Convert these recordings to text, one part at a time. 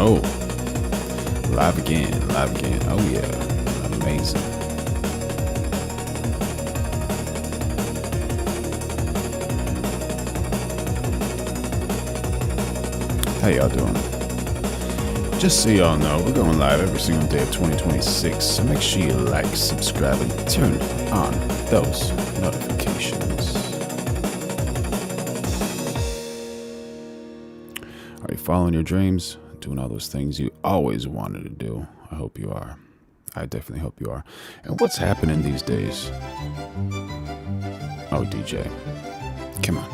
Oh, live again. Oh yeah, amazing. How y'all doing? Just so y'all know, we're going live every single day of 2026, so make sure you like, subscribe, and turn on those notifications. Are you following your dreams? Doing all those things you always wanted to do? I hope you are. I definitely hope you are. And what's happening these days? Oh, DJ. Come on.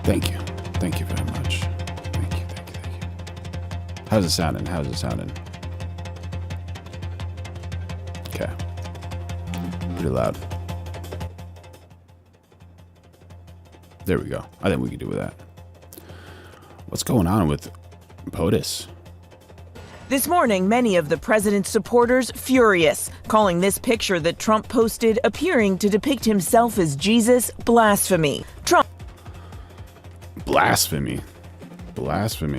Thank you. Thank you very much. Thank you. How's it sounding? Okay. Pretty loud. There we go. I think we can do with that. What's going on with POTUS? This morning, many of the president's supporters furious, calling this picture that Trump posted appearing to depict himself as Jesus blasphemy. Trump. Blasphemy,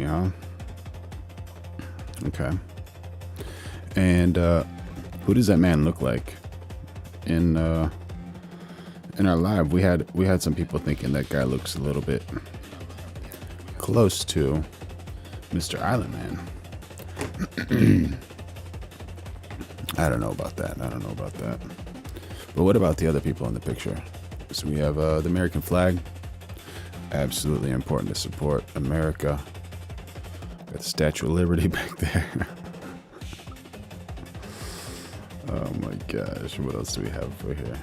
huh? Okay. And who does that man look like? In our live, we had some people thinking that guy looks a little bit close to Mr. Island Man. I don't know about that. But what about the other people in the picture? So we have the American flag. Absolutely important to support America. Got the Statue of Liberty back there. Oh my gosh, what else do we have for here?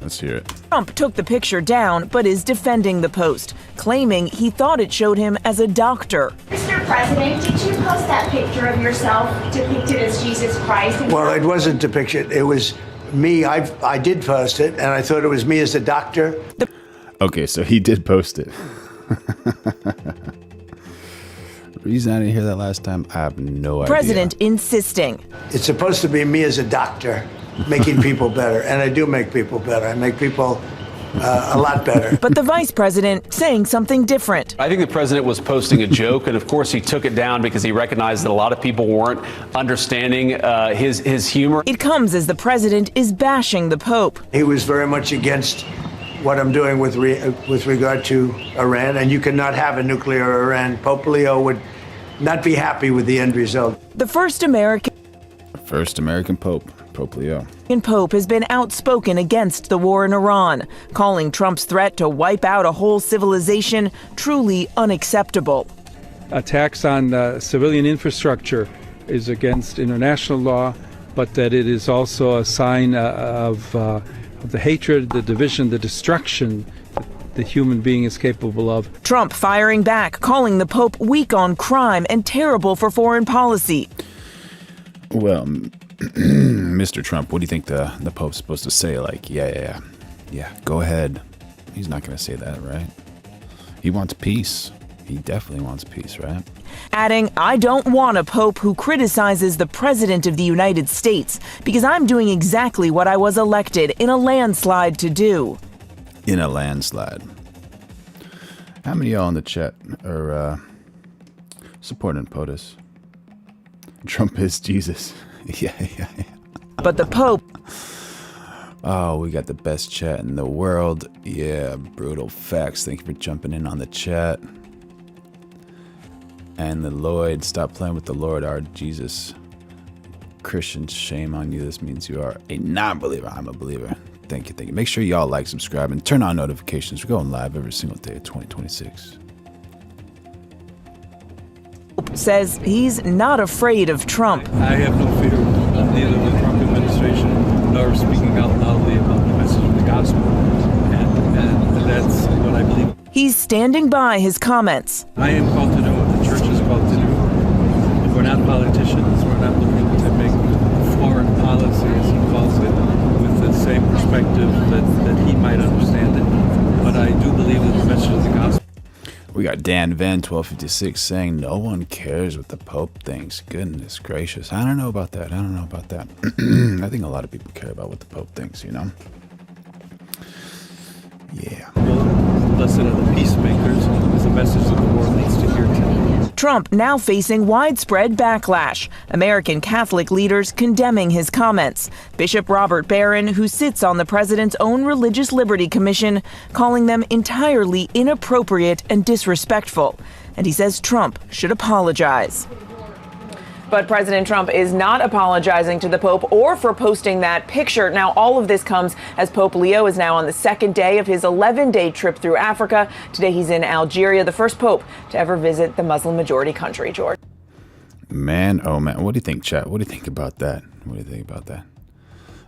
Let's hear it. Trump took the picture down, but is defending the post, claiming he thought it showed him as a doctor. Mr. President, did you post that picture of yourself depicted as Jesus Christ? Well, it wasn't depicted. It was me. I did post it, and I thought it was me as a doctor. Okay, so he did post it. The reason I didn't hear that last time, I have no idea. President insisting. It's supposed to be me as a doctor, making people better, and I do make people better. I make people a lot better. But the vice president saying something different. I think the president was posting a joke, and of course he took it down because he recognized that a lot of people weren't understanding his humor. It comes as the president is bashing the Pope. He was very much against what I'm doing with regard to Iran, and you cannot have a nuclear Iran. Pope Leo would not be happy with the end result. The first American Pope, Pope Leo. Pope has been outspoken against the war in Iran, calling Trump's threat to wipe out a whole civilization truly unacceptable. Attacks on civilian infrastructure is against international law, but that it is also a sign of the hatred, the division, the destruction the human being is capable of. Trump firing back, calling the Pope weak on crime and terrible for foreign policy. Well, Mr. Trump, what do you think the Pope's supposed to say? Like, yeah, go ahead. He's not going to say that, right? He wants peace. He definitely wants peace, right? Adding, I don't want a Pope who criticizes the President of the United States because I'm doing exactly what I was elected in a landslide to do. In a landslide. How many of y'all in the chat are supporting POTUS? Trump is Jesus. Yeah. But the Pope... Oh, we got the best chat in the world. Yeah, brutal facts. Thank you for jumping in on the chat. And the Lloyd, stop playing with the Lord, our Jesus. Christians, shame on you. This means you are a non-believer. I'm a believer. Thank you. Make sure y'all like, subscribe, and turn on notifications. We're going live every single day of 2026. Says he's not afraid of Trump. I have no fear of neither the Trump administration nor speaking out loudly about the message of the gospel. And that's what I believe. He's standing by his comments. I am called to do what the church is called to do. We're not politicians. We're not looking to make foreign policy, as he calls it, with the same perspective that he might understand it. But I do believe that the message of the gospel. We got Dan Van 1256 saying no one cares what the Pope thinks. Goodness gracious. I don't know about that. I think a lot of people care about what the Pope thinks, you know? Yeah. Blessed are the peacemakers is a message that the world needs to hear today. Trump now facing widespread backlash. American Catholic leaders condemning his comments. Bishop Robert Barron, who sits on the president's own Religious Liberty Commission, calling them entirely inappropriate and disrespectful. And he says Trump should apologize. But President Trump is not apologizing to the Pope or for posting that picture. Now, all of this comes as Pope Leo is now on the second day of his 11-day trip through Africa. Today, he's in Algeria, the first Pope to ever visit the Muslim-majority country, George. Man, oh man, what do you think, chat? What do you think about that?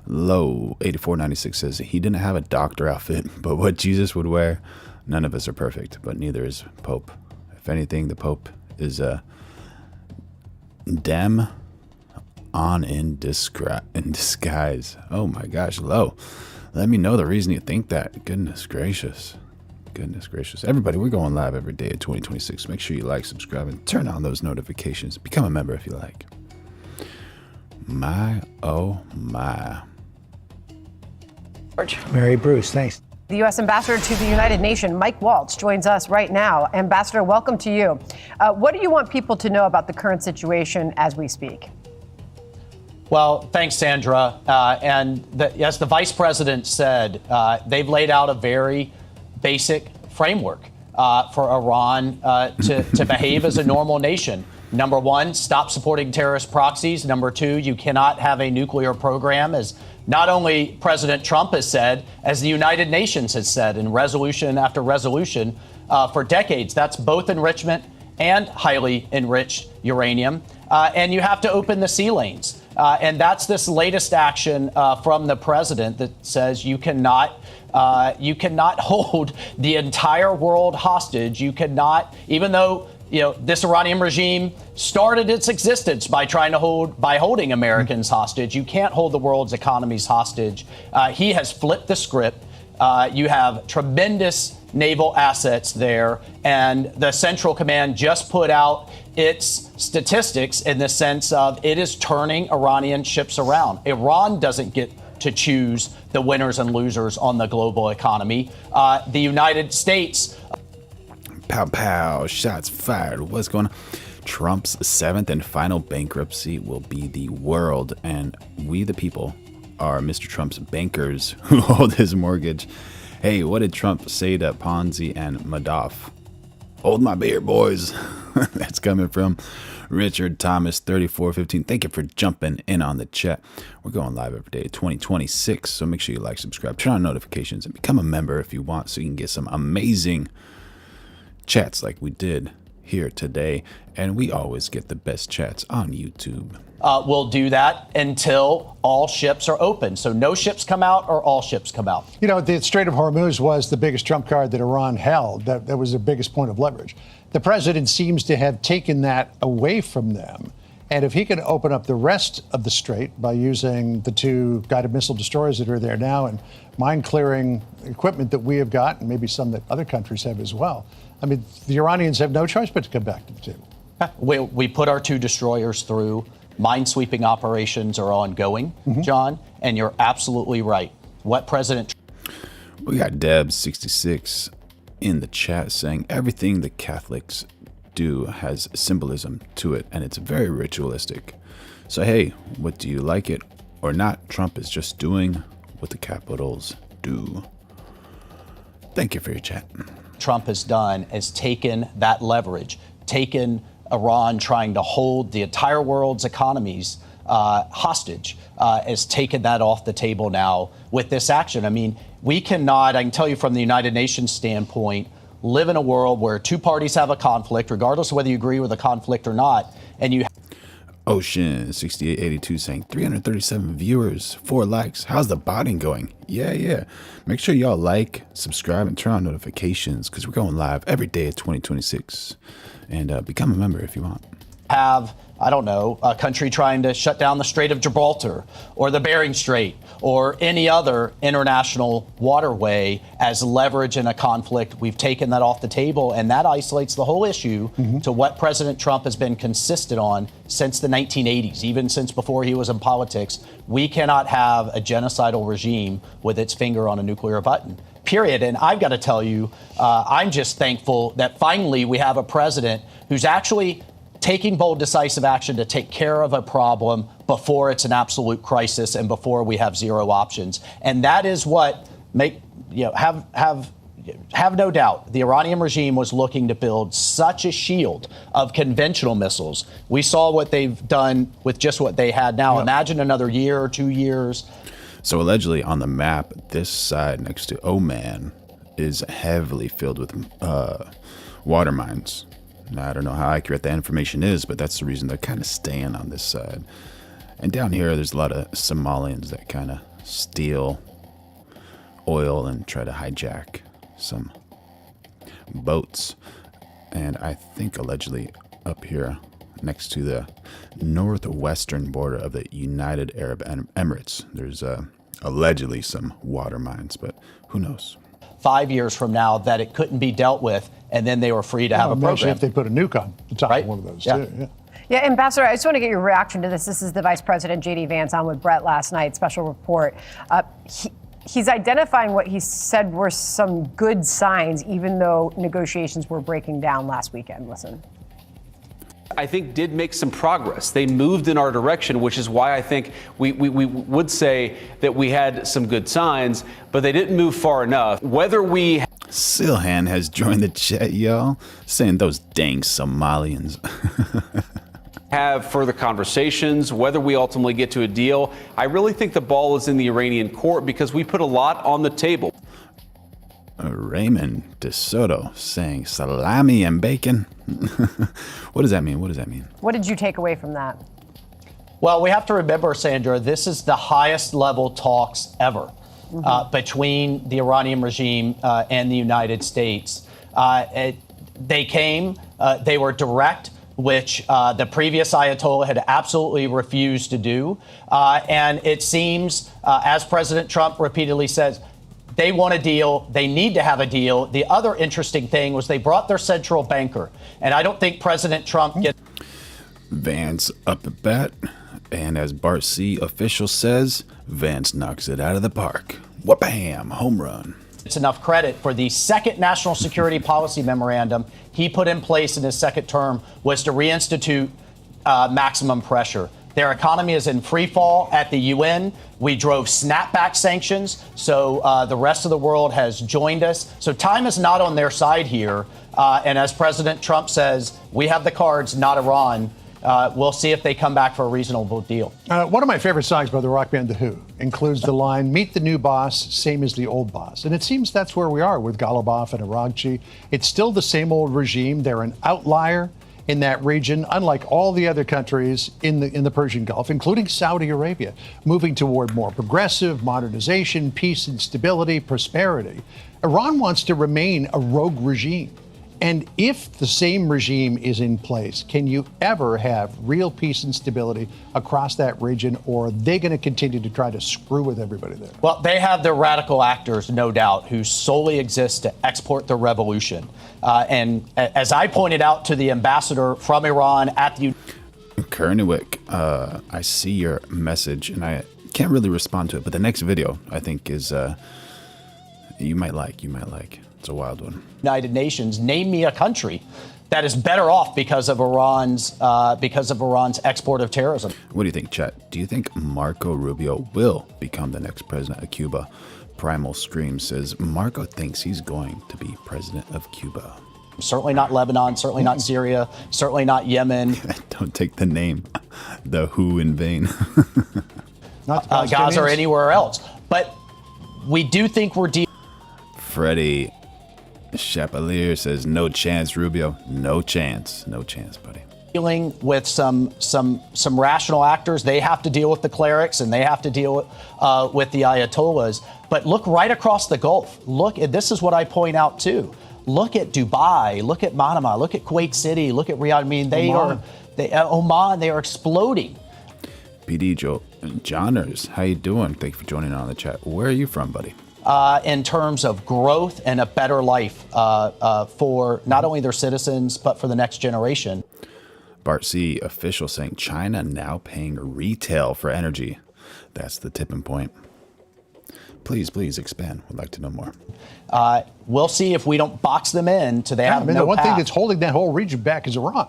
Low 8496 says he didn't have a doctor outfit, but what Jesus would wear. None of us are perfect, but neither is Pope. If anything, the Pope is Dem on in disguise. Oh my gosh, Low. Let me know the reason you think that. Goodness gracious. Everybody, we're going live every day at 2026. Make sure you like, subscribe, and turn on those notifications. Become a member if you like. My, oh my. Mary Bruce, thanks. The U.S. Ambassador to the United Nations, Mike Waltz, joins us right now. Ambassador, welcome to you. What do you want people to know about the current situation as we speak? Well, thanks, Sandra. As the vice president said, they've laid out a very basic framework for Iran to behave as a normal nation. Number one, stop supporting terrorist proxies. Number two, you cannot have a nuclear program, as not only President Trump has said, as the United Nations has said in resolution after resolution for decades. That's both enrichment and highly enriched uranium. And you have to open the sea lanes. And that's this latest action from the president that says you cannot hold the entire world hostage. You cannot, even though this Iranian regime started its existence by holding Americans hostage. You can't hold the world's economies hostage. He has flipped the script. You have tremendous naval assets there, and the Central Command just put out its statistics in the sense of it is turning Iranian ships around. Iran doesn't get to choose the winners and losers on the global economy. The United States. Pow, pow, shots fired. What's going on? Trump's seventh and final bankruptcy will be the world, and we, the people, are Mr. Trump's bankers who hold his mortgage. Hey, what did Trump say to Ponzi and Madoff? Hold my beer, boys. That's coming from Richard Thomas 3415. Thank you for jumping in on the chat. We're going live every day, 2026. So make sure you like, subscribe, turn on notifications, and become a member if you want, so you can get some amazing chats like we did here today. And we always get the best chats on YouTube. We'll do that until all ships are open. So no ships come out or all ships come out. The Strait of Hormuz was the biggest trump card that Iran held. That was their biggest point of leverage. The president seems to have taken that away from them. And if he can open up the rest of the strait by using the two guided missile destroyers that are there now and mine-clearing equipment that we have got, and maybe some that other countries have as well, I mean, the Iranians have no choice but to come back to the table. We put our two destroyers through. Mine-sweeping operations are ongoing, John, and you're absolutely right. What President... We got Deb66 in the chat saying everything the Catholics do has symbolism to it, and it's very ritualistic. So, hey, what do you like it or not? Trump is just doing what the capitals do. Thank you for your chat. Trump has done is taken that leverage, taken Iran trying to hold the entire world's economies hostage, has taken that off the table now with this action. I mean, we cannot, I can tell you from the United Nations standpoint, live in a world where two parties have a conflict, regardless of whether you agree with the conflict or not, and you Ocean 6882 saying 337 viewers, 4 likes. How's the botting going? Yeah. Make sure y'all like, subscribe, and turn on notifications because we're going live every day at 2026. And become a member if you want. Have I don't know, a country trying to shut down the Strait of Gibraltar or the Bering Strait or any other international waterway as leverage in a conflict. We've taken that off the table, and that isolates the whole issue to what President Trump has been consistent on since the 1980s, even since before he was in politics. We cannot have a genocidal regime with its finger on a nuclear button, period. And I've got to tell you, I'm just thankful that finally we have a president who's actually taking bold, decisive action to take care of a problem before it's an absolute crisis and before we have zero options. And that is what have no doubt the Iranian regime was looking to build such a shield of conventional missiles. We saw what they've done with just what they had now. Imagine another year or 2 years. So allegedly on the map, this side next to Oman is heavily filled with water mines. Now, I don't know how accurate that information is, but that's the reason they're kind of staying on this side. And down here, there's a lot of Somalians that kind of steal oil and try to hijack some boats. And I think allegedly up here next to the northwestern border of the United Arab Emirates, there's allegedly some water mines, but who knows? 5 years from now that it couldn't be dealt with, and then they were free to have a program. If they put a nuke on the top of one of those, too. Yeah. Yeah, Ambassador, I just want to get your reaction to this. This is the Vice President, J.D. Vance, on with Brett last night, special report. He's identifying what he said were some good signs, even though negotiations were breaking down last weekend. Listen. I think did make some progress. They moved in our direction, which is why I think we would say that we had some good signs, but they didn't move far enough. Whether we... Silhan has joined the chat, y'all, saying those dang Somalians. have further conversations, whether we ultimately get to a deal, I really think the ball is in the Iranian court because we put a lot on the table. Raymond DeSoto saying salami and bacon. What does that mean? What does that mean? What did you take away from that? Well, we have to remember, Sandra, this is the highest level talks ever between the Iranian regime and the United States. They came, they were direct, which the previous Ayatollah had absolutely refused to do. And it seems, as President Trump repeatedly says, they want a deal. They need to have a deal. The other interesting thing was they brought their central banker. And I don't think President Trump gets... Vance updat. And as Bart C. official says, Vance knocks it out of the park. Wha-bam, home run. It's enough credit for the second national security policy memorandum he put in place in his second term was to reinstitute maximum pressure. Their economy is in free fall at the UN. We drove snapback sanctions, so the rest of the world has joined us. So time is not on their side here. And as President Trump says, we have the cards, not Iran. We'll see if they come back for a reasonable deal. One of my favorite songs by the rock band The Who includes the line, "Meet the new boss, same as the old boss." And it seems that's where we are with Ghalibaf and Aragchi. It's still the same old regime. They're an outlier in that region, unlike all the other countries in the Persian Gulf, including Saudi Arabia, moving toward more progressive modernization, peace and stability, prosperity. Iran wants to remain a rogue regime. And if the same regime is in place, can you ever have real peace and stability across that region, or are they going to continue to try to screw with everybody there? Well, they have their radical actors, no doubt, who solely exist to export the revolution. And as I pointed out to the ambassador from Iran at the... Kernewick, I see your message, and I can't really respond to it, but the next video, I think, is you might like. It's a wild one. United Nations, name me a country that is better off because of Iran's export of terrorism. What do you think, chat? Do you think Marco Rubio will become the next president of Cuba? Primal Scream says Marco thinks he's going to be president of Cuba. Certainly not Lebanon, certainly not Syria, certainly not Yemen. Don't take the name, the Who, in vain. Not Gaza or anywhere else. But we do think we're dealing. Freddie Chapelier says, no chance, Rubio. No chance, buddy. Dealing with some rational actors. They have to deal with the clerics and they have to deal with the Ayatollahs. But look right across the Gulf. Look, and this is what I point out too. Look at Dubai. Look at Manama. Look at Kuwait City. Look at Riyadh. I mean, Oman, they are exploding. PD Joe Johners, how you doing? Thank you for joining on the chat. Where are you from, buddy? In terms of growth and a better life for not only their citizens, but for the next generation. Bart C, official saying China now paying retail for energy. That's the tipping point. Please expand. Would like to know more. We'll see if we don't box them in to they have no the one path. thing that's holding that whole region back is Iran.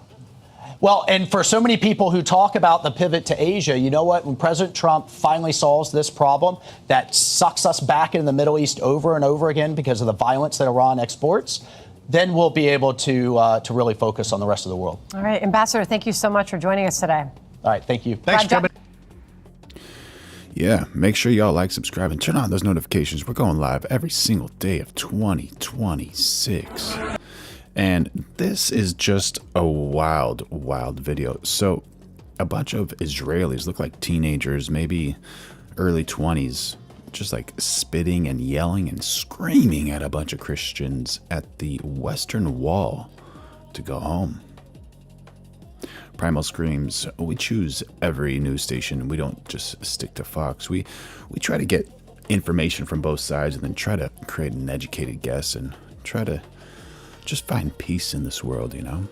Well, and for so many people who talk about the pivot to Asia, you know what? When President Trump finally solves this problem that sucks us back into the Middle East over and over again because of the violence that Iran exports, then we'll be able to really focus on the rest of the world. All right, Ambassador, thank you so much for joining us today. All right, thank you. Thanks for coming. Yeah, make sure y'all like, subscribe, and turn on those notifications. We're going live every single day of 2026. And this is just a wild video. So a bunch of Israelis look like teenagers, maybe early 20s, just like spitting and yelling and screaming at a bunch of Christians at the Western Wall to go home. Primal screams, we choose every news station. We don't just stick to Fox. We try to get information from both sides and then try to create an educated guess and try to just find peace in this world, you know?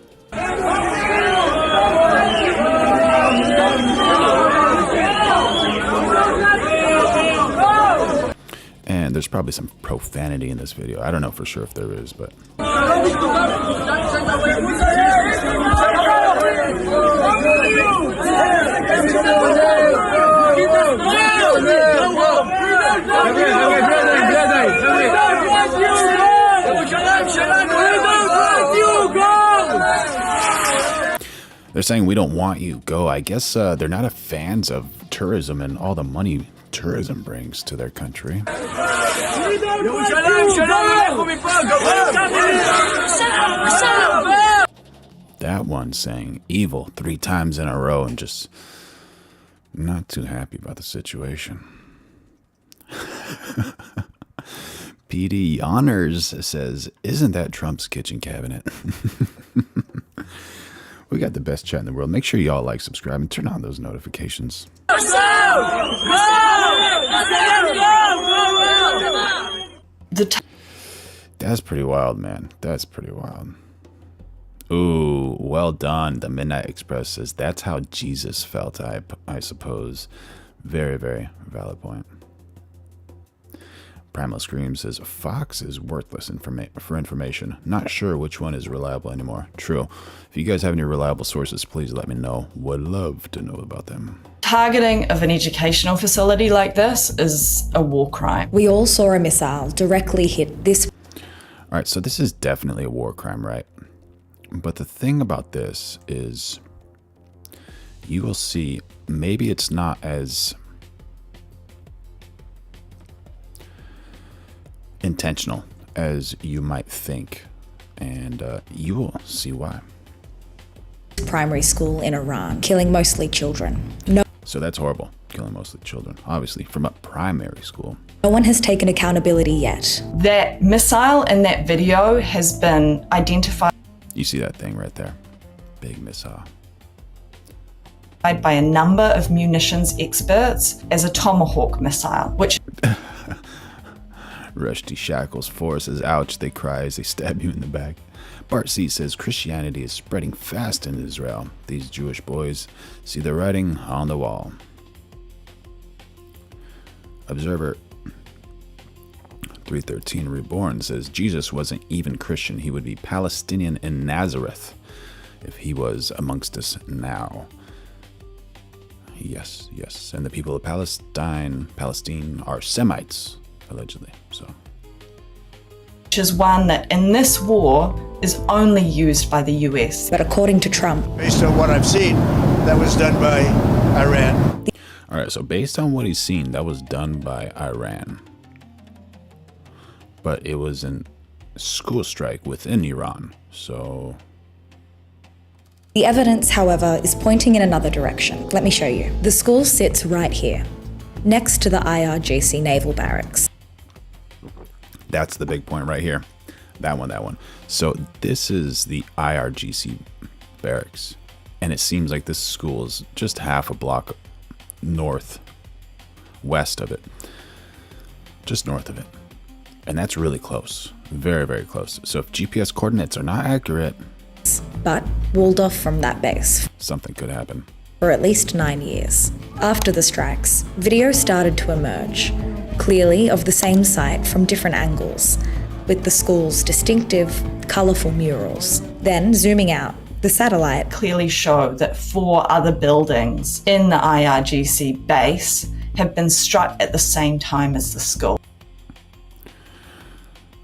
And there's probably some profanity in this video. I don't know for sure if there is, but... They're saying we don't want you. Go. I guess they're not a fans of tourism and all the money tourism brings to their country. That one saying evil 3 times in a row and just not too happy about the situation. PD Honors says, isn't that Trump's kitchen cabinet? We got the best chat in the world. Make sure y'all like, subscribe, and turn on those notifications. That's pretty wild, man. That's pretty wild. Ooh, well done. The Midnight Express says, that's how Jesus felt, I suppose. Very, very valid point. Primal Scream says, Fox is worthless for information. Not sure which one is reliable anymore. True. If you guys have any reliable sources, please let me know. Would love to know about them. Targeting of an educational facility like this is a war crime. We all saw a missile directly hit this. All right, so this is definitely a war crime, right? But the thing about this is you will see maybe it's not as intentional as you might think, and you will see why. Primary school in Iran, killing mostly children. So that's horrible, killing mostly children, obviously, from a primary school. No one has taken accountability yet. That missile in that video has been identified. You see that thing right there? Big missile. By a number of munitions experts as a Tomahawk missile, which... Rushdie Shackles 4 says, ouch, they cry as they stab you in the back. Bart C says, Christianity is spreading fast in Israel. These Jewish boys see the writing on the wall. Observer 313 Reborn says, Jesus wasn't even Christian. He would be Palestinian in Nazareth if he was amongst us now. Yes, yes. And the people of Palestine are Semites, allegedly. So, which is one that in this war is only used by the US. But according to Trump, Based on what I've seen, that was done by Iran. all right, so based on what he's seen, that was done by Iran. But it was a school strike within Iran, so... the evidence, however, is pointing in another direction. Let me show you. The school sits right here, next to the IRGC Naval Barracks. That's the big point right here. That one. So this is the IRGC barracks. And it seems like this school is just half a block west of it. Just north of it. And that's really close. Very, very close. So if GPS coordinates are not accurate, but walled off from that base something could happen. For at least 9 years. After the strikes, video started to emerge, clearly of the same site from different angles, with the school's distinctive, colourful murals. Then, zooming out, the satellite clearly showed that 4 other buildings in the IRGC base have been struck at the same time as the school.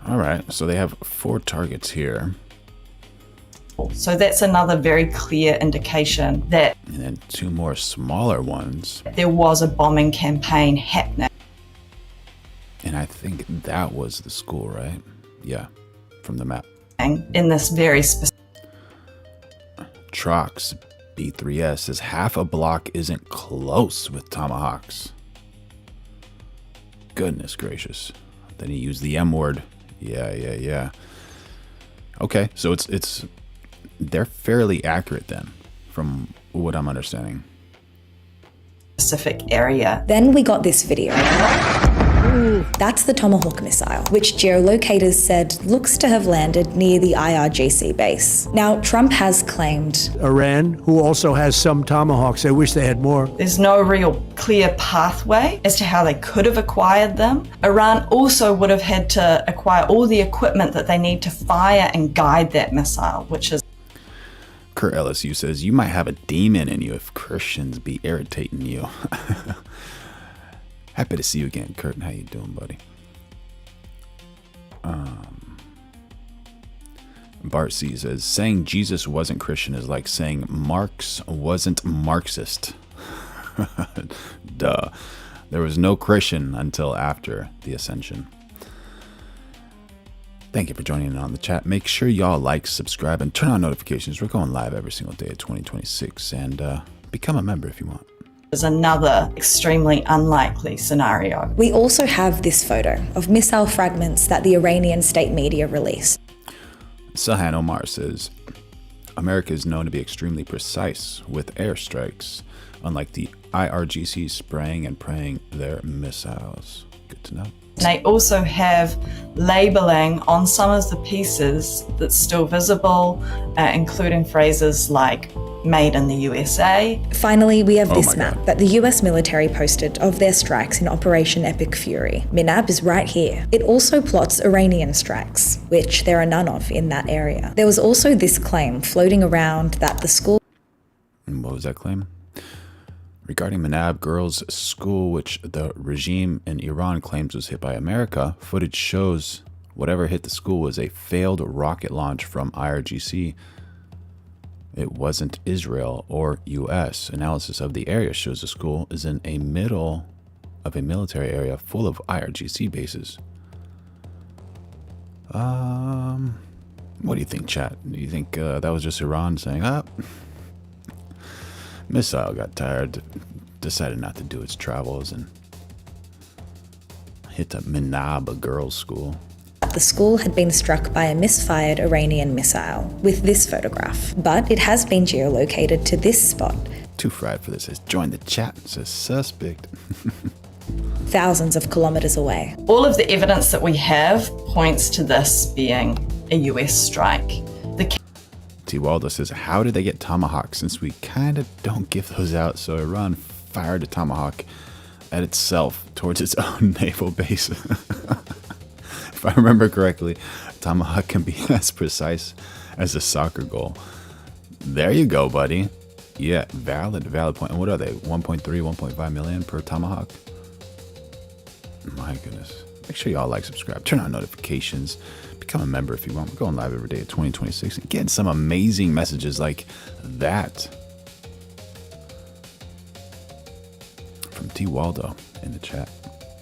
All right, so they have 4 targets here. So that's another very clear indication that and then 2 more smaller ones. There was a bombing campaign happening. And I think that was the school, right? Yeah, from the map. In this very specific. Trox B3S says half a block isn't close with tomahawks. Goodness gracious. Then he used the M word. Yeah. Okay, so it's they're fairly accurate then, from what I'm understanding. Specific area. Then we got this video. That's the Tomahawk missile, which geolocators said looks to have landed near the IRGC base. Now, Trump has claimed Iran, who also has some Tomahawks, I wish they had more. There's no real clear pathway as to how they could have acquired them. Iran also would have had to acquire all the equipment that they need to fire and guide that missile, which is Kurt LSU says, you might have a demon in you if Christians be irritating you. Happy to see you again, Kurt. How you doing, buddy? Bart C says, saying Jesus wasn't Christian is like saying Marx wasn't Marxist. Duh. There was no Christian until after the ascension. Thank you for joining in on the chat. Make sure y'all like, subscribe, and turn on notifications. We're going live every single day of 2026. And become a member if you want. Is another extremely unlikely scenario. We also have this photo of missile fragments that the Iranian state media released. Sahan Omar says, America is known to be extremely precise with airstrikes, unlike the IRGC spraying and praying their missiles. Good to know. And they also have labeling on some of the pieces that's still visible, including phrases like made in the USA. Finally, we have this map that the US military posted of their strikes in Operation Epic Fury. Minab is right here. It also plots Iranian strikes, which there are none of in that area. There was also this claim floating around that the school... And what was that claim? Regarding Minab girls' school, which the regime in Iran claims was hit by America, footage shows whatever hit the school was a failed rocket launch from IRGC. It wasn't Israel or US. Analysis of the area shows the school is in a middle of a military area full of IRGC bases. What do you think, chat? Do you think that was just Iran saying, missile got tired, decided not to do its travels and hit the Minab girls' school? The school had been struck by a misfired Iranian missile with this photograph, but it has been geolocated to this spot. Too fried for this. Says join the chat. Says suspect. Thousands of kilometers away. All of the evidence that we have points to this being a US strike. T. Waldo says, how did they get Tomahawk since we kind of don't give those out? So Iran fired a Tomahawk at itself towards its own naval base. If I remember correctly, Tomahawk can be as precise as a soccer goal. There you go, buddy. Yeah, valid point. And what are they? 1.3, 1.5 million per Tomahawk? My goodness. Make sure y'all like, subscribe, turn on notifications, become a member if you want. We're going live every day of 2026 and getting some amazing messages like that from T. Waldo in the chat.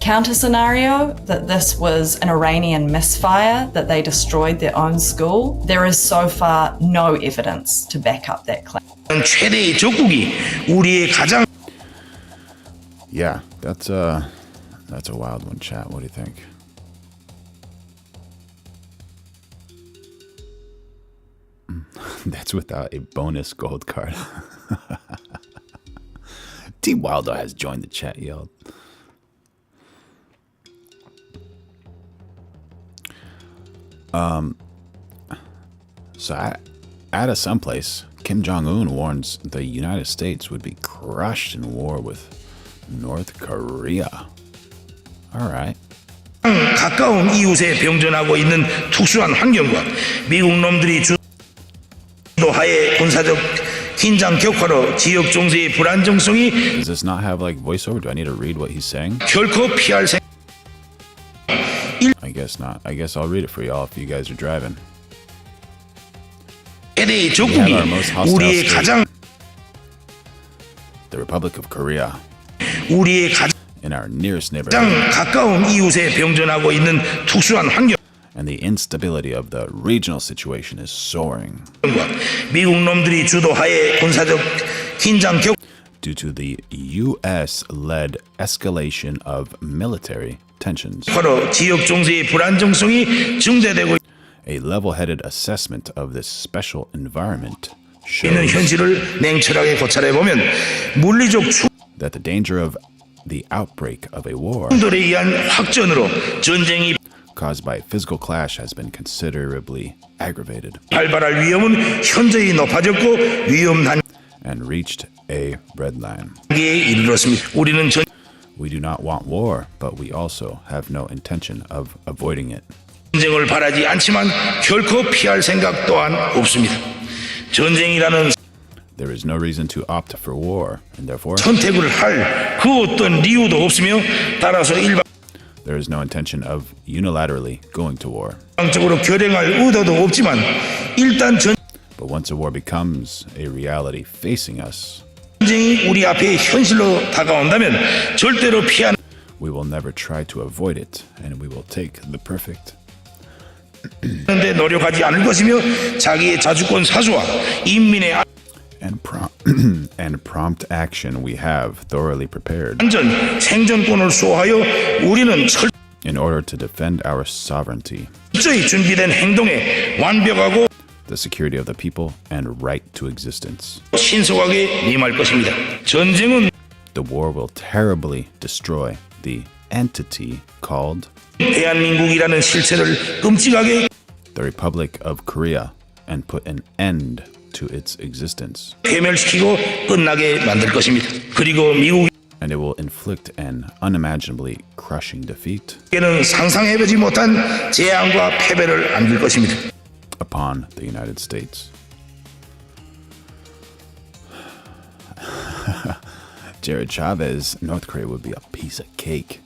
Counter scenario that this was an Iranian misfire, that they destroyed their own school. There is so far no evidence to back up that claim. Yeah, that's a wild one, chat. What do you think? That's without a bonus gold card. T. Wilder has joined the chat, y'all. So out of someplace, Kim Jong-un warns the United States would be crushed in war with North Korea. All right. 가까운 이웃에 병전하고 있는 특수한 환경과 미국 놈들이 주도하에 군사적 긴장 격화로 지역 정세의 불안정성이 Does this not have like voiceover? Do I need to read what he's saying? 결코 피할 생 I guess not. I guess I'll read it for y'all if you guys are driving. LA 적국이 우리의 가장 The Republic of Korea. 우리의 가장 In our nearest neighborhood. 가까운 이웃에 병전하고 있는 특수한 환경 And the instability of the regional situation is soaring. 미국 놈들이 주도하에 군사적 긴장 격 Due to the U.S.-led escalation of military tensions. 지역 정세의 불안정성이 증대되고 A level-headed assessment of this special environment 있는 shows 현실을 냉철하게 고찰해 보면 물리적 that the danger of the outbreak of a war 충돌에 의한 확전으로 전쟁이 caused by physical clash has been considerably aggravated 발발할 위험은 현저히 높아졌고 위험 and reached a red line. 단계에 이르렀습니다. 우리는 We do not want war, but we also have no intention of avoiding it. 전쟁을 바라지 않지만 결코 피할 생각 또한 없습니다. 전쟁이라는 There is no reason to opt for war, and therefore 선택을 할 그 어떤 이유도 없으며 따라서 there is no intention of unilaterally going to war. 일방적으로 결행할 의도도 없지만 일단 But once a war becomes a reality facing us, 전쟁이 우리 앞에 현실로 다가온다면 절대로 피하는 we will never try to avoid it, and we will take the perfect 데 노력하지 않을 것이며 자기의 자주권 사수와 인민의 and prompt action we have thoroughly prepared 안전 생존권을 수호하여 우리는 in order to defend our sovereignty, 철저히 준비된 행동에 완벽하고 the security of the people, and right to existence. 신속하게 임할 것입니다. 전쟁은 The war will terribly destroy the entity called 대한민국이라는 실체를 끔찍하게 the Republic of Korea and put an end to its existence. 괴멸시키고 끝나게 만들 것입니다. 그리고 미국에게는 And it will inflict an unimaginably crushing defeat 상상해보지 못한 재앙과 패배를 안길 것입니다. upon the United States. Jared Chavez, North Korea would be a piece of cake.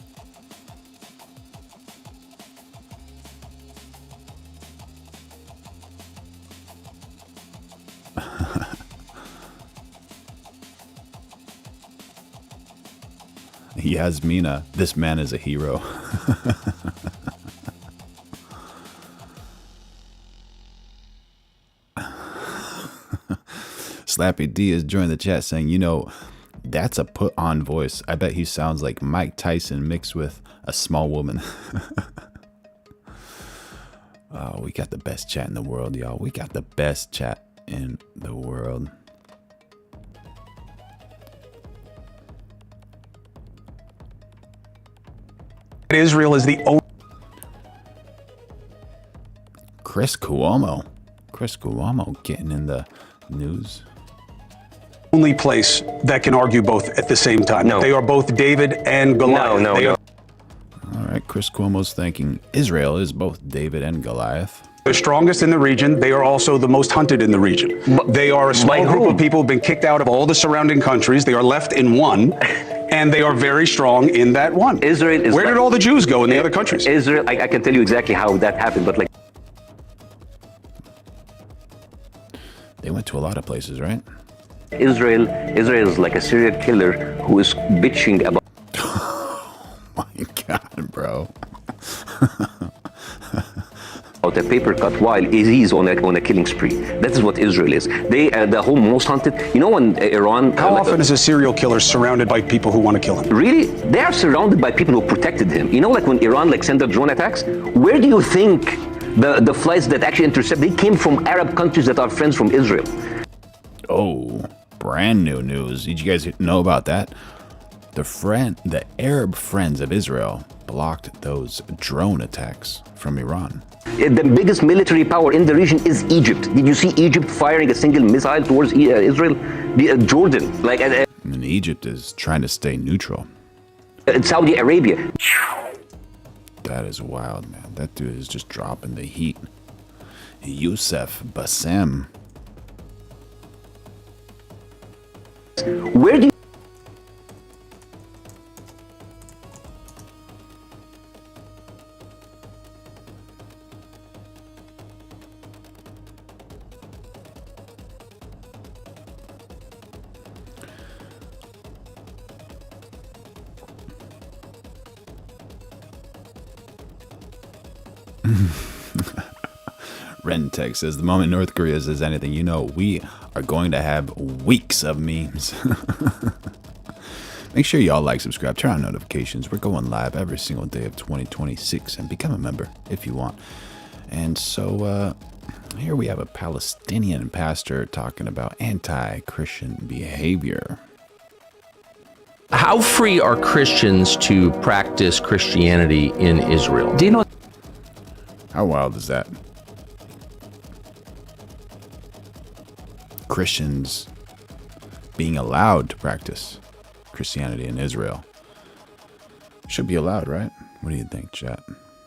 Yasmina, this man is a hero. Slappy D has joined the chat saying, you know, that's a put-on voice. I bet he sounds like Mike Tyson mixed with a small woman. Oh, we got the best chat in the world, y'all. We got the best chat in the world. Israel is the only Chris Cuomo getting in the news. only place that can argue both at the same time. No. They are both David and Goliath. No. All right, Chris Cuomo's thinking Israel is both David and Goliath. The strongest in the region. They are also the most hunted in the region. They are a small group of people who've been kicked out of all the surrounding countries. They are left in one, and they are very strong in that one. Israel is. Where did all the Jews go in the other countries? Israel, I can tell you exactly how that happened, but like. They went to a lot of places, right? Israel is like a serial killer who is bitching about. Oh my God, bro. A paper cut while he's on a killing spree. That is what Israel is. They the whole most hunted. You know when Iran. How often is a serial killer surrounded by people who want to kill him? Really, they are surrounded by people who protected him. You know, like when Iran sent the drone attacks. Where do you think The flights that actually intercept, they came from Arab countries that are friends from Israel. Oh, brand new news. Did you guys know about that? The Arab friends of Israel blocked those drone attacks from Iran. The biggest military power in the region is Egypt. Did you see Egypt firing a single missile towards Israel? Jordan, And Egypt is trying to stay neutral. Saudi Arabia. That is wild, man. That dude is just dropping the heat. Youssef Bassem. Where do you Rentech says, the moment North Korea says anything, you know, we are going to have weeks of memes. Make sure y'all like, subscribe, turn on notifications. We're going live every single day of 2026 and become a member if you want. And so here we have a Palestinian pastor talking about anti-Christian behavior. How free are Christians to practice Christianity in Israel? Do you know? How wild is that? Christians being allowed to practice Christianity in Israel. Should be allowed, right? What do you think, chat?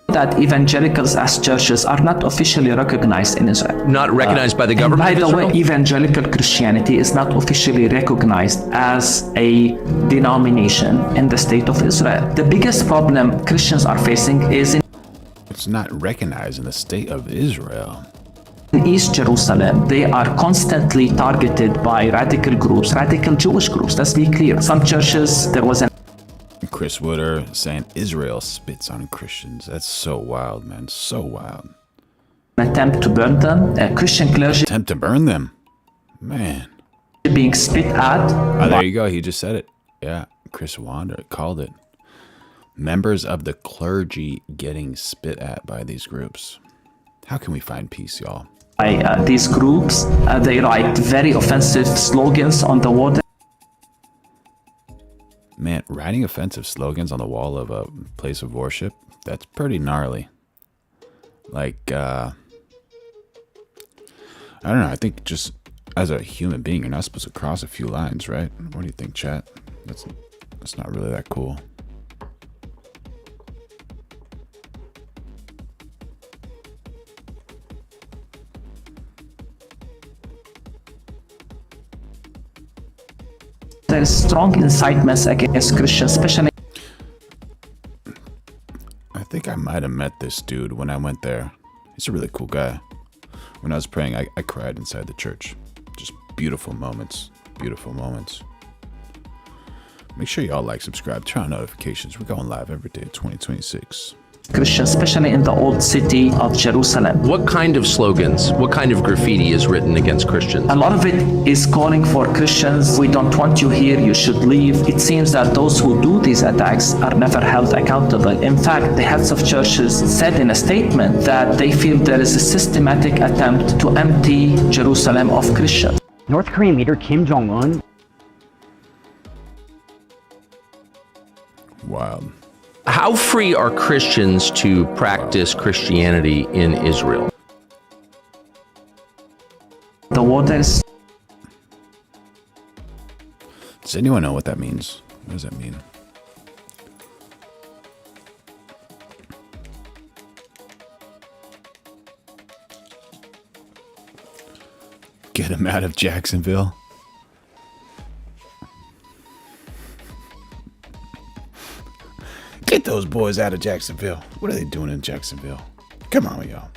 That evangelicals as churches are not officially recognized in Israel. Not recognized by the government By of the Israel? way, evangelical Christianity is not officially recognized as a denomination in the state of Israel. The biggest problem Christians are facing is in It's not recognized in the state of Israel. East Jerusalem. They are constantly targeted by radical groups, radical Jewish groups. Let's be clear. Some churches, there was an Chris Wooder saying Israel spits on Christians. That's so wild, man. So wild. attempt to burn them. Christian clergy attempt to burn them. Man. Being spit at. Oh, there you go. He just said it. Yeah. Chris Wander called it. Members of the clergy getting spit at by these groups. How can we find peace, y'all? By these groups, they write very offensive slogans on the wall. Man, writing offensive slogans on the wall of a place of worship, that's pretty gnarly. Like, I don't know, I think just as a human being, you're not supposed to cross a few lines, right? What do you think, chat? That's not really that cool. There is strong incitements against Christians, especially. I think I might have met this dude when I went there. He's a really cool guy. When I was praying, I cried inside the church. Just beautiful moments. Beautiful moments. Make sure y'all like, subscribe, turn on notifications. We're going live every day of 2026. Christians, especially in the old city of Jerusalem. What kind of slogans, what kind of graffiti is written against Christians? A lot of it is calling for Christians. We don't want you here, you should leave. It seems that those who do these attacks are never held accountable. In fact, the heads of churches said in a statement that they feel there is a systematic attempt to empty Jerusalem of Christians. North Korean leader Kim Jong-un. Wild. How free are Christians to practice Christianity in Israel? The waters. Does anyone know what that means? What does that mean? Get him out of Jacksonville. Get those boys out of Jacksonville. What are they doing in Jacksonville? Come on, y'all.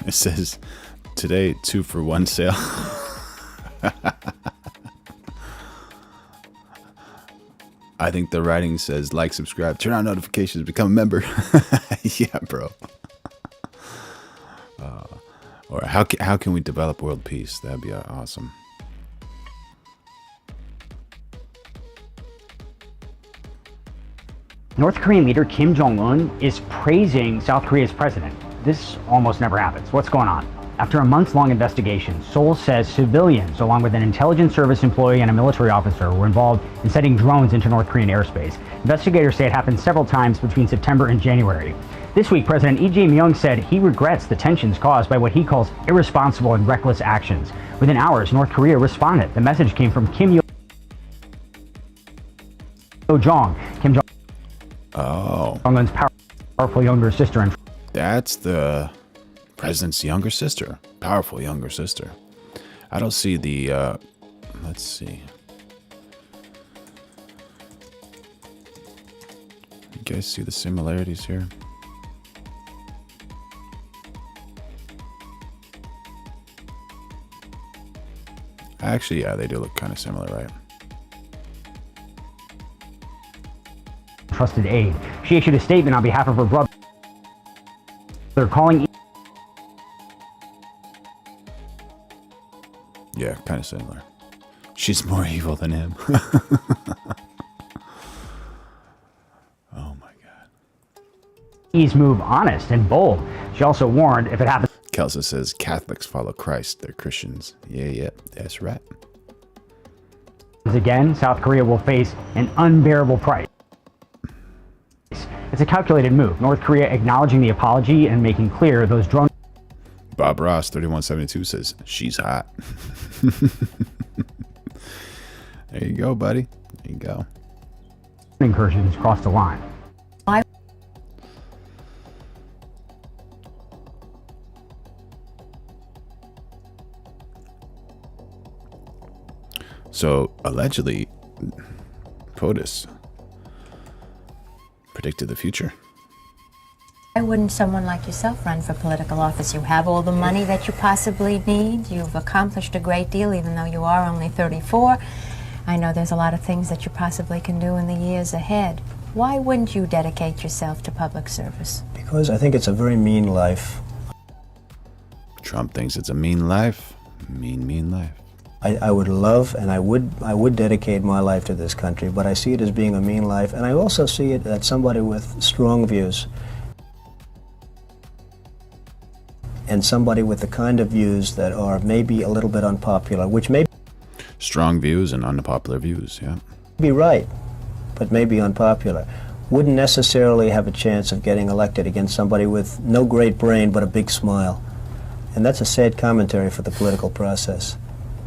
It says, today, 2 for 1 sale. I think the writing says, like, subscribe, turn on notifications, become a member. Yeah, bro. Or how can we develop world peace? That'd be awesome. North Korean leader Kim Jong-un is praising South Korea's president. This almost never happens. What's going on? After a months-long investigation, Seoul says civilians, along with an intelligence service employee and a military officer, were involved in sending drones into North Korean airspace. Investigators say it happened several times between September and January. This week, President Lee Jae-myung said he regrets the tensions caused by what he calls irresponsible and reckless actions. Within hours, North Korea responded. The message came from Kim Yo-jong, Jong-un's powerful younger sister. And that's the president's younger sister, powerful younger sister. I don't see the, let's see. You guys see the similarities here? Actually, yeah, they do look kind of similar, right? Trusted aide. She issued a statement on behalf of her brother. They're calling. Yeah, kind of similar. She's more evil than him. Oh my God. Please move honest and bold. She also warned if it happens. Kelsa says Catholics follow Christ. They're Christians. Yeah, that's right. Again, South Korea will face an unbearable price. It's a calculated move. North Korea acknowledging the apology and making clear those drones. Bob Ross 3172 says she's hot. There you go, buddy. There you go. Incursions crossed the line. So allegedly, POTUS predicted the future. Why wouldn't someone like yourself run for political office? You have all the money that you possibly need. You've accomplished a great deal, even though you are only 34. I know there's a lot of things that you possibly can do in the years ahead. Why wouldn't you dedicate yourself to public service? Because I think it's a very mean life. Trump thinks it's a mean life. Mean life. I would love and I would dedicate my life to this country, but I see it as being a mean life, and I also see it as somebody with strong views. And somebody with the kind of views that are maybe a little bit unpopular, which may strong views and unpopular views, yeah. Be right, but maybe unpopular. Wouldn't necessarily have a chance of getting elected against somebody with no great brain but a big smile. And that's a sad commentary for the political process.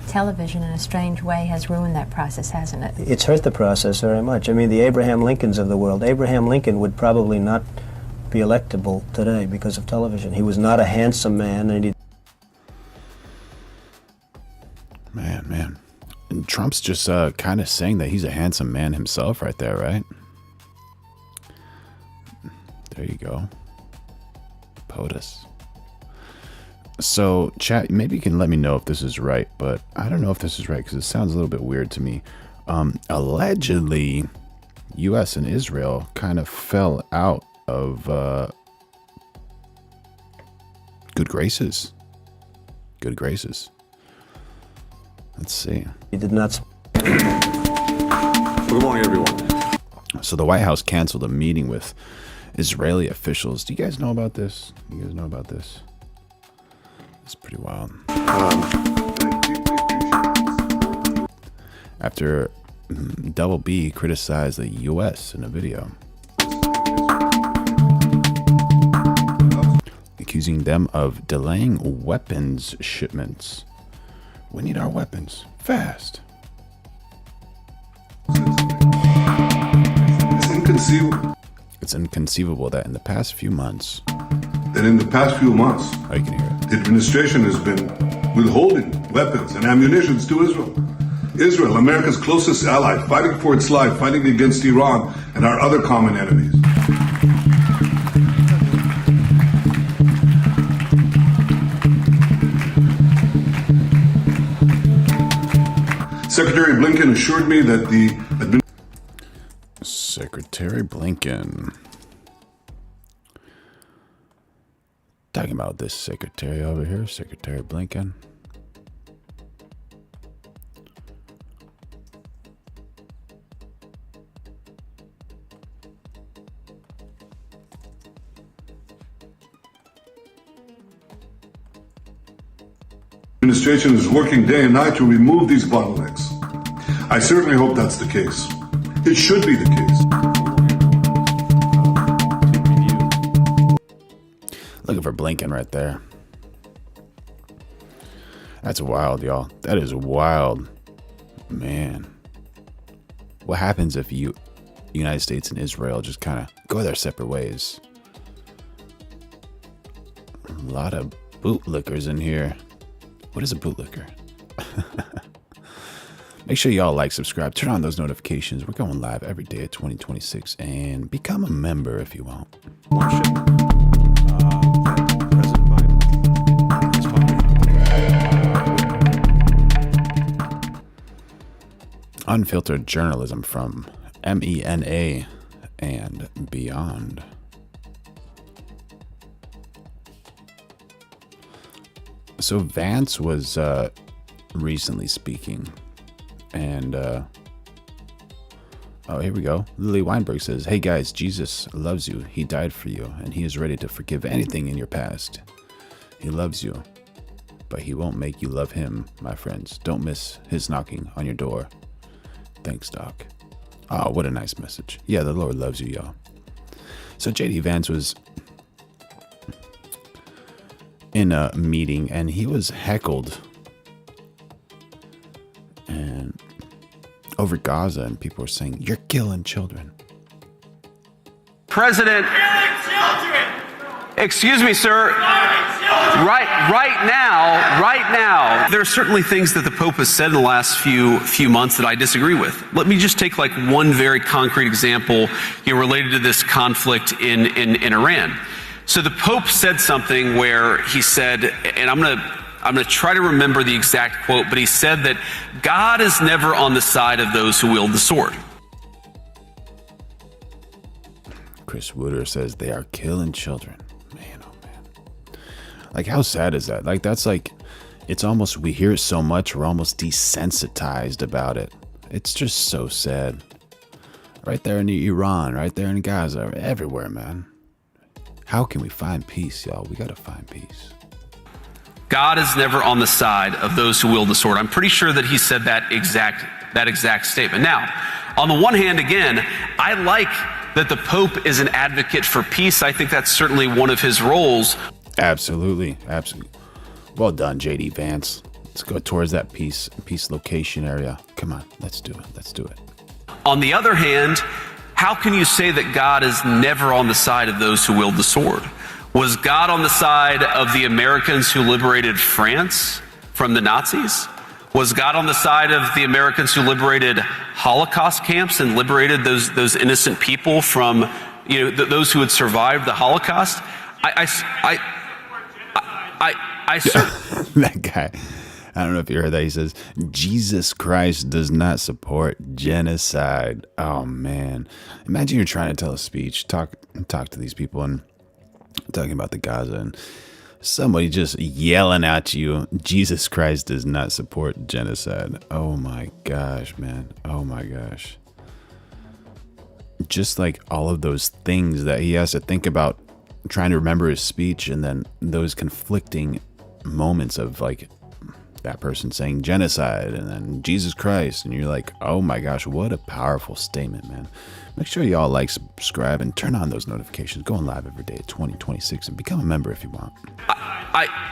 Television, in a strange way, has ruined that process, hasn't it? It's hurt the process very much. I mean, the Abraham Lincolns of the world. Abraham Lincoln would probably not be electable today because of television. He was not a handsome man, and he... Man. And Trump's just kind of saying that he's a handsome man himself right there, right? There you go. POTUS. So, chat, maybe you can let me know if this is right, but I don't know if this is right because it sounds a little bit weird to me. Allegedly, U.S. and Israel kind of fell out of good graces. Good graces. Let's see. He did not. Good morning, everyone. So the White House canceled a meeting with Israeli officials. Do you guys know about this? You guys know about this? It's pretty wild. After Double B criticized the U.S. in a video, accusing them of delaying weapons shipments. We need our weapons fast. It's inconceivable. It's inconceivable that in the past few months, oh, you can hear it. The administration has been withholding weapons and ammunition to Israel. Israel, America's closest ally, fighting for its life, fighting against Iran and our other common enemies. Secretary Blinken assured me that the Secretary Blinken. Talking about this secretary over here, Secretary Blinken. Administration is working day and night to remove these bottlenecks. I certainly hope that's the case. It should be the case. Looking for Blinken right there. That's wild, y'all. That is wild. Man. What happens if the United States and Israel just kind of go their separate ways? A lot of bootlickers in here. What is a bootlicker? Make sure y'all like, subscribe, turn on those notifications. We're going live every day at 2026, and become a member if you want. Unfiltered journalism from MENA and beyond. So Vance was recently speaking, and oh, here we go. Lily Weinberg says, "Hey guys, Jesus loves you. He died for you, and he is ready to forgive anything in your past. He loves you, but he won't make you love him, my friends. Don't miss his knocking on your door. Thanks, Doc." Oh, what a nice message. Yeah, the Lord loves you, y'all. So JD Vance was in a meeting, and he was heckled and over Gaza, and people were saying, "You're killing children." President, excuse me, sir. Right now, there are certainly things that the Pope has said in the last few months that I disagree with. Let me just take like one very concrete example, related to this conflict in Iran. So the Pope said something where he said, and I'm gonna try to remember the exact quote, but he said that God is never on the side of those who wield the sword. Chris Wooder says they are killing children. Man, oh man. Like, how sad is that? Like, that's like, it's almost, we hear it so much, we're almost desensitized about it. It's just so sad. Right there in Iran, right there in Gaza, everywhere, man. How can we find peace, y'all? We gotta find peace. God is never on the side of those who wield the sword. I'm pretty sure that he said that exact statement. Now, on the one hand, again, I like that the Pope is an advocate for peace. I think that's certainly one of his roles. Absolutely. Well done, JD Vance. Let's go towards that peace location area. Come on, let's do it. On the other hand, how can you say that God is never on the side of those who wield the sword? Was God on the side of the Americans who liberated France from the Nazis? Was God on the side of the Americans who liberated Holocaust camps and liberated those innocent people from, those who had survived the Holocaust? That guy, I don't know if you heard that. He says, Jesus Christ does not support genocide. Oh, man. Imagine you're trying to tell a speech, talk to these people, and talking about the Gaza, and somebody just yelling at you, Jesus Christ does not support genocide. Oh, my gosh, man. Oh, my gosh. Just like all of those things that he has to think about trying to remember his speech, and then those conflicting moments of like that person saying genocide and then Jesus Christ, and you're like, oh my gosh, what a powerful statement, man. Make sure y'all like, subscribe, and turn on those notifications. Going live every day at 2026, and become a member if you want.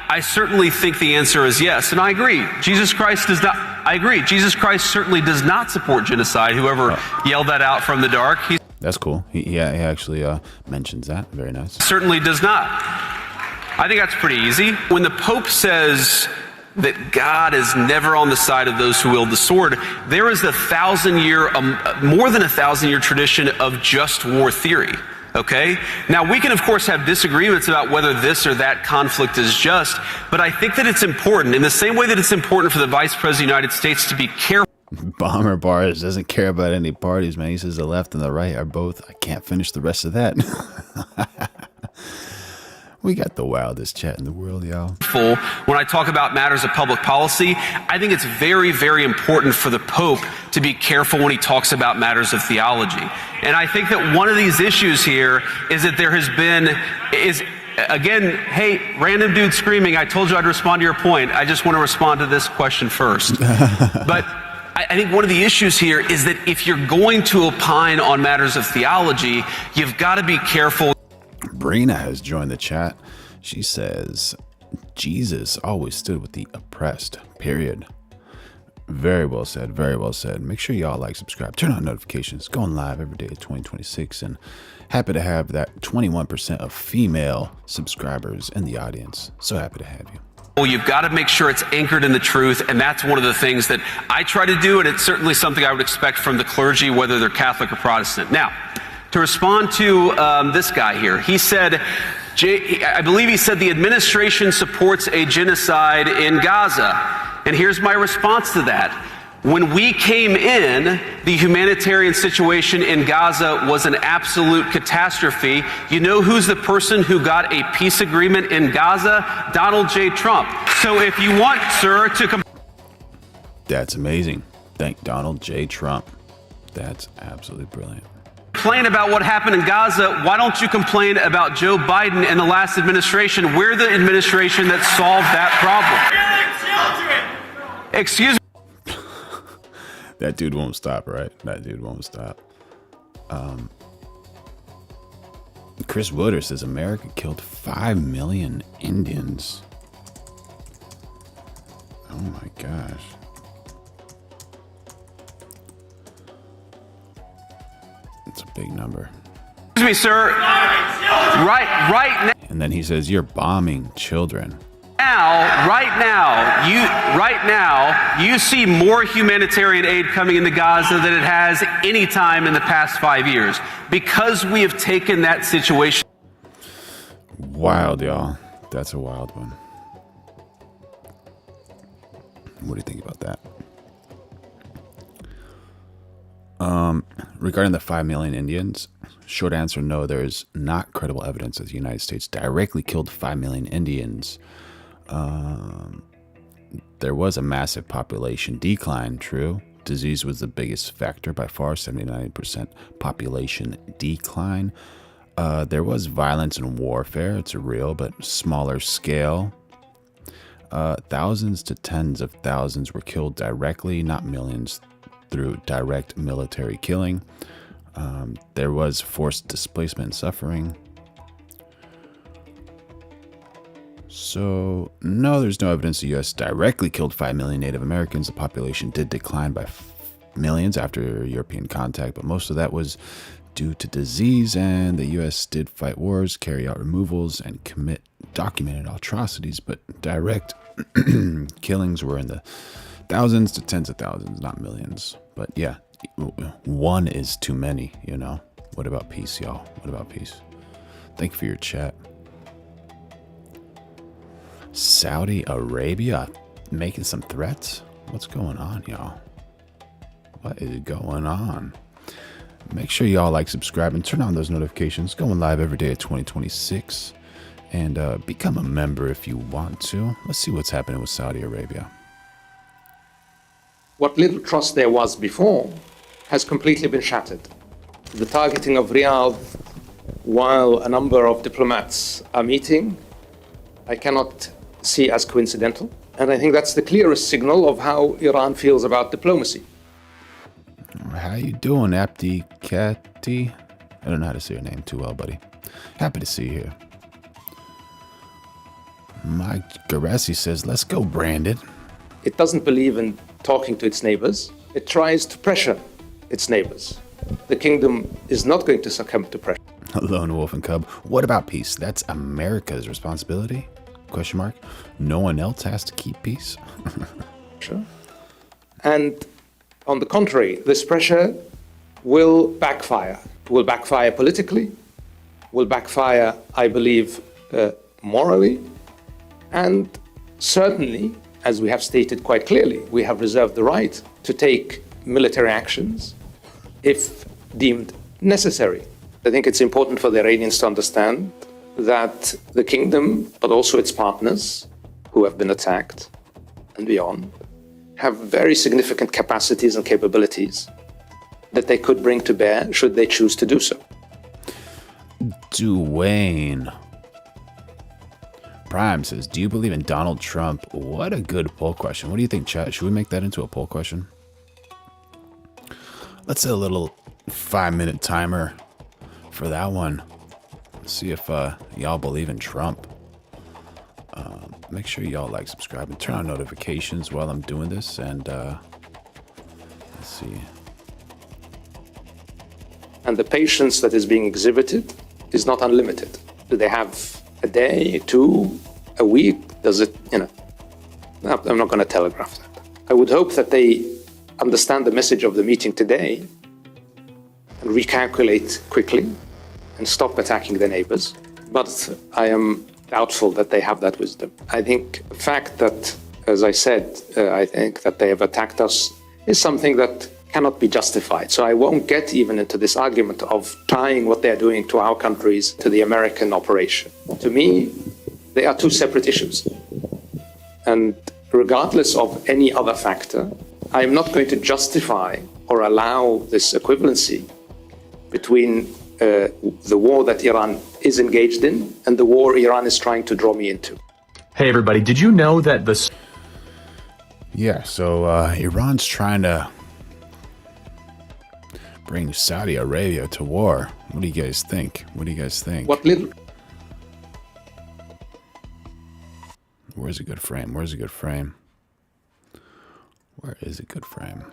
I certainly think the answer is yes, and I agree. Jesus Christ does not. I agree. Jesus Christ certainly does not support genocide. Whoever yelled that out from the dark, that's cool. He actually mentions that. Very nice. Certainly does not. I think that's pretty easy. When the Pope says that God is never on the side of those who wield the sword, there is more than a 1,000-year tradition of just war theory. Okay? Now, we can, of course, have disagreements about whether this or that conflict is just, but I think that it's important, in the same way that it's important for the Vice President of the United States to be careful. Bomber Bars doesn't care about any parties, man. He says the left and the right are both. I can't finish the rest of that. We got the wildest chat in the world, y'all. When I talk about matters of public policy, I think it's very, very important for the Pope to be careful when he talks about matters of theology. And I think that one of these issues here is that there has been, again, hey, random dude screaming, I told you I'd respond to your point. I just want to respond to this question first. But I think one of the issues here is that if you're going to opine on matters of theology, you've got to be careful. Brina has joined the chat. She says, Jesus always stood with the oppressed, period. Very well said. Very well said. Make sure y'all like, subscribe, turn on notifications. Going live every day at 2026. And happy to have that 21% of female subscribers in the audience. So happy to have you. Well, you've got to make sure it's anchored in the truth, and that's one of the things that I try to do, and it's certainly something I would expect from the clergy, whether they're Catholic or Protestant. Now, to respond to this guy here, he said, I believe he said the administration supports a genocide in Gaza. And here's my response to that. When we came in, the humanitarian situation in Gaza was an absolute catastrophe. You know who's the person who got a peace agreement in Gaza? Donald J. Trump. So if you want, sir, to... That's amazing. Thank Donald J. Trump. That's absolutely brilliant. Complain about what happened in Gaza, why don't you complain about Joe Biden and the last administration? We're the administration that solved that problem. Excuse me. That dude won't stop, right? That dude won't stop. Chris Woodard says America killed 5 million Indians. Oh my gosh. It's a big number. Excuse me, sir. Right now. And then he says, you're bombing children. Right now, you see more humanitarian aid coming into Gaza than it has any time in the past 5 years because we have taken that situation. Wild, y'all. That's a wild one. What do you think about that? Regarding the 5 million Indians, short answer, no, there is not credible evidence that the United States directly killed 5 million Indians. There was a massive population decline, true. Disease was the biggest factor by far, 79% population decline. There was violence and warfare, it's real, but smaller scale. Thousands to tens of thousands were killed directly, not millions, through direct military killing. There was forced displacement and suffering. So, no, there's no evidence the U.S. directly killed 5 million Native Americans. The population did decline by millions after European contact, but most of that was due to disease, and the U.S. did fight wars, carry out removals, and commit documented atrocities, but direct killings were in the thousands to tens of thousands, not millions. But yeah, one is too many, you know. What about peace, y'all? What about peace? Thank you for your chat. Saudi Arabia making some threats? What's going on, y'all? What is going on? Make sure y'all like, subscribe, and turn on those notifications. Going live every day at 2026. And become a member if you want to. Let's see what's happening with Saudi Arabia. What little trust there was before has completely been shattered. The targeting of Riyadh while a number of diplomats are meeting, I cannot see as coincidental. And I think that's the clearest signal of how Iran feels about diplomacy. How you doing, Abdi Kati? I don't know how to say your name too well, buddy. Happy to see you here. Mike Garassi says, let's go, Brandon. It doesn't believe in talking to its neighbors. It tries to pressure its neighbors. The kingdom is not going to succumb to pressure. Lone Wolf and Cub. What about peace? That's America's responsibility? Question mark. No one else has to keep peace? Sure. And on the contrary, this pressure will backfire. Will backfire politically, will backfire, I believe, morally, and certainly, as we have stated quite clearly, we have reserved the right to take military actions if deemed necessary. I think it's important for the Iranians to understand that the kingdom, but also its partners who have been attacked and beyond, have very significant capacities and capabilities that they could bring to bear should they choose to do so. Dwayne Prime says, do you believe in Donald Trump? What a good poll question. What do you think, chat? Should we make that into a poll question? Let's set a little 5-minute timer for that one. See if y'all believe in Trump. Make sure y'all like, subscribe, and turn on notifications while I'm doing this. And let's see. And the patience that is being exhibited is not unlimited. Do they have a day, 2, a week? Does it, I'm not going to telegraph that. I would hope that they understand the message of the meeting today and recalculate quickly and stop attacking their neighbors. But I am doubtful that they have that wisdom. I think the fact that, as I said, I think that they have attacked us is something that cannot be justified. So I won't get even into this argument of tying what they're doing to our countries to the American operation. To me, they are two separate issues. And regardless of any other factor, I am not going to justify or allow this equivalency between the war that Iran is engaged in and the war Iran is trying to draw me into. Hey everybody, did you know that the... Yeah, so Iran's trying to bring Saudi Arabia to war. What do you guys think? What do you guys think? What little... Where's a good frame? Where's a good frame? Where is a good frame?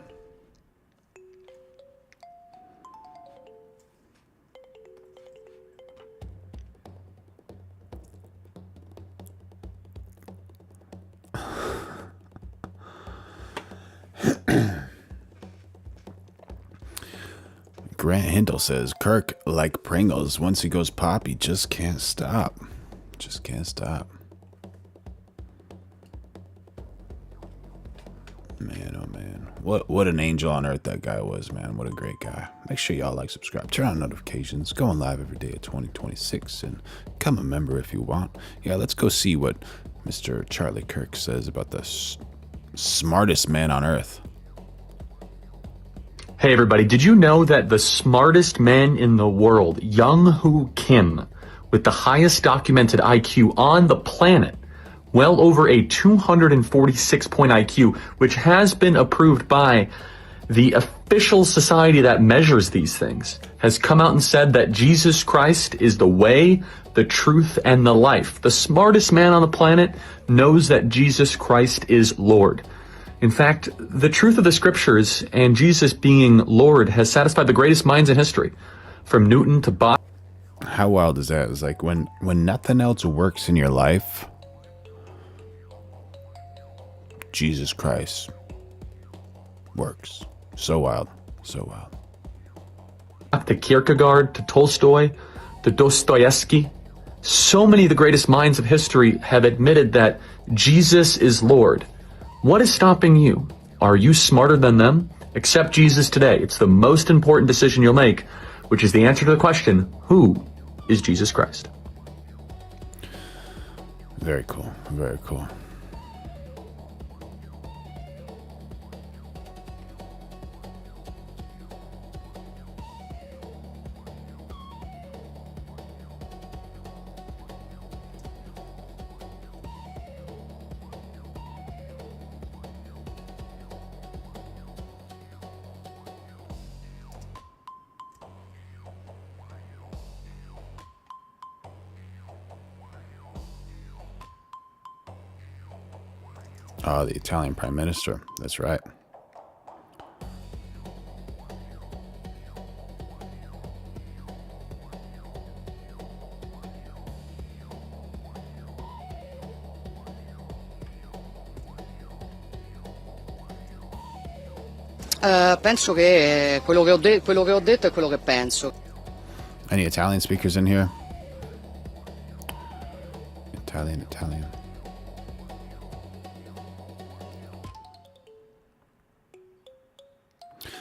Grant Hindle says, Kirk, like Pringles, once he goes pop, he just can't stop. Just can't stop. Man, oh man. What an angel on earth that guy was, man. What a great guy. Make sure y'all like, subscribe, turn on notifications, going live every day at 2026, and become a member if you want. Yeah, let's go see what Mr. Charlie Kirk says about the smartest man on earth. Hey everybody, did you know that the smartest man in the world, Young-Hoo Kim, with the highest documented IQ on the planet, well over a 246-point IQ, which has been approved by the official society that measures these things, has come out and said that Jesus Christ is the way, the truth, and the life. The smartest man on the planet knows that Jesus Christ is Lord. In fact, the truth of the scriptures and Jesus being Lord has satisfied the greatest minds in history, from Newton to Bach. How wild is that? It's like when nothing else works in your life, Jesus Christ works. So wild, so wild. To Kierkegaard, to Tolstoy, to Dostoevsky. So many of the greatest minds of history have admitted that Jesus is Lord. What is stopping you? Are you smarter than them? Accept Jesus today. It's the most important decision you'll make, which is the answer to the question, who is Jesus Christ? Very cool, very cool. Oh, the Italian Prime Minister. That's right. Penso che quello che ho detto è quello che penso. Any Italian speakers in here? Italian.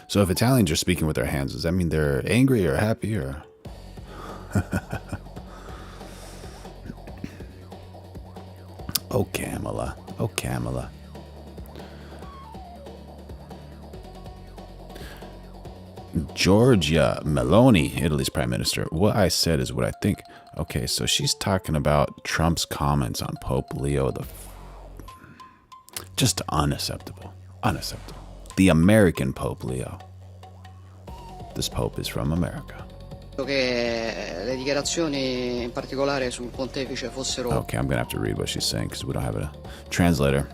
So if Italians are speaking with their hands, does that mean they're angry or happy or? Oh, Kamala. Oh, Kamala. Giorgia Meloni, Italy's prime minister. What I said is what I think. Okay, so she's talking about Trump's comments on Pope Leo the... Just unacceptable. Unacceptable. The American Pope Leo. This Pope is from America. Che le dichiarazioni in particolare sul pontefice fossero... Okay, I'm going to have to read what she's saying because we don't have a translator.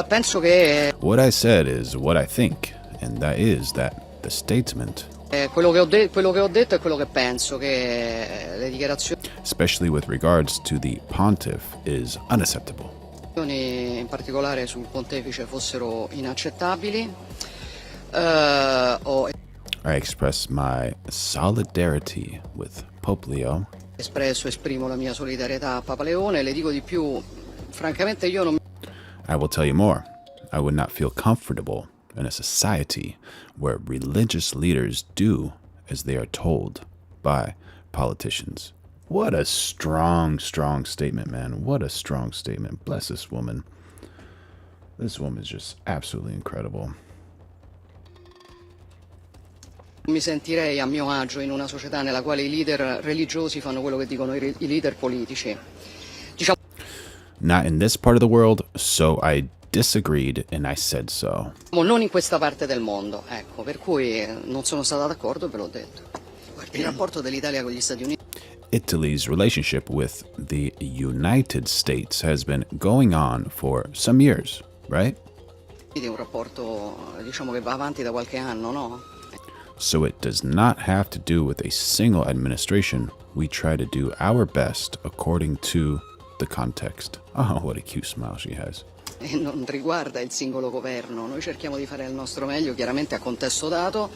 Penso che... What I said is what I think, and that is that the statement... quello che ho detto è quello che penso, che le dichiarazioni... especially with regards to the pontiff, is unacceptable. in particolare sul pontefice fossero inaccettabili. I express my solidarity with Pope Leo. Esprimo la mia solidarietà a Papa Leone. Le dico di più, francamente io non... I will tell you more. I would not feel comfortable in a society where religious leaders do as they are told by politicians. What a strong, strong statement, man. What a strong statement. Bless this woman. This woman is just absolutely incredible. mi sentirei a mio agio in una società nella quale i leader religiosi fanno quello che dicono i leader politici. Diciamo... Not in this part of the world, so I disagreed and I said so. Non in questa parte del mondo, ecco, per cui non sono stata d'accordo e ve l'ho detto. Guardi, il rapporto dell'Italia con gli Stati Uniti... Italy's relationship with the United States has been going on for some years, right? È un rapporto, diciamo, che va avanti da qualche anno, no? So it does not have to do with a single administration. We try to do our best according to the context. Oh, what a cute smile she has. E non riguarda il singolo governo. Noi cerchiamo di fare il nostro meglio, chiaramente a contesto dato.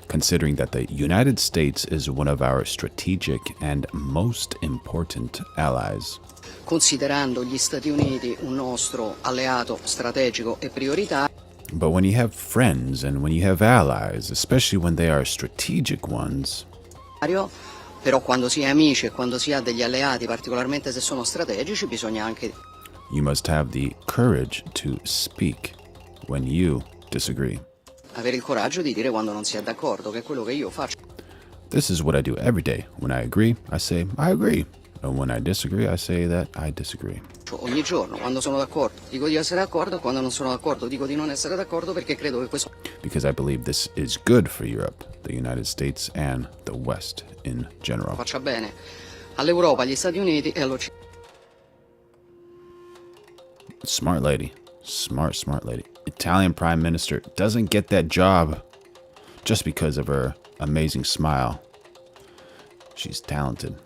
Considering that the United States is one of our strategic and most important allies. Considerando gli Stati Uniti un nostro alleato strategico e prioritario. But when you have friends and when you have allies, especially when they are strategic ones, però quando si è amici e quando si ha degli alleati, particolarmente se sono strategici, bisogna anche... You must have the courage to speak when you disagree. Avere il coraggio di dire quando non si è d'accordo, che è quello che io faccio. This is what I do every day. When I agree, I say, I agree. And when I disagree, I say that I disagree. Ogni giorno, quando sono d'accordo, dico di essere d'accordo, quando non sono d'accordo, dico di non essere d'accordo perché credo che questo... Because I believe this is good for Europe, the United States, and the West in general. Faccia bene all'Europa, agli Stati Uniti e all'Occidente. Smart lady. Smart, smart lady. Italian Prime Minister doesn't get that job just because of her amazing smile. She's talented.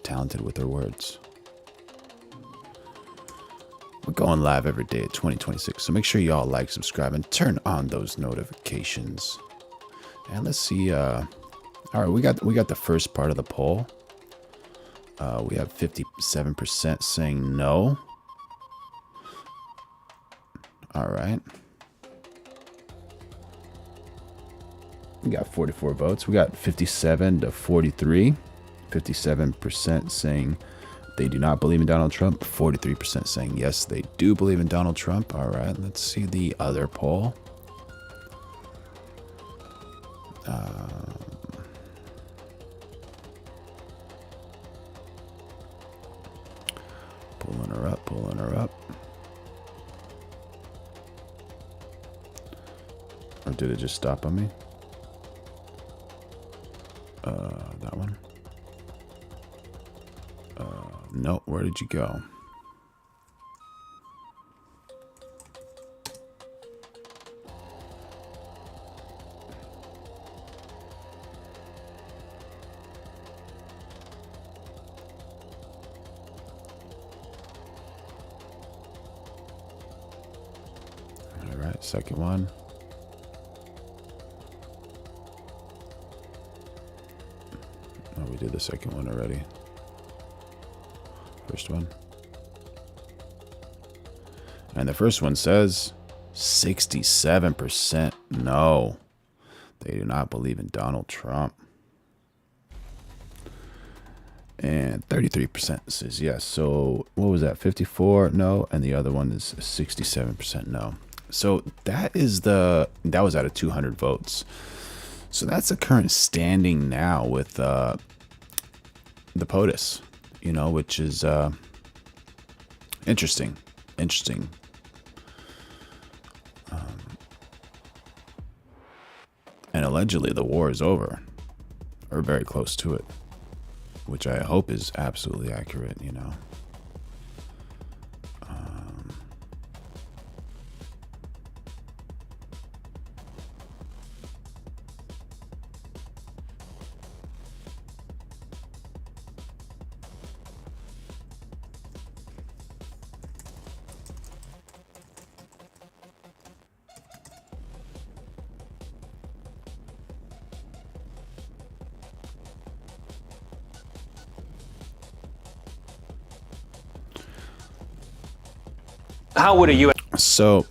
Talented with her words. We're going live every day at 2026, so make sure you all like, subscribe, and turn on those notifications. And let's see. All right, we got the first part of the poll. We have 57% saying no. All right. We got 44 votes. We got 57 to 43. 57% saying they do not believe in Donald Trump. 43% saying yes, they do believe in Donald Trump. All right, let's see the other poll. Pulling her up, pulling her up. Or did it just stop on me? That one. No, where did you go? All right, second one. Oh, we did the second one already. First one. And the first one says 67% no. They do not believe in Donald Trump. And 33% says yes. So what was that? 54 no, and the other one is 67% no. So that was out of 200 votes. So that's the current standing now with the POTUS, which is interesting. And allegedly the war is over, or very close to it, which I hope is absolutely accurate, How would a U.S. So,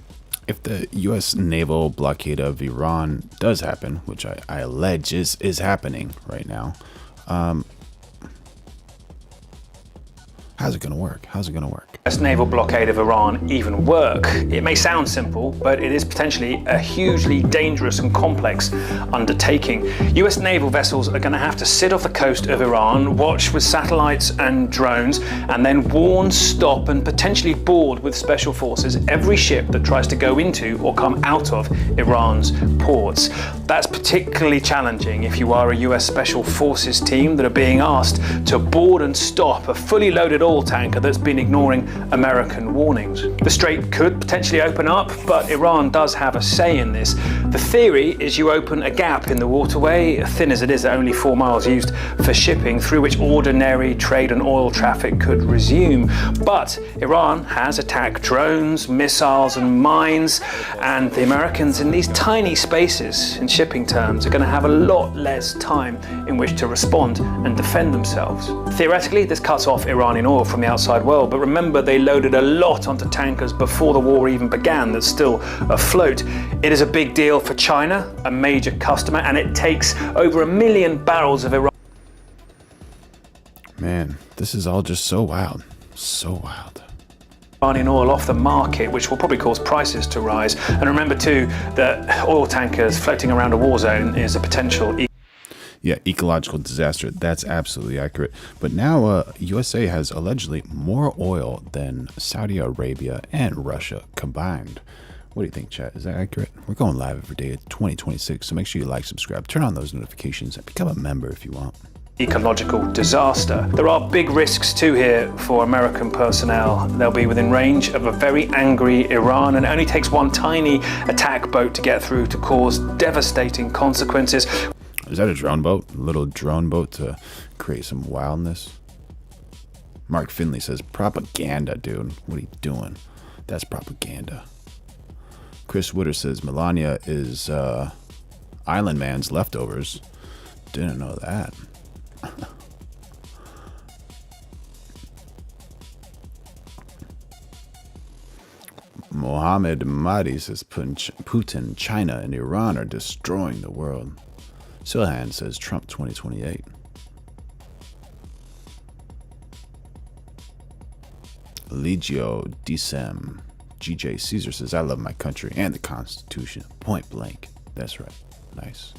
if the U.S. naval blockade of Iran does happen, which I allege is happening right now, how's it going to work? naval blockade of Iran even work? It may sound simple, but it is potentially a hugely dangerous and complex undertaking. US naval vessels are going to have to sit off the coast of Iran, watch with satellites and drones, and then warn, stop, and potentially board with special forces every ship that tries to go into or come out of Iran's ports. That's particularly challenging if you are a US Special Forces team that are being asked to board and stop a fully loaded oil tanker that's been ignoring American warnings. The strait could potentially open up, but Iran does have a say in this. The theory is you open a gap in the waterway, thin as it is at only 4 miles used for shipping, through which ordinary trade and oil traffic could resume. But Iran has attacked drones, missiles and mines, and the Americans in these tiny spaces, in shipping terms, are going to have a lot less time in which to respond and defend themselves. Theoretically, this cuts off Iranian oil from the outside world, but remember they loaded a lot onto tankers before the war even began that's still afloat. It is a big deal for China, a major customer, and it takes over 1 million barrels of Iran. Man, this is all just so wild. So wild. Iranian oil off the market, which will probably cause prices to rise. And remember too that oil tankers floating around a war zone is a potential ecological disaster. That's absolutely accurate. But now USA has allegedly more oil than Saudi Arabia and Russia combined. What do you think, chat? Is that accurate? We're going live every day at 2026, so make sure you like, subscribe, turn on those notifications, and become a member if you want. Ecological disaster. There are big risks too here for American personnel. They'll be within range of a very angry Iran, and it only takes one tiny attack boat to get through to cause devastating consequences. Is that a drone boat? A little drone boat to create some wildness? Mark Finley says, propaganda, dude. What are you doing? That's propaganda. Chris Woodard says, Melania is Island Man's leftovers. Didn't know that. Mohammed Mahdi says, Putin, China, and Iran are destroying the world. Silhan says Trump 2028. Legio Decem. GJ Caesar says, I love my country and the Constitution. Point blank. That's right. Nice.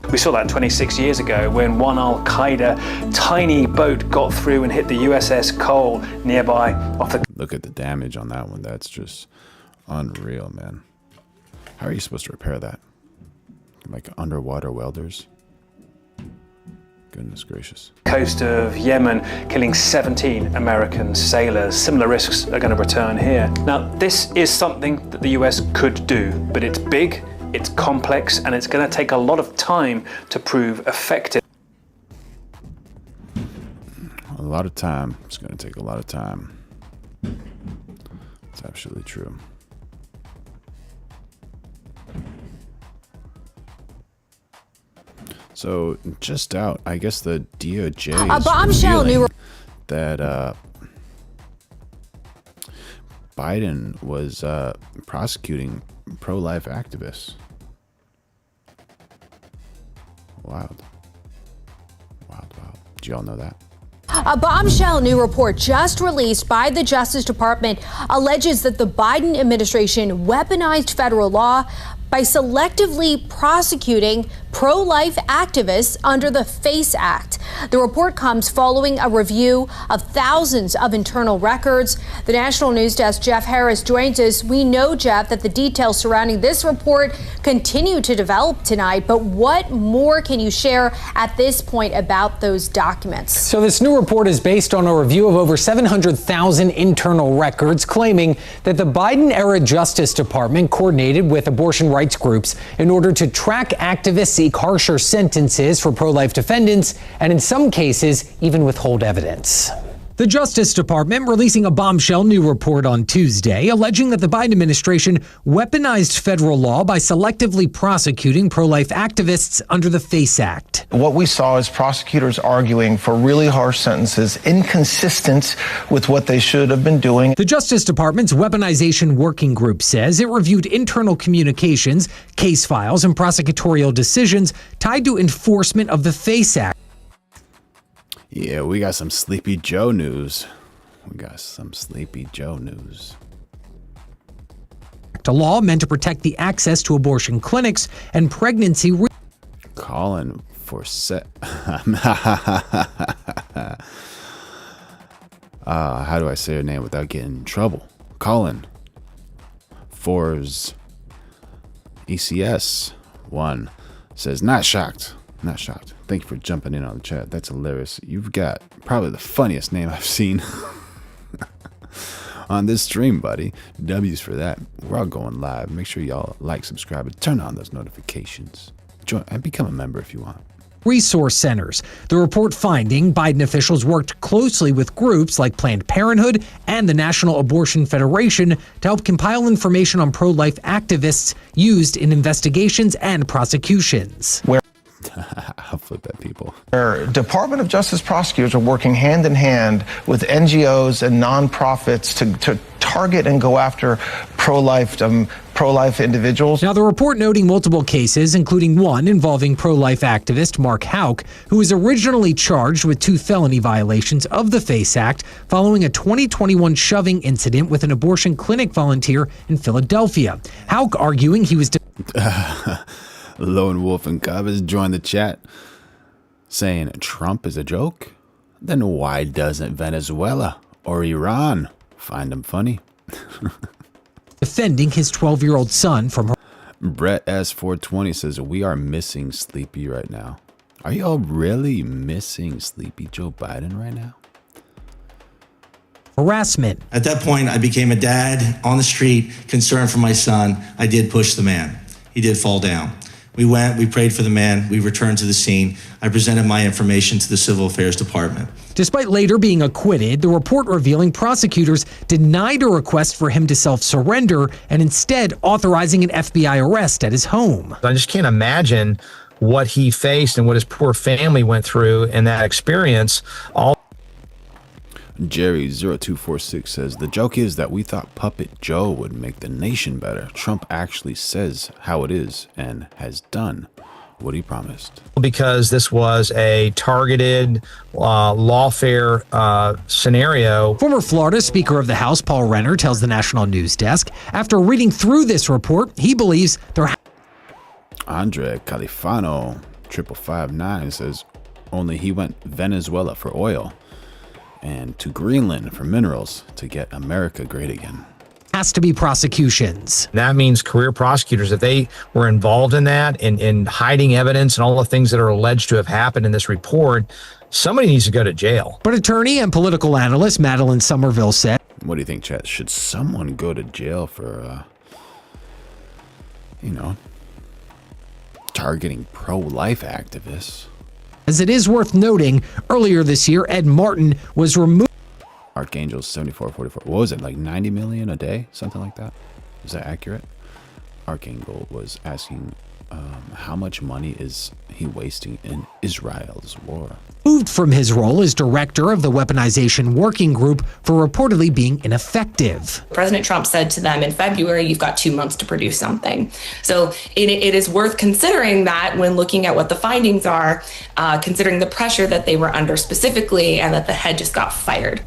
We saw that 26 years ago when one Al-Qaeda tiny boat got through and hit the USS Cole nearby off the... Look at the damage on that one. That's just unreal, man. How are you supposed to repair that? Like underwater welders? Goodness gracious. Coast of Yemen, killing 17 American sailors. Similar risks are going to return here. Now, this is something that the US could do, but it's big, it's complex, and it's going to take a lot of time to prove effective. A lot of time. It's going to take a lot of time. It's absolutely true. So, just out, I guess the DOJ is revealing that Biden was prosecuting pro-life activists. Wild. Did you all know that? A bombshell new report just released by the Justice Department alleges that the Biden administration weaponized federal law by selectively prosecuting pro-life activists under the FACE Act. The report comes following a review of thousands of internal records. The National News Desk, Jeff Harris, joins us. We know, Jeff, that the details surrounding this report continue to develop tonight, but what more can you share at this point about those documents? So this new report is based on a review of over 700,000 internal records, claiming that the Biden-era Justice Department coordinated with abortion rights groups in order to track activists, seek harsher sentences for pro-life defendants, and in some cases, even withhold evidence. The Justice Department releasing a bombshell new report on Tuesday, alleging that the Biden administration weaponized federal law by selectively prosecuting pro-life activists under the FACE Act. What we saw is prosecutors arguing for really harsh sentences, inconsistent with what they should have been doing. The Justice Department's Weaponization Working Group says it reviewed internal communications, case files, and prosecutorial decisions tied to enforcement of the FACE Act. Yeah, we got some Sleepy Joe news. A law meant to protect the access to abortion clinics and pregnancy. Calling for how do I say her name without getting in trouble? Colin For's ECS 1 says, not shocked. Thank you for jumping in on the chat. That's hilarious. You've got probably the funniest name I've seen on this stream, buddy. W's for that. We're all going live. Make sure y'all like, subscribe, and turn on those notifications. Join and become a member if you want. Resource centers. The report finding Biden officials worked closely with groups like Planned Parenthood and the National Abortion Federation to help compile information on pro-life activists used in investigations and prosecutions. I'll flip at people. Department of Justice prosecutors are working hand in hand with NGOs and nonprofits to target and go after pro-life individuals. Now, the report noting multiple cases, including one involving pro-life activist Mark Houck, who was originally charged with 2 felony violations of the FACE Act following a 2021 shoving incident with an abortion clinic volunteer in Philadelphia. Houck arguing he was... Lone Wolf and Cub has joined the chat saying Trump is a joke. Then why doesn't Venezuela or Iran find him funny? defending his 12-year-old son from her. Brett S420 says, we are missing Sleepy right now. Are y'all really missing Sleepy Joe Biden right now? Harassment. At that point, I became a dad on the street, concerned for my son. I did push the man. He did fall down. We went, we prayed for the man, we returned to the scene. I presented my information to the Civil Affairs Department. Despite later being acquitted, the report revealing prosecutors denied a request for him to self-surrender and instead authorizing an FBI arrest at his home. I just can't imagine what he faced and what his poor family went through in that experience. Jerry0246 says, the joke is that we thought Puppet Joe would make the nation better. Trump actually says how it is and has done what he promised. Because this was a targeted lawfare scenario. Former Florida Speaker of the House Paul Renner tells the National News Desk, after reading through this report, he believes there... Andre Califano 5559 says, only he went Venezuela for oil and to Greenland for minerals to get America great again. Has to be prosecutions. That means career prosecutors, if they were involved in that, in hiding evidence and all the things that are alleged to have happened in this report, somebody needs to go to jail. But attorney and political analyst Madeline Somerville said, what do you think, Chet? Should someone go to jail for, targeting pro-life activists? As it is worth noting, earlier this year, Ed Martin was removed. Archangel 7444. What was it, like 90 million a day? Something like that? Is that accurate? Archangel was asking How much money is he wasting in Israel's war? Moved from his role as director of the weaponization working group for reportedly being ineffective. President Trump said to them in February, you've got 2 months to produce something. So it is worth considering that when looking at what the findings are, considering the pressure that they were under specifically and that the head just got fired.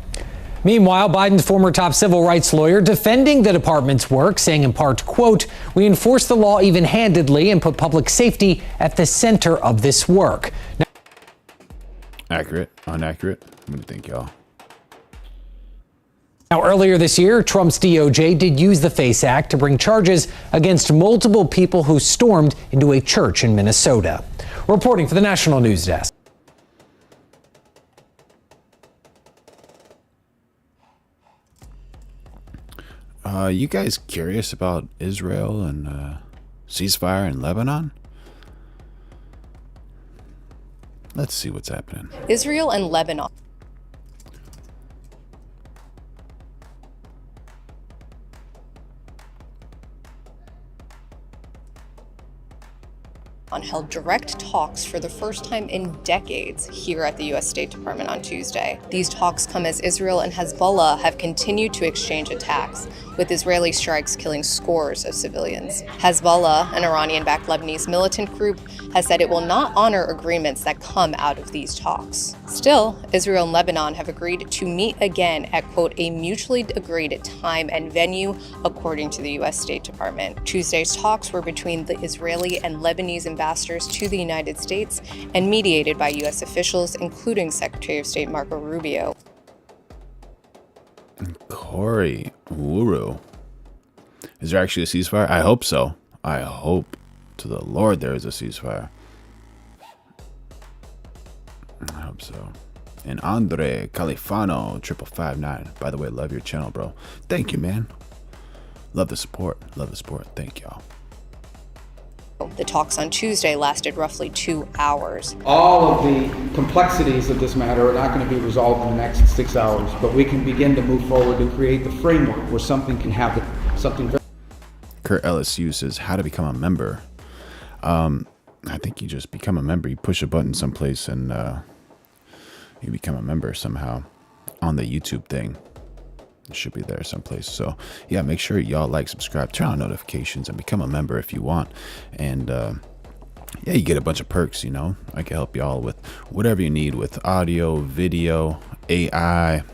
Meanwhile, Biden's former top civil rights lawyer defending the department's work, saying in part, quote, "We enforce the law even-handedly and put public safety at the center of this work." Now, accurate, inaccurate? What do you think, y'all? Now, earlier this year, Trump's DOJ did use the FACE Act to bring charges against multiple people who stormed into a church in Minnesota. Reporting for the National News Desk. You guys curious about Israel and ceasefire in Lebanon? Let's see what's happening. Israel and Lebanon. Held direct talks for the first time in decades here at the U.S. State Department on Tuesday. These talks come as Israel and Hezbollah have continued to exchange attacks, with Israeli strikes killing scores of civilians. Hezbollah, an Iranian-backed Lebanese militant group, has said it will not honor agreements that come out of these talks. Still, Israel and Lebanon have agreed to meet again at, quote, a mutually agreed time and venue, according to the U.S. State Department. Tuesday's talks were between the Israeli and Lebanese ambassadors to the United States and mediated by U.S. officials, including Secretary of State Marco Rubio. Corey Wuru. Is there actually a ceasefire? I hope so. I hope to the Lord there is a ceasefire. I hope so. And Andre Califano 5559. By the way, love your channel, bro. Thank you, man. Love the support. Love the support. Thank y'all. The talks on Tuesday lasted roughly 2 hours. All of the complexities of this matter are not going to be resolved in the next 6 hours, but we can begin to move forward and create the framework where something can happen. Something very. Kurt Ellis uses how to become a member. I think you just become a member. You push a button someplace and you become a member somehow on the YouTube thing. It should be there someplace. So yeah, make sure y'all like, subscribe, turn on notifications, and become a member if you want. And yeah, you get a bunch of perks. You know, I can help y'all with whatever you need with audio, video, AI,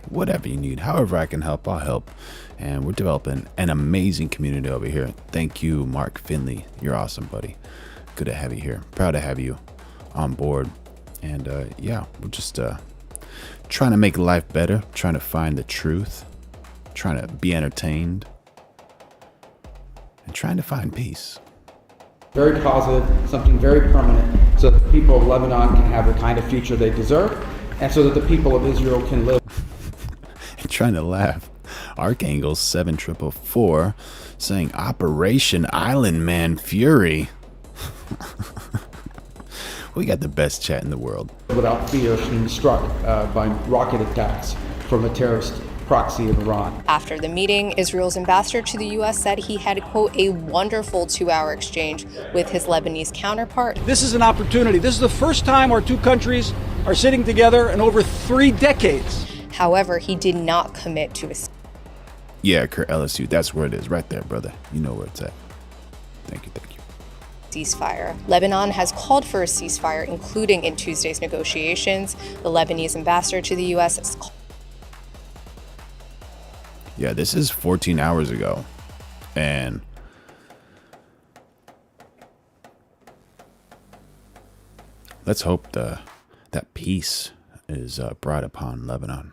whatever you need. However I can help, I'll help. And we're developing an amazing community over here. Thank you, Mark Finley. You're awesome, buddy. Good to have you here. Proud to have you on board. And yeah, we're just trying to make life better, trying to find the truth, trying to be entertained, and trying to find peace. Very positive, something very permanent, so that the people of Lebanon can have the kind of future they deserve, and so that the people of Israel can live. Trying to laugh. Archangel 7444 saying Operation Island Man Fury. We got the best chat in the world. Without fear of being struck by rocket attacks from a terrorist proxy of Iran. After the meeting, Israel's ambassador to the U.S. said he had, quote, a wonderful 2-hour exchange with his Lebanese counterpart. This is an opportunity. This is the first time our two countries are sitting together in over 3 decades. However, he did not commit to a Yeah, Kurt LSU, that's where it is, right there, brother. You know where it's at. Thank you, thank you. ceasefire. Lebanon has called for a ceasefire, including in Tuesday's negotiations. The Lebanese ambassador to the U.S. has called. Yeah, this is 14 hours ago. And let's hope that peace is brought upon Lebanon.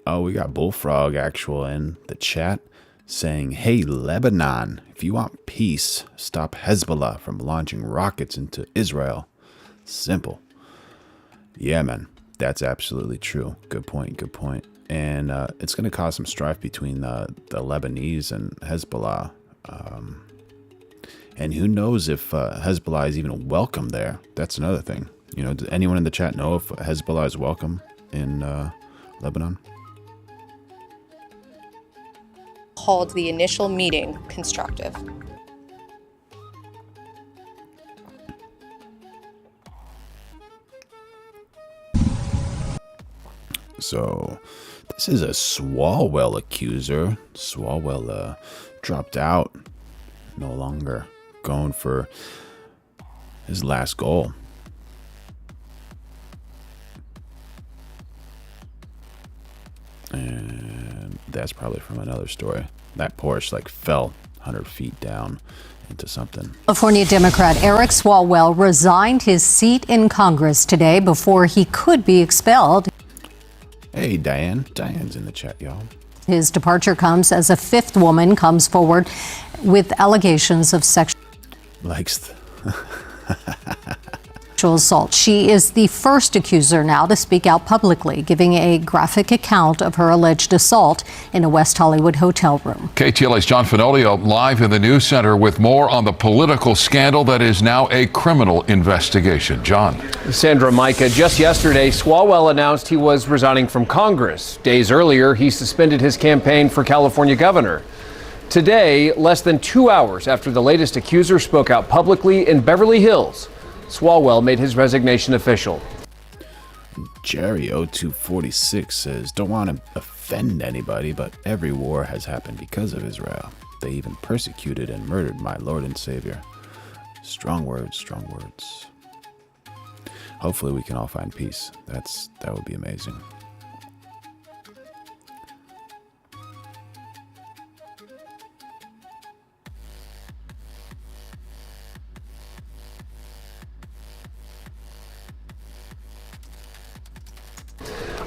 Oh, we got Bullfrog Actual in the chat saying, hey, Lebanon, if you want peace, stop Hezbollah from launching rockets into Israel. Simple. Yeah, man, that's absolutely true. Good point, good point. And it's going to cause some strife between the Lebanese and Hezbollah. And who knows if Hezbollah is even welcome there. That's another thing. You know, does anyone in the chat know if Hezbollah is welcome in Lebanon? Called the initial meeting constructive. So this is a Swalwell accuser. Swalwell dropped out, no longer going for his last goal. And that's probably from another story. That Porsche like fell 100 feet down into something. California Democrat Eric Swalwell resigned his seat in Congress today before he could be expelled. Hey, Diane. Diane's in the chat, y'all. His departure comes as a fifth woman comes forward with allegations of sexual assault. She is the first accuser now to speak out publicly, giving a graphic account of her alleged assault in a West Hollywood hotel room. KTLA's John Fenoglio live in the news center with more on the political scandal that is now a criminal investigation. John. Sandra, Micah, just yesterday, Swalwell announced he was resigning from Congress. Days earlier, he suspended his campaign for California governor. Today, less than 2 hours after the latest accuser spoke out publicly in Beverly Hills, Swalwell made his resignation official. Jerry 0246 says, don't want to offend anybody, but every war has happened because of Israel. They even persecuted and murdered my Lord and Savior. Strong words, strong words. Hopefully we can all find peace. That would be amazing.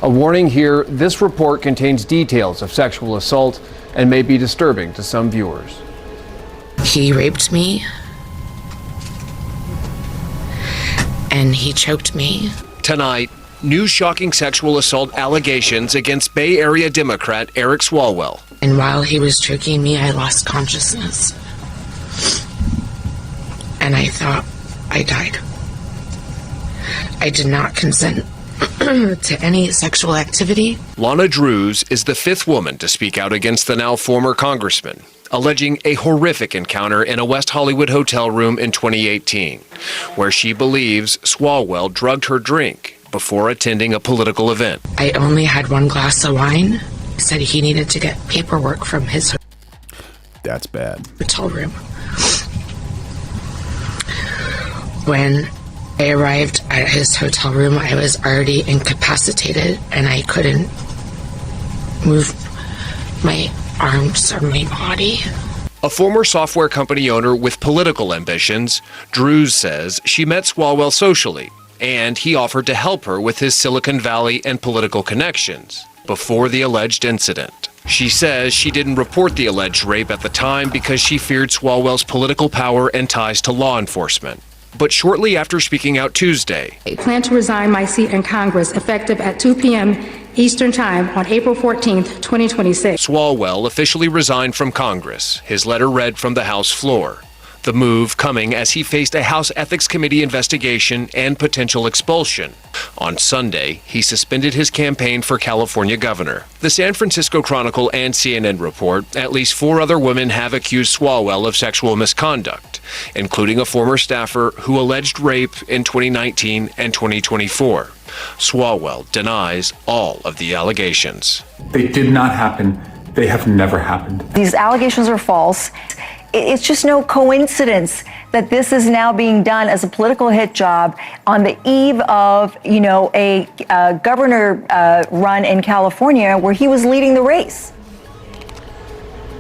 A warning here, this report contains details of sexual assault and may be disturbing to some viewers. He raped me, and he choked me. Tonight, new shocking sexual assault allegations against Bay Area Democrat Eric Swalwell. And while he was choking me, I lost consciousness. And I thought I died. I did not consent to any sexual activity. Lana Drews is the fifth woman to speak out against the now former congressman, alleging a horrific encounter in a West Hollywood hotel room in 2018, where she believes Swalwell drugged her drink before attending a political event. I only had one glass of wine. He said he needed to get paperwork from his That's bad. hotel room. When I arrived at his hotel room, I was already incapacitated and I couldn't move my arms or my body. A former software company owner with political ambitions, Drews says she met Swalwell socially, and he offered to help her with his Silicon Valley and political connections before the alleged incident. She says she didn't report the alleged rape at the time because she feared Swalwell's political power and ties to law enforcement. But shortly after speaking out Tuesday, I plan to resign my seat in Congress effective at 2 p.m. Eastern Time on April 14th, 2026. Swalwell officially resigned from Congress. His letter read from the House floor. The move coming as he faced a House Ethics Committee investigation and potential expulsion. On Sunday, he suspended his campaign for California governor. The San Francisco Chronicle and CNN report at least 4 other women have accused Swalwell of sexual misconduct, including a former staffer who alleged rape in 2019 and 2024. Swalwell denies all of the allegations. They did not happen. They have never happened. These allegations are false. It's just no coincidence that this is now being done as a political hit job on the eve of, a governor run in California where he was leading the race.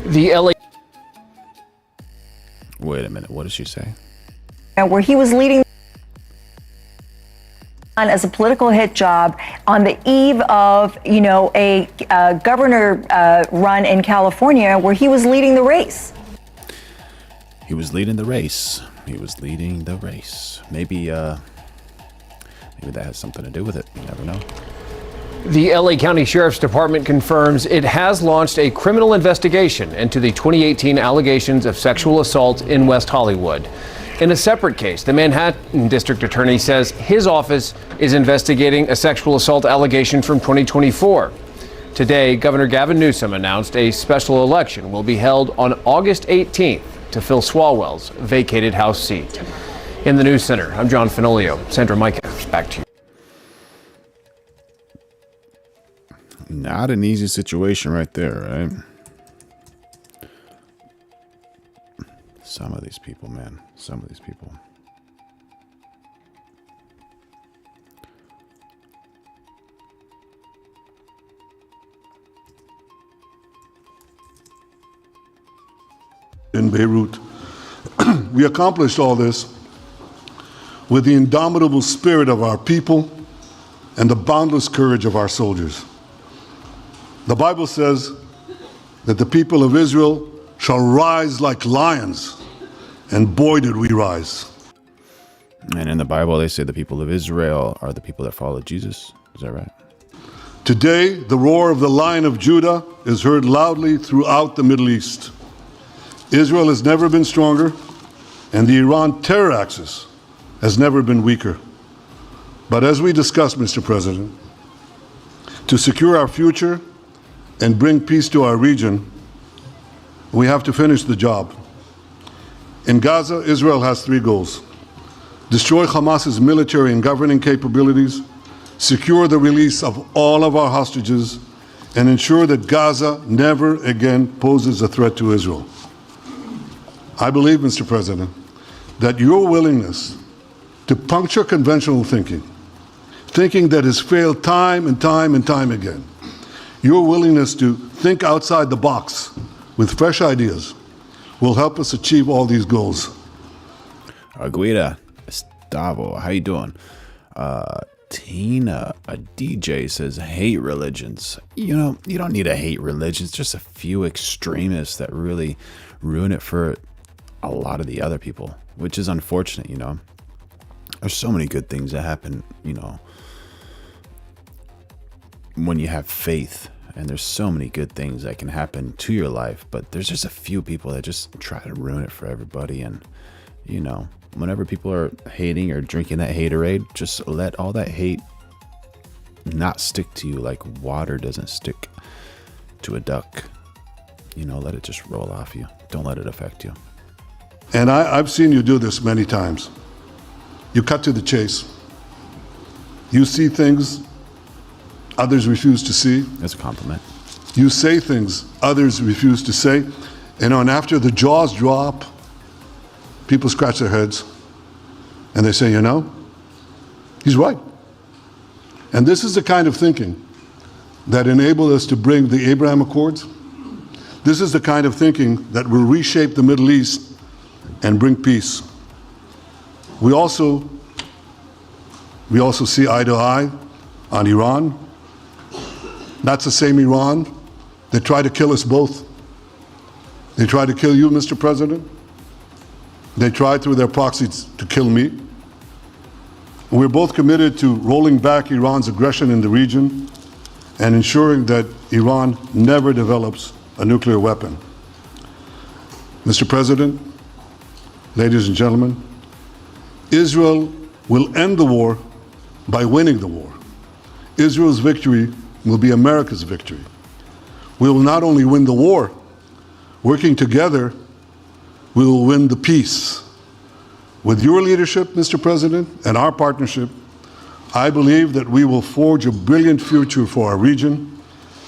The LA. Wait a minute. What did she say? Where he was leading as a political hit job on the eve of, a governor run in California where he was leading the race. He was leading the race. He was leading the race. Maybe that has something to do with it. You never know. The LA County Sheriff's Department confirms it has launched a criminal investigation into the 2018 allegations of sexual assault in West Hollywood. In a separate case, the Manhattan District Attorney says his office is investigating a sexual assault allegation from 2024. Today, Governor Gavin Newsom announced a special election will be held on August 18th to fill Swalwell's vacated House seat. In the News Center, I'm John Fenoglio. Sandra, Micah, back to you. Not an easy situation right there, right? Some of these people, man. Some of these people. In Beirut. We accomplished all this with the indomitable spirit of our people and the boundless courage of our soldiers. The Bible says that the people of Israel shall rise like lions, and boy did we rise. And in the Bible, they say the people of Israel are the people that follow Jesus. Is that right? Today, the roar of the Lion of Judah is heard loudly throughout the Middle East. Israel has never been stronger, and the Iran terror axis has never been weaker. But as we discussed, Mr. President, to secure our future and bring peace to our region, we have to finish the job. In Gaza, Israel has 3 goals: destroy Hamas's military and governing capabilities, secure the release of all of our hostages, and ensure that Gaza never again poses a threat to Israel. I believe, Mr. President, that your willingness to puncture conventional thinking that has failed time and time and time again, your willingness to think outside the box with fresh ideas will help us achieve all these goals. Aguida, Estavo, how you doing? Tina, a DJ, says, hate religions. You know, you don't need to hate religions. Just a few extremists that really ruin it for a lot of the other people, which is unfortunate, you know. There's so many good things that happen, you know, when you have faith, and there's so many good things that can happen to your life, but there's just a few people that just try to ruin it for everybody. And, you know, whenever people are hating or drinking that haterade, just let all that hate not stick to you like water doesn't stick to a duck. You know, let it just roll off you. Don't let it affect you. And I've seen you do this many times. You cut to the chase. You see things others refuse to see. That's a compliment. You say things others refuse to say. And after the jaws drop, people scratch their heads and they say, you know, he's right. And this is the kind of thinking that enabled us to bring the Abraham Accords. This is the kind of thinking that will reshape the Middle East and bring peace. We also see eye to eye on Iran. That's the same Iran that tried to kill us both. They tried to kill you, Mr. President. They tried through their proxies to kill me. And we're both committed to rolling back Iran's aggression in the region and ensuring that Iran never develops a nuclear weapon. Mr. President, ladies and gentlemen, Israel will end the war by winning the war. Israel's victory will be America's victory. We will not only win the war, working together, we will win the peace. With your leadership, Mr. President, and our partnership, I believe that we will forge a brilliant future for our region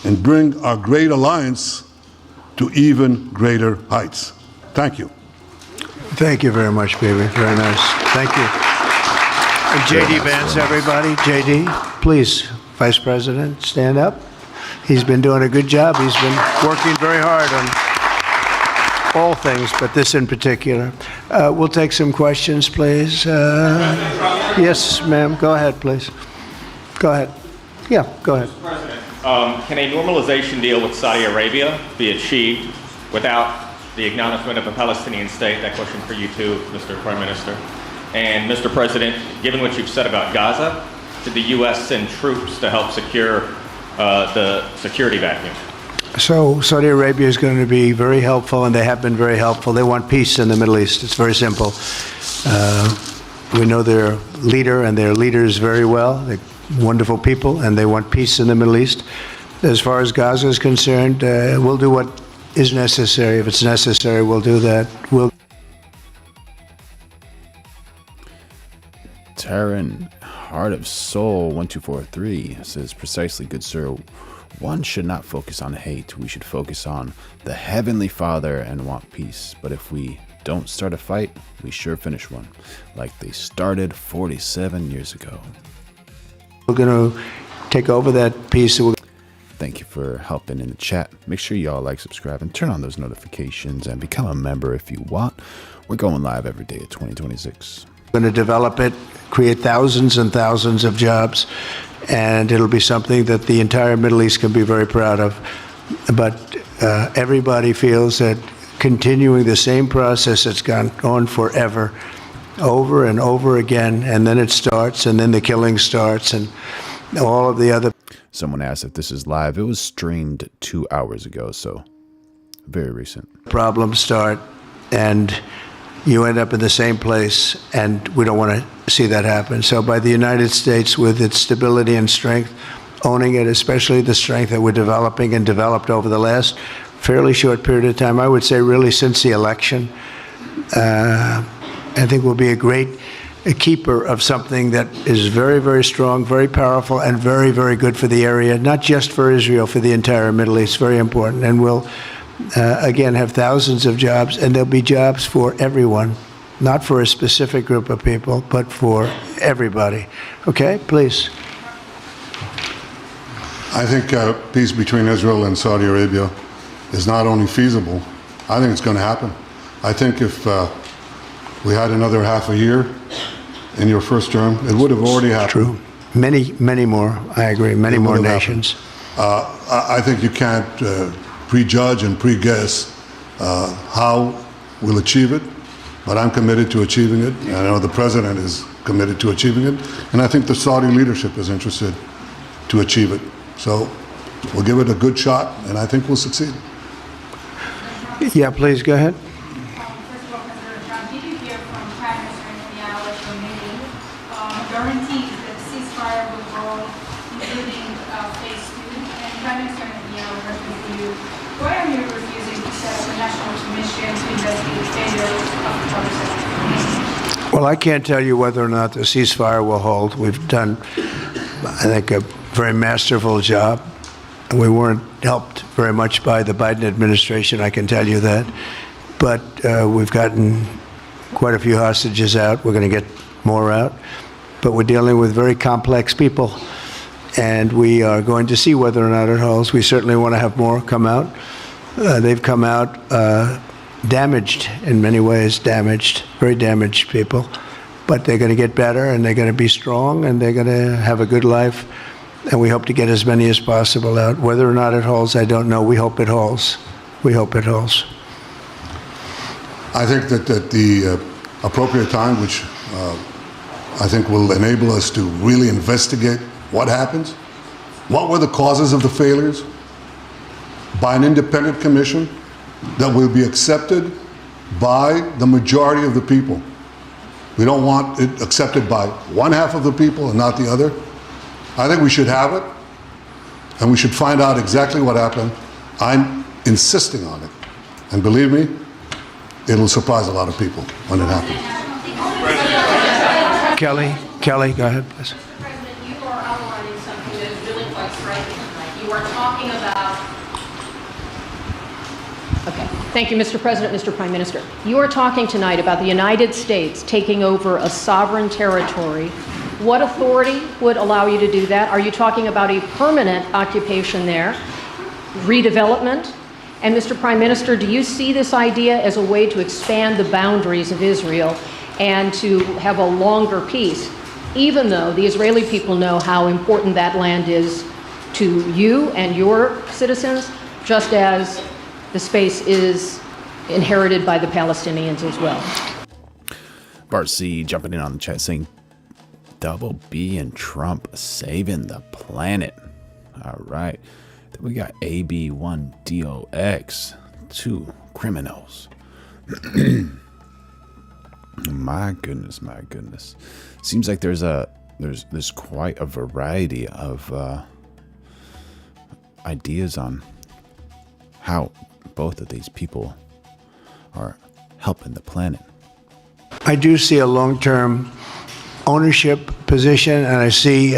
and bring our great alliance to even greater heights. Thank you. Thank you very much, baby. Very nice. Thank you. And JD Vance, everybody. JD, please, Vice President, stand up. He's been doing a good job. He's been working very hard on all things, but this in particular. We'll take some questions, please. Yes, ma'am. Go ahead, please. Go ahead. Yeah, go ahead. Mr. President, can a normalization deal with Saudi Arabia be achieved without the acknowledgement of a Palestinian state? That question for you too, Mr. Prime Minister. And Mr. President, given what you've said about Gaza, should the U.S. send troops to help secure the security vacuum? So Saudi Arabia is going to be very helpful, and they have been very helpful. They want peace in the Middle East. It's very simple. We know their leader and their leaders very well. They're wonderful people, and they want peace in the Middle East. As far as Gaza is concerned, we'll do what is necessary. If it's necessary, we'll do that. Taryn, Heart of Soul 1243 says, precisely, good sir. One should not focus on hate. We should focus on the Heavenly Father and want peace. But if we don't start a fight, we sure finish one, like they started 47 years ago. We're going to take over that piece. Thank you for helping in the chat. Make sure y'all like, subscribe, and turn on those notifications, and become a member if you want. We're going live every day at 2026. We're going to develop it, create thousands and thousands of jobs, and it'll be something that the entire Middle East can be very proud of. But everybody feels that continuing the same process that's gone on forever, over and over again, and then it starts, and then the killing starts, and all of the other. Someone asked if this is live. It was streamed 2 hours ago, so very recent. Problems start, and you end up in the same place, and we don't want to see that happen. So by the United States, with its stability and strength, owning it, especially the strength that we're developing and developed over the last fairly short period of time, I would say really since the election, I think we'll be a keeper of something that is very, very strong, very powerful, and very, very good for the area, not just for Israel, for the entire Middle East. Very important. And we'll, again, have thousands of jobs, and there'll be jobs for everyone, not for a specific group of people, but for everybody. Okay, please. I think peace between Israel and Saudi Arabia is not only feasible, I think it's going to happen. I think if we had another half a year in your first term, it would have already happened. True. Many, many more, I agree, many more nations. I think you can't prejudge and pre-guess how we'll achieve it, but I'm committed to achieving it. And I know the president is committed to achieving it, and I think the Saudi leadership is interested to achieve it. So we'll give it a good shot, and I think we'll succeed. Yeah, please go ahead. First of all, President Trump, did you hear from Prime Minister Netanyahu at your meeting guarantees that the ceasefire will hold, including phase 2? And Prime Minister Netanyahu refers to you. Why are you refusing to set up a national commission to investigate failures of the process? Well, I can't tell you whether or not the ceasefire will hold. We've done, I think, a very masterful job. We weren't helped very much by the Biden administration, I can tell you that. But we've gotten quite a few hostages out. We're going to get more out. But we're dealing with very complex people. And we are going to see whether or not it holds. We certainly want to have more come out. They've come out damaged in many ways, very damaged people. But they're going to get better, and they're going to be strong, and they're going to have a good life. And we hope to get as many as possible out. Whether or not it holds, I don't know. We hope it holds. We hope it holds. I think that at the appropriate time, which I think will enable us to really investigate what happens, what were the causes of the failures, by an independent commission that will be accepted by the majority of the people. We don't want it accepted by one half of the people and not the other. I think we should have it, and we should find out exactly what happened. I'm insisting on it. And believe me, it'll surprise a lot of people when it happens. Kelly, go ahead, please. President, you are outlining something that is really quite striking tonight. You are talking about... Okay. Thank you, Mr. President, Mr. Prime Minister. You are talking tonight about the United States taking over a sovereign territory. What authority would allow you to do that? Are you talking about a permanent occupation there, redevelopment? And Mr. Prime Minister, do you see this idea as a way to expand the boundaries of Israel and to have a longer peace, even though the Israeli people know how important that land is to you and your citizens, just as the space is inherited by the Palestinians as well? Bart C jumping in on the chat saying, Double B and Trump saving the planet. All right. Then we got AB1DOX, 2 criminals. My goodness. Seems like there's quite a variety of ideas on how both of these people are helping the planet. I do see a long-term ownership position, and I see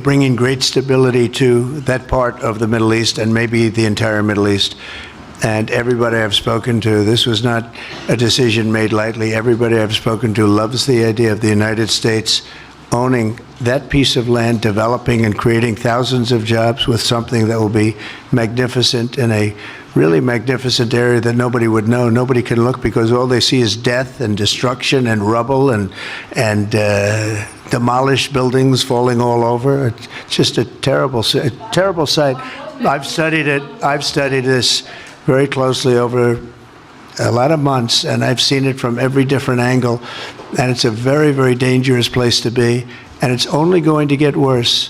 bringing great stability to that part of the Middle East and maybe the entire Middle East. And everybody I've spoken to, this was not a decision made lightly. Everybody I've spoken to loves the idea of the United States owning that piece of land, developing and creating thousands of jobs with something that will be magnificent in a really magnificent area that nobody would know. Nobody can look because all they see is death and destruction and rubble and demolished buildings falling all over. It's just a terrible sight. I've studied it. I've studied this very closely over a lot of months, and I've seen it from every different angle, and it's a very, very dangerous place to be, and it's only going to get worse.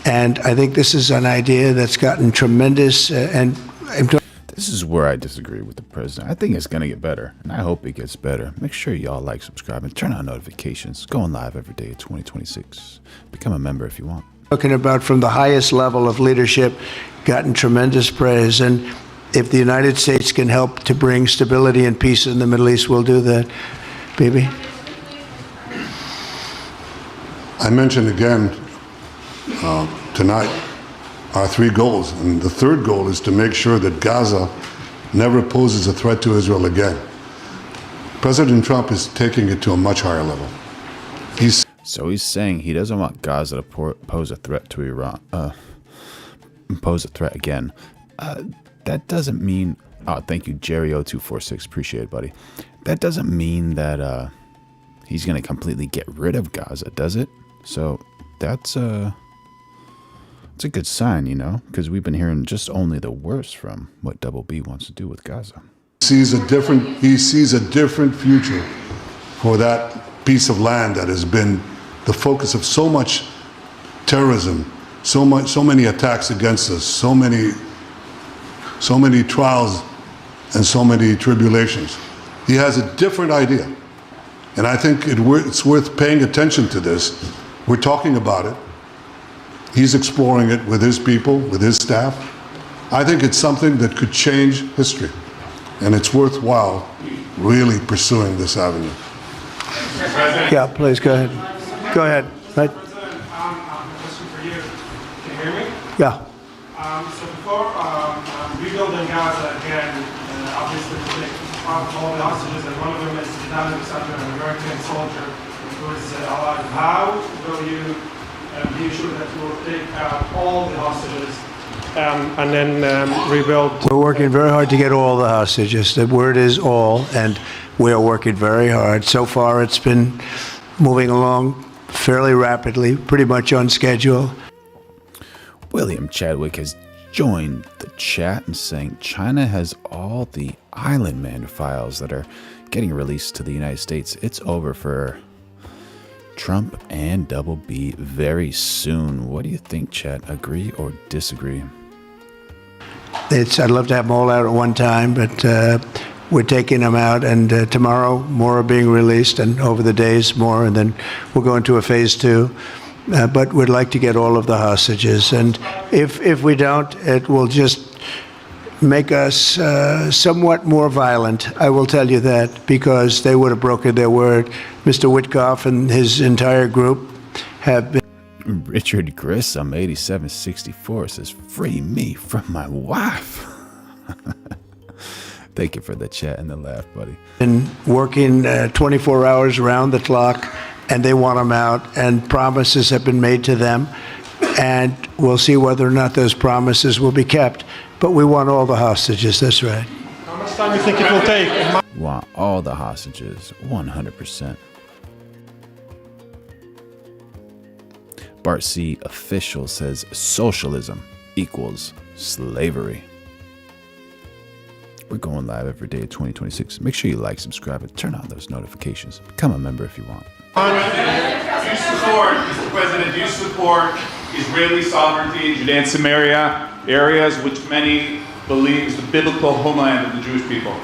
And I think this is an idea that's gotten tremendous, This is where I disagree with the president. I think it's going to get better, and I hope it gets better. Make sure y'all like, subscribe, and turn on notifications. Going live every day of 2026. Become a member if you want. Talking about from the highest level of leadership, gotten tremendous praise, and if the United States can help to bring stability and peace in the Middle East, we'll do that. Bibi? I mentioned again tonight our 3 goals, and the third goal is to make sure that Gaza never poses a threat to Israel again. President Trump is taking it to a much higher level. He's saying he doesn't want Gaza to pose a threat to Iran, pose a threat again. That doesn't mean, thank you, Jerry0246, appreciate it, buddy. That doesn't mean that he's going to completely get rid of Gaza, does it? So it's a good sign, you know, because we've been hearing just only the worst from what Double B wants to do with Gaza. He sees a different future for that piece of land that has been the focus of so much terrorism, so many attacks against us, so many trials and so many tribulations. He has a different idea. And I think it's worth paying attention to this. We're talking about it. He's exploring it with his people, with his staff. I think it's something that could change history. And it's worthwhile really pursuing this avenue. Yeah, please, go ahead. Go ahead. Right? President, a question for you. Can you hear me? Yeah. So before rebuilding Gaza again, obviously to take all the hostages, and one of them is Lebanon-Israel, an American soldier who is alive. How will you be sure that you will take out all the hostages and then rebuild? We're working very hard to get all the hostages. The word is all, and we are working very hard. So far, it's been moving along fairly rapidly, pretty much on schedule. William Chadwick has joined the chat and saying China has all the Island Man files that are getting released to the United States. It's over for Trump and Double B very soon. What do you think, chat? Agree or disagree? I'd love to have them all out at one time, but we're taking them out, and tomorrow more are being released, and over the days more, and then we'll go into a phase 2. But we'd like to get all of the hostages, and if we don't, it will just make us somewhat more violent. I will tell you that, because they would have broken their word. Mr. Witkoff and his entire group have been. Richard Grissom 8764 says, "Free me from my wife." Thank you for the chat and the laugh, buddy. Been working 24 hours around the clock, and they want them out, and promises have been made to them, and we'll see whether or not those promises will be kept. But we want all the hostages, that's right. How much time do you think it will take? Want all the hostages, 100%. Bart C. Official says socialism equals slavery. We're going live every day of 2026. Make sure you like, subscribe, and turn on those notifications. Become a member if you want. Mr. President, do you support Israeli sovereignty in Judea and Samaria, areas which many believe is the biblical homeland of the Jewish people?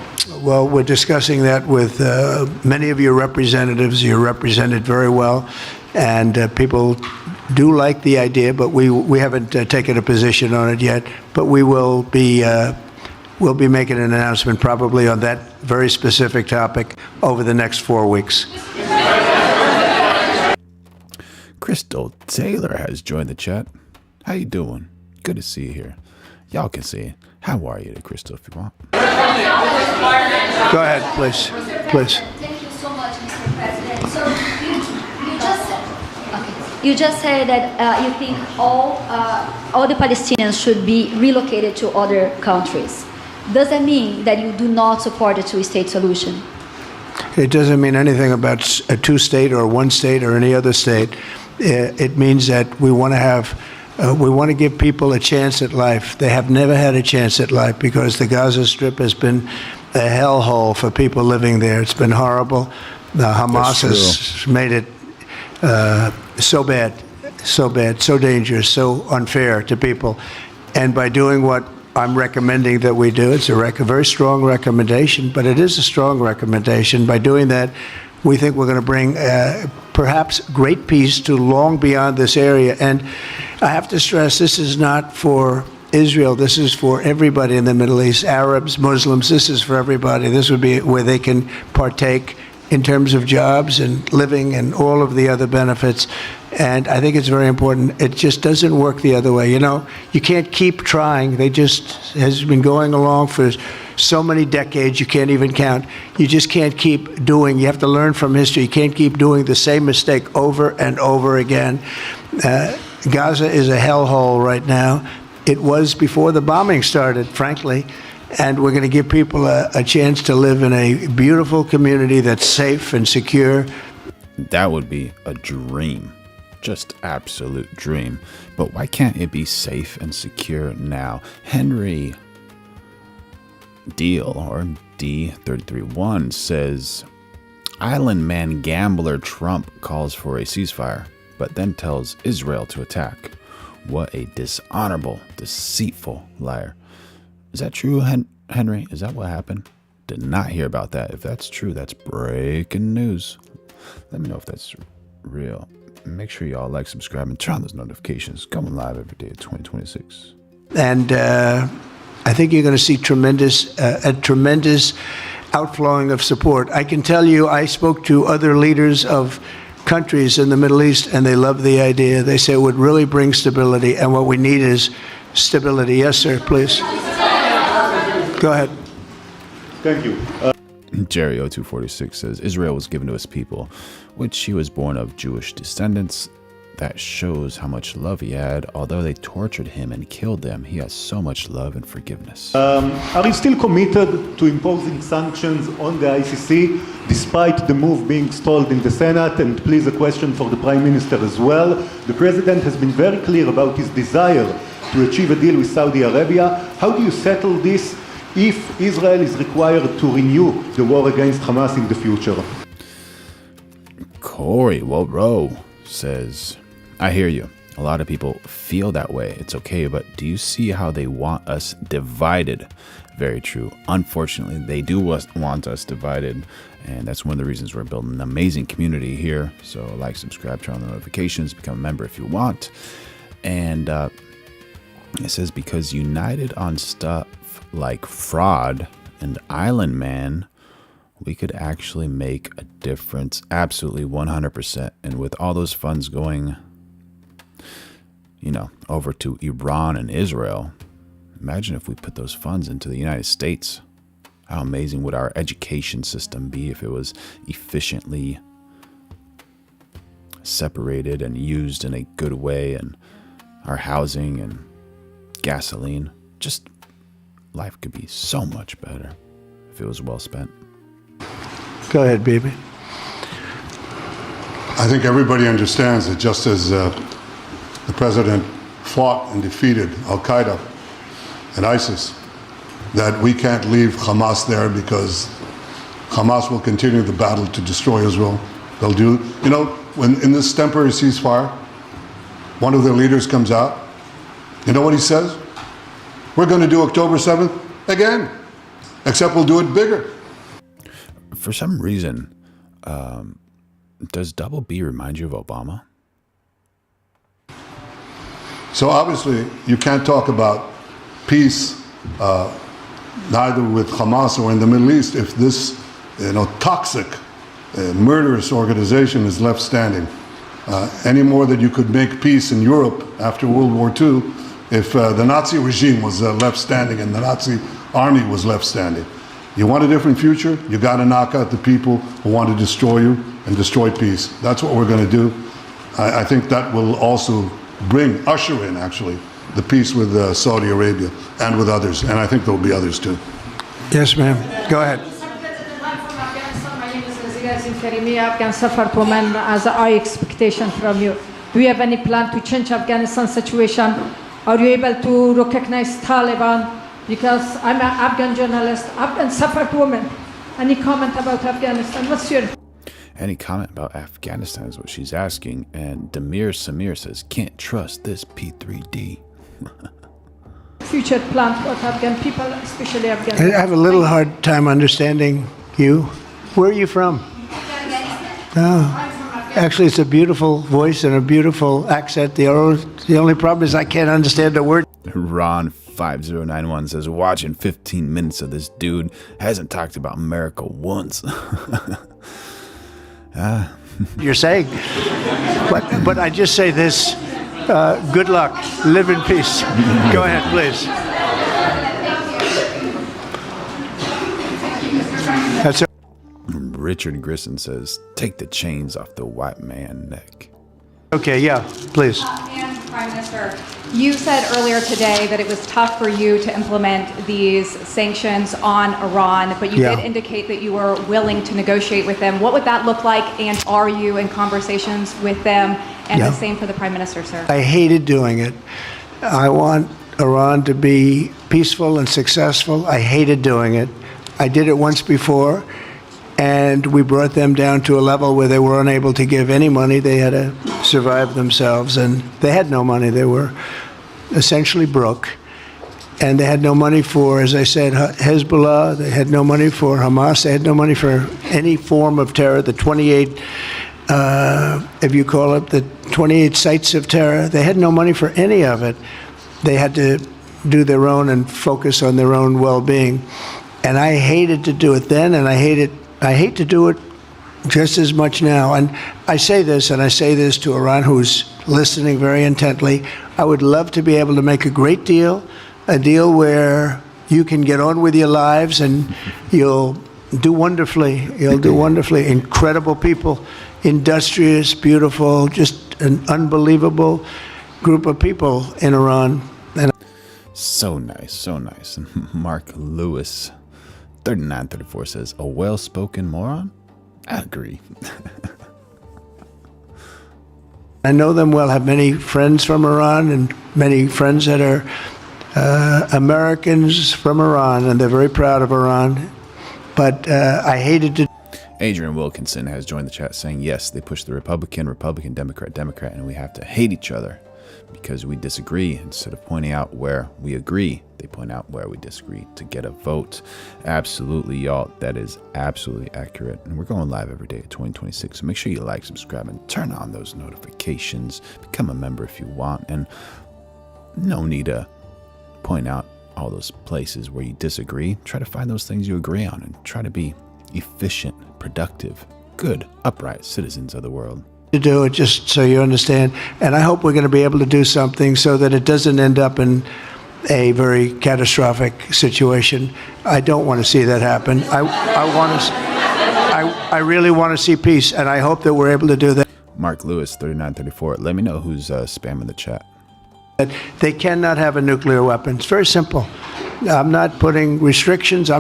Well, we're discussing that with many of your representatives. You're represented very well, and people do like the idea, but we haven't taken a position on it yet. But we will be we'll be making an announcement probably on that very specific topic over the next 4 weeks. Crystal Taylor has joined the chat. How you doing? Good to see you here. Y'all can see it. How are you, Crystal, if you want? Go ahead, please. Please. Thank you so much, Mr. President. So you just said that you think all the Palestinians should be relocated to other countries. Does that mean that you do not support a two-state solution? It doesn't mean anything about a two-state or one state or any other state. It means that we want to have, we want to give people a chance at life. They have never had a chance at life because the Gaza Strip has been a hellhole for people living there. It's been horrible. The Hamas has made it so bad, so dangerous, so unfair to people. And by doing what I'm recommending that we do, it's a very strong recommendation, but it is a strong recommendation. By doing that, we think we're going to bring perhaps great peace to long beyond this area. And I have to stress, this is not for Israel. This is for everybody in the Middle East, Arabs, Muslims. This is for everybody. This would be where they can partake in terms of jobs and living and all of the other benefits. And I think it's very important. It just doesn't work the other way. You know, you can't keep trying. They just has been going along for so many decades, you can't even count. You just can't keep doing. You have to learn from history. You can't keep doing the same mistake over and over again. Gaza is a hellhole right now. It was before the bombing started, frankly. And we're going to give people a chance to live in a beautiful community that's safe and secure. That would be a dream. Just absolute dream. But why can't it be safe and secure now? Henry Deal, or D331, says, Island man gambler Trump calls for a ceasefire, but then tells Israel to attack. What a dishonorable, deceitful liar. Is that true, Henry? Is that what happened? Did not hear about that. If that's true, that's breaking news. Let me know if that's real. Make sure y'all like, subscribe, and turn on those notifications. Coming live every day at 2026. And I think you're going to see a tremendous outflowing of support. I can tell you, I spoke to other leaders of countries in the Middle East, and they love the idea. They say it would really bring stability, and what we need is stability. Yes, sir, please. Go ahead. Thank you. Jerry 0246 says, Israel was given to his people, which he was born of Jewish descendants. That shows how much love he had. Although they tortured him and killed them, he has so much love and forgiveness. Are you still committed to imposing sanctions on the ICC, despite the move being stalled in the Senate? And please, a question for the Prime Minister as well. The President has been very clear about his desire to achieve a deal with Saudi Arabia. How do you settle this if Israel is required to renew the war against Hamas in the future? Corey Wobro says, I hear you. A lot of people feel that way. It's okay, but do you see how they want us divided? Very true. Unfortunately, they do want us divided, and that's one of the reasons we're building an amazing community here. So like, subscribe, turn on the notifications, become a member if you want. And it says, because united on stuff like fraud and Island Man, we could actually make a difference. Absolutely, 100%. And with all those funds going, you know, over to Iran and Israel, imagine if we put those funds into the United States. How amazing would our education system be if it was efficiently separated and used in a good way, and our housing and gasoline. Just life could be so much better if it was well spent. Go ahead, baby. I think everybody understands that just as the president fought and defeated Al-Qaeda and ISIS, that we can't leave Hamas there, because Hamas will continue the battle to destroy Israel. They'll do, you know, when in this temporary ceasefire, one of their leaders comes out, you know what he says? We're going to do October 7th again, except we'll do it bigger. For some reason, does Double B remind you of Obama? So obviously, you can't talk about peace neither with Hamas or in the Middle East if this, toxic, murderous organization is left standing. any more that you could make peace in Europe after World War II if the Nazi regime was left standing and the Nazi army was left standing. You want a different future? You got to knock out the people who want to destroy you and destroy peace. That's what we're going to do. I think that will also usher in, actually, the peace with Saudi Arabia and with others. And I think there will be others too. Yes, ma'am. Go ahead. Afghan suffered women as a high expectation from you. Do you have any plan to change Afghanistan situation? Are you able to recognize Taliban? Because I'm an Afghan journalist, Afghan suffered woman. Any comment about Afghanistan? What's your... Any comment about Afghanistan is what she's asking. And Damir Samir says, can't trust this P3D. future plan for Afghan people, especially Afghan? I have a little hard time understanding you. Where are you from? Oh, actually, it's a beautiful voice and a beautiful accent. The only problem is I can't understand a word. Ron 5091 says, watching 15 minutes of this dude hasn't talked about America once. You're saying, but I just say this, good luck, live in peace. Go ahead, please. That's it. Richard Grissom says, take the chains off the white man neck. Okay, yeah, please. And Prime Minister, you said earlier today that it was tough for you to implement these sanctions on Iran, but you did indicate that you were willing to negotiate with them. What would that look like, and are you in conversations with them? And the same for the Prime Minister, sir. I hated doing it. I want Iran to be peaceful and successful. I hated doing it. I did it once before, and we brought them down to a level where they were unable to give any money. They had to survive themselves, and they had no money. They were essentially broke, and they had no money for, as I said, Hezbollah. They had no money for Hamas. They had no money for any form of terror. The 28, if you call it, the 28 sites of terror, they had no money for any of it. They had to do their own and focus on their own well-being. And I hated to do it then, and I hate to do it just as much now. And I say this, and I say this to Iran, who's listening very intently. I would love to be able to make a great deal, a deal where you can get on with your lives and you'll do wonderfully. You'll do wonderfully. Incredible people, industrious, beautiful, just an unbelievable group of people in Iran. And so nice, so nice. Mark Lewis 3934 says, a well-spoken moron? I agree. I know them well, have many friends from Iran and many friends that are Americans from Iran, and they're very proud of Iran. But I hated to... Adrian Wilkinson has joined the chat saying, yes, they push the Republican, Democrat, and we have to hate each other because we disagree. Instead of pointing out where we agree, they point out where we disagree to get a vote. Absolutely, y'all. That is absolutely accurate. And we're going live every day at 2026. So make sure you like, subscribe, and turn on those notifications. Become a member if you want. And no need to point out all those places where you disagree. Try to find those things you agree on and try to be efficient, productive, good, upright citizens of the world. To do it, just so you understand. And I hope we're going to be able to do something so that it doesn't end up in a very catastrophic situation. I don't want to see that happen. I really want to see peace, and I hope that we're able to do that. Mark Lewis 3934. Let me know who's spamming the chat. They cannot have a nuclear weapon. It's very simple. I'm not putting restrictions.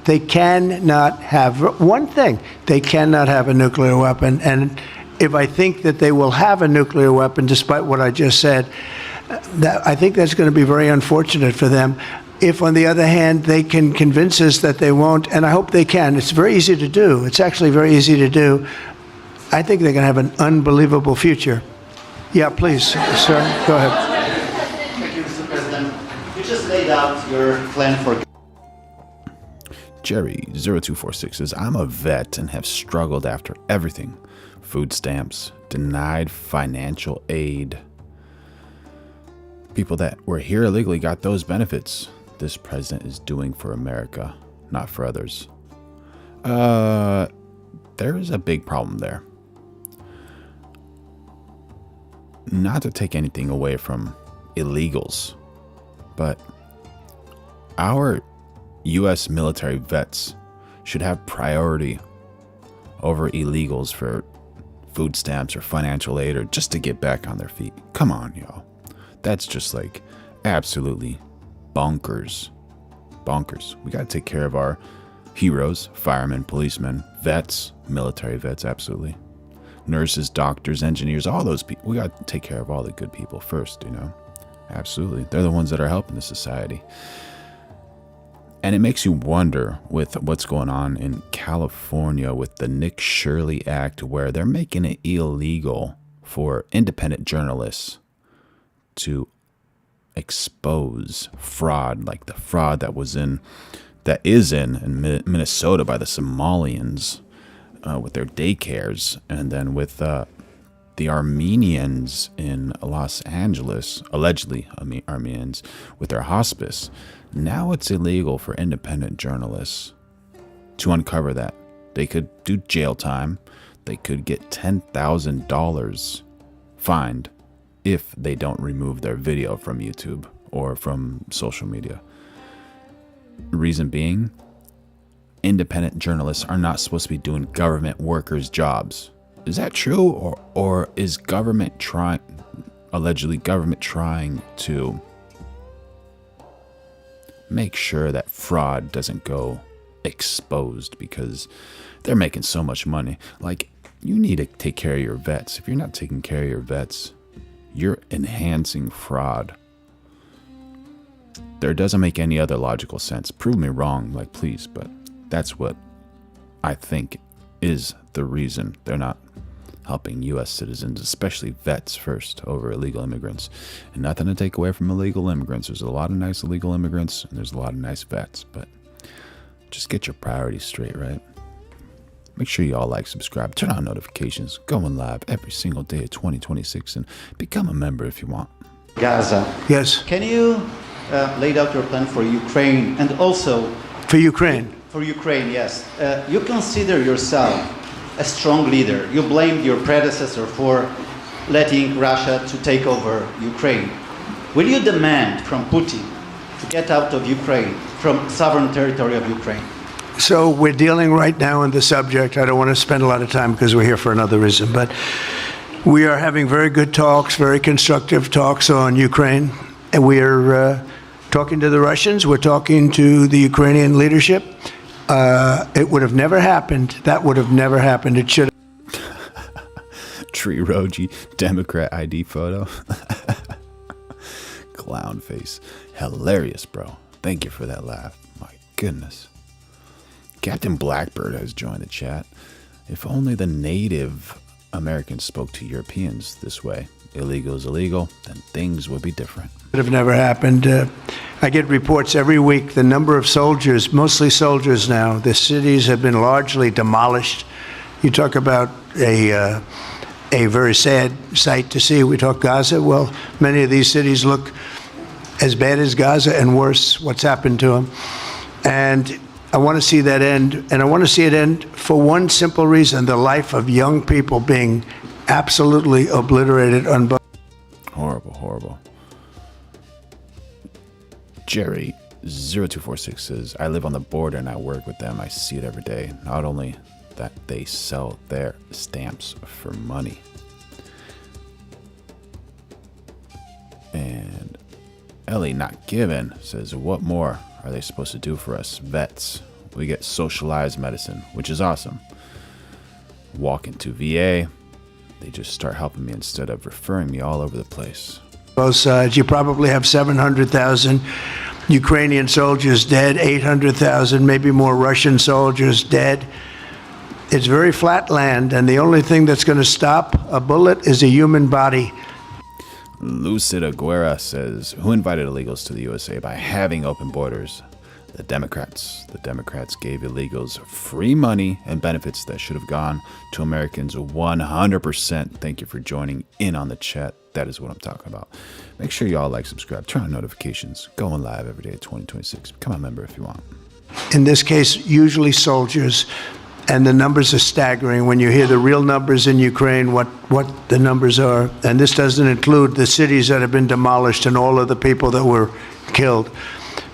They cannot have one thing. They cannot have a nuclear weapon. And if I think that they will have a nuclear weapon, despite what I just said, I think that's going to be very unfortunate for them. If, on the other hand, they can convince us that they won't, and I hope they can. It's very easy to do. It's actually very easy to do. I think they're going to have an unbelievable future. Yeah, please, sir, go ahead. Thank you, Mr. President. You just laid out your plan for... Jerry 0246 says, I'm a vet and have struggled after everything. Food stamps, denied financial aid. People that were here illegally got those benefits. This president is doing for America, not for others. There is a big problem there. not to take anything away from illegals, but our U.S. military vets should have priority over illegals for food stamps or financial aid or just to get back on their feet. Come on, y'all. That's just like absolutely bonkers. Bonkers. We got to take care of our heroes, firemen, policemen, vets, military vets, absolutely. Nurses, doctors, engineers, all those people. We got to take care of all the good people first, you know. Absolutely. They're the ones that are helping the society. And it makes you wonder with what's going on in California with the Nick Shirley Act, where they're making it illegal for independent journalists to expose fraud, like the fraud that is in Minnesota by the Somalians with their daycares, and then with the Armenians in Los Angeles, allegedly Armenians, with their hospice. Now it's illegal for independent journalists to uncover that. They could do jail time. They could get $10,000 fined if they don't remove their video from YouTube or from social media. Reason being, independent journalists are not supposed to be doing government workers' jobs. Is that true? Or is allegedly government trying to make sure that fraud doesn't go exposed because they're making so much money? Like, you need to take care of your vets. If you're not taking care of your vets, you're enhancing fraud. There doesn't make any other logical sense. Prove me wrong, like, please, but that's what I think is the reason they're not helping U.S. citizens, especially vets, first over illegal immigrants. And nothing to take away from illegal immigrants. There's a lot of nice illegal immigrants, and there's a lot of nice vets, but just get your priorities straight, right? Make sure you all like, subscribe, turn on notifications, going live every single day of 2026, and become a member if you want. Gaza. Yes. Can you lay out your plan for Ukraine and also... For Ukraine? For Ukraine, yes. You consider yourself a strong leader. You blamed your predecessor for letting Russia to take over Ukraine. Will you demand from Putin to get out of Ukraine, from sovereign territory of Ukraine? So we're dealing right now in the subject. I don't want to spend a lot of time because we're here for another reason, but we are having very good talks, very constructive talks on Ukraine. And we are talking to the Russians. We're talking to the Ukrainian leadership. It would have never happened. That would have never happened. It should have. Tree Roji, Democrat ID photo. Clown face. Hilarious, bro. Thank you for that laugh. My goodness. Captain Blackbird has joined the chat. If only the Native Americans spoke to Europeans this way. Illegal is illegal, then things would be different. It would have never happened. I get reports every week. The number of soldiers, mostly soldiers now, the cities have been largely demolished. You talk about a very sad sight to see. We talk Gaza. Well, many of these cities look as bad as Gaza and worse, what's happened to them. And I want to see that end. And I want to see it end for one simple reason: the life of young people being absolutely obliterated. Horrible, horrible. Jerry 0246 says, I live on the border and I work with them. I see it every day. Not only that, they sell their stamps for money. And Ellie Not Given says, what more are they supposed to do for us vets? We get socialized medicine, which is awesome. Walk into VA, they just start helping me instead of referring me all over the place. Both sides. You probably have 700,000 Ukrainian soldiers dead, 800,000, maybe more Russian soldiers dead. It's very flat land, and the only thing that's going to stop a bullet is a human body. Lucid Aguera says, who invited illegals to the USA by having open borders? The Democrats. The Democrats gave illegals free money and benefits that should have gone to Americans 100%. Thank you for joining in on the chat. That is what I'm talking about. Make sure you all like, subscribe, turn on notifications. Going live every day at 2026. Become a member if you want. In this case, usually soldiers. And the numbers are staggering. When you hear the real numbers in Ukraine, what the numbers are, and this doesn't include the cities that have been demolished and all of the people that were killed.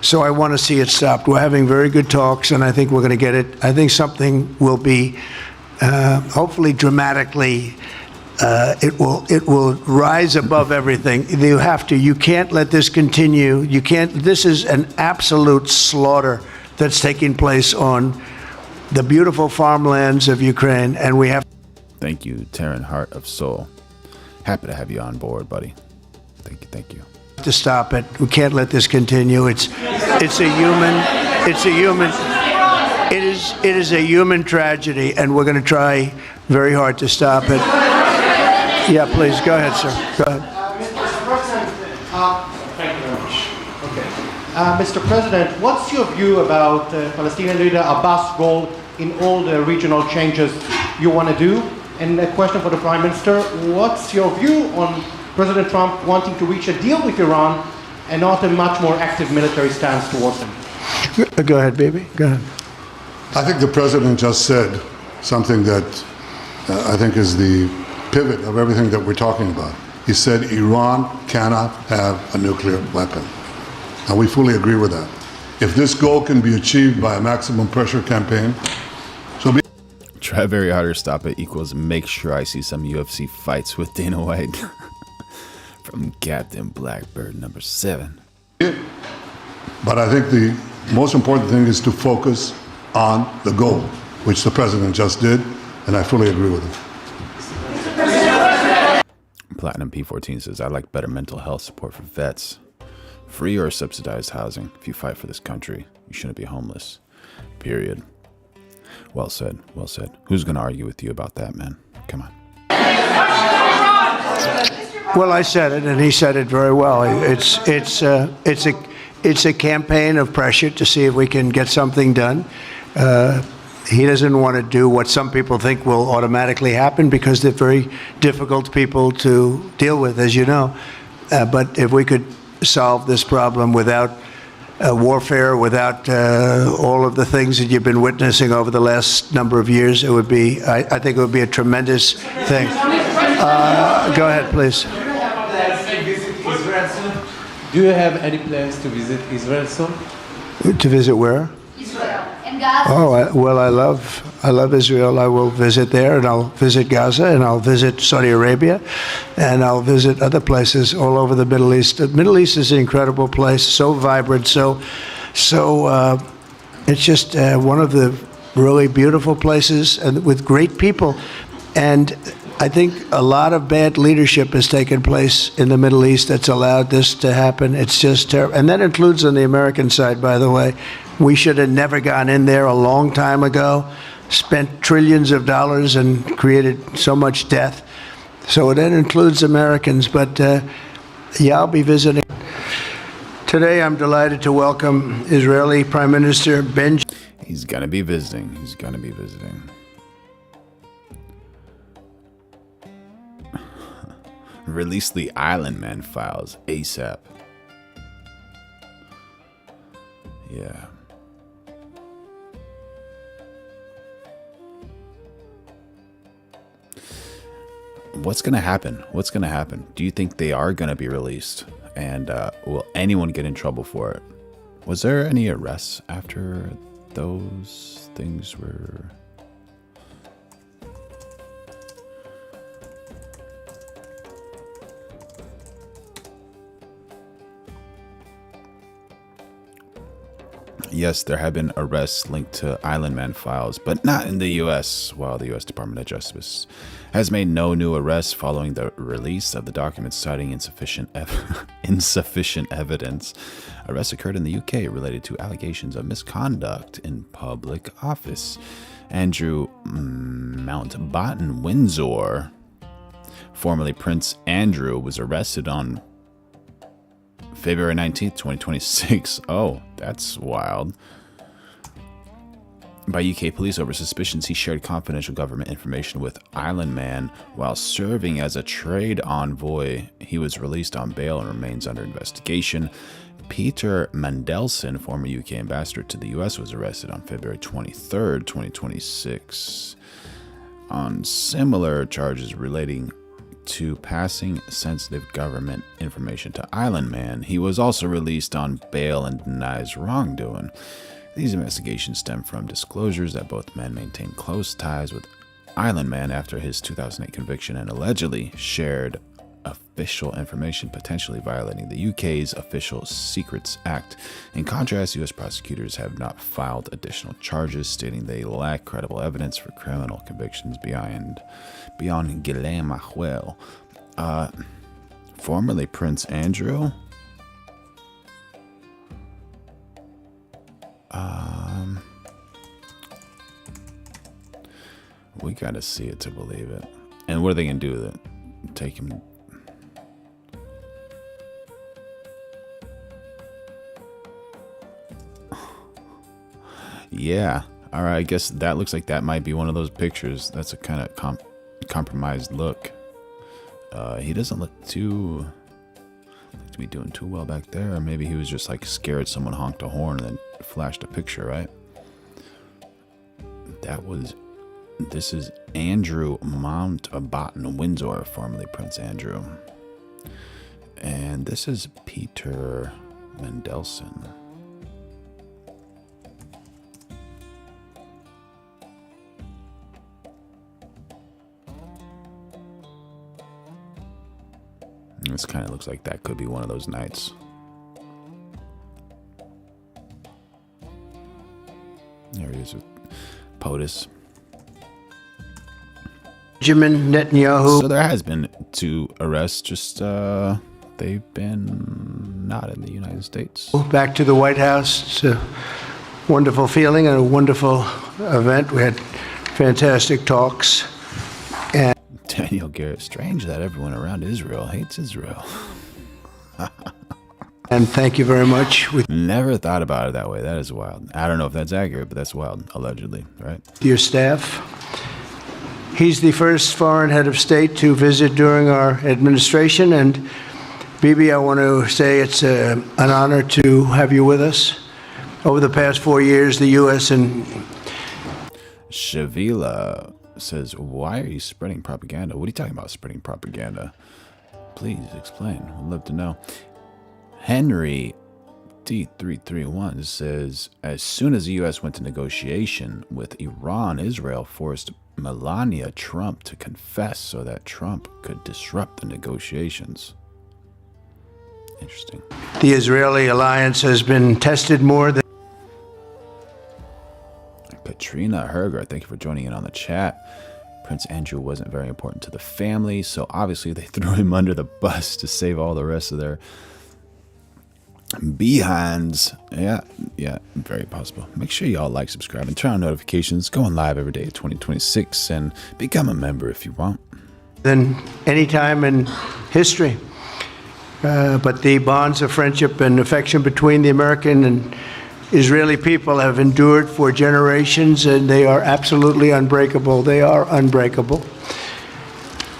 So I want to see it stopped. We're having very good talks, and I think we're going to get it. I think something will be, hopefully dramatically, it will rise above everything. You can't let this continue. This is an absolute slaughter that's taking place on the beautiful farmlands of Ukraine, and we have. Thank you, Terran Heart of Soul. Happy to have you on board, buddy. Thank you. To stop it. We can't let this continue. It is a human tragedy, and we're going to try very hard to stop it. Yeah, please go ahead, sir. Go ahead. Mr. President, thank you very much. Okay. Mr. President, what's your view about Palestinian leader Abbas' role in all the regional changes you want to do? And a question for the Prime Minister, what's your view on President Trump wanting to reach a deal with Iran and not a much more active military stance towards them? Go ahead, baby. Go ahead. I think the president just said something that I think is the pivot of everything that we're talking about. He said Iran cannot have a nuclear weapon. And we fully agree with that. If this goal can be achieved by a maximum pressure campaign, so be. Try very hard to stop it equals make sure I see some UFC fights with Dana White. From Captain Blackbird number 7. But I think the most important thing is to focus on the goal, which the president just did, and I fully agree with him. Platinum P14 says, I'd like better mental health support for vets. Free or subsidized housing. If you fight for this country, you shouldn't be homeless. Period. Well said. Well said. Who's going to argue with you about that, man? Come on. Well, I said it, and he said it very well. It's a campaign of pressure to see if we can get something done. He doesn't want to do what some people think will automatically happen because they're very difficult people to deal with, as you know. But if we could solve this problem without warfare, without all of the things that you've been witnessing over the last number of years, it would be. I think it would be a tremendous thing. Go ahead, please. Do you have any plans to visit Israel soon? To visit where? Israel and Gaza. Oh, I love Israel. I will visit there, and I'll visit Gaza, and I'll visit Saudi Arabia, and I'll visit other places all over the Middle East. The Middle East is an incredible place, so vibrant, so it's just one of the really beautiful places, and with great people. And I think a lot of bad leadership has taken place in the Middle East that's allowed this to happen. It's just terrible. And that includes on the American side, by the way. We should have never gone in there a long time ago, spent trillions of dollars and created so much death. So that includes Americans. But yeah, I'll be visiting. Today, I'm delighted to welcome Israeli Prime Minister Benjamin. He's going to be visiting. He's going to be visiting. Release the Island Man files ASAP. Yeah. What's going to happen? What's going to happen? Do you think they are going to be released? And will anyone get in trouble for it? Was there any arrests after those things were... Yes, there have been arrests linked to Island Man files, but not in the U.S., while the U.S. Department of Justice has made no new arrests following the release of the documents citing insufficient evidence. Arrests occurred in the U.K. related to allegations of misconduct in public office. Andrew Mountbatten Windsor, formerly Prince Andrew, was arrested on February 19th, 2026. Oh, that's wild. By UK police over suspicions he shared confidential government information with Island Man while serving as a trade envoy. He was released on bail and remains under investigation. Peter Mandelson, former UK ambassador to the US, was arrested on February 23rd, 2026 on similar charges relating to passing sensitive government information to Island Man. He was also released on bail and denies wrongdoing. These investigations stem from disclosures that both men maintain close ties with Island Man after his 2008 conviction and allegedly shared official information, potentially violating the UK's Official Secrets Act. In contrast, US prosecutors have not filed additional charges, stating they lack credible evidence for criminal convictions beyond Guillermo, formerly Prince Andrew. We gotta see it to believe it. And what are they gonna do with it? Take him. Yeah. All right. I guess that looks like that might be one of those pictures. That's a kind of compromised look. He doesn't look to be doing too well back there. Or maybe he was just like scared someone honked a horn and then flashed a picture, right? This is Andrew Mountbatten Windsor, formerly Prince Andrew. And this is Peter Mandelson. This kind of looks like that could be one of those nights. There he is with POTUS. Benjamin Netanyahu. So there has been 2 arrests, just they've been not in the United States. Back to the White House. It's a wonderful feeling and a wonderful event. We had fantastic talks. And Daniel Garrett, strange that everyone around Israel hates Israel. And thank you very much. Never thought about it that way. That is wild. I don't know if that's accurate, but that's wild, allegedly, right? Your staff. He's the first foreign head of state to visit during our administration. And Bibi, I want to say it's an honor to have you with us. Over the past 4 years, the U.S. and Shavila says, why are you spreading propaganda? What are you talking about, spreading propaganda? Please explain. I'd love to know. Henry D331 says, as soon as the U.S. went to negotiation with Iran, Israel forced Melania Trump to confess so that Trump could disrupt the negotiations. Interesting. The Israeli alliance has been tested more than... Katrina Herger, thank you for joining in on the chat. Prince Andrew wasn't very important to the family, so obviously they threw him under the bus to save all the rest of their behinds. Yeah, very possible. Make sure y'all like, subscribe, and turn on notifications. Going live every day at 2026, and become a member if you want. Than any time in history. But the bonds of friendship and affection between the American and Israeli people have endured for generations, and they are absolutely unbreakable. They are unbreakable.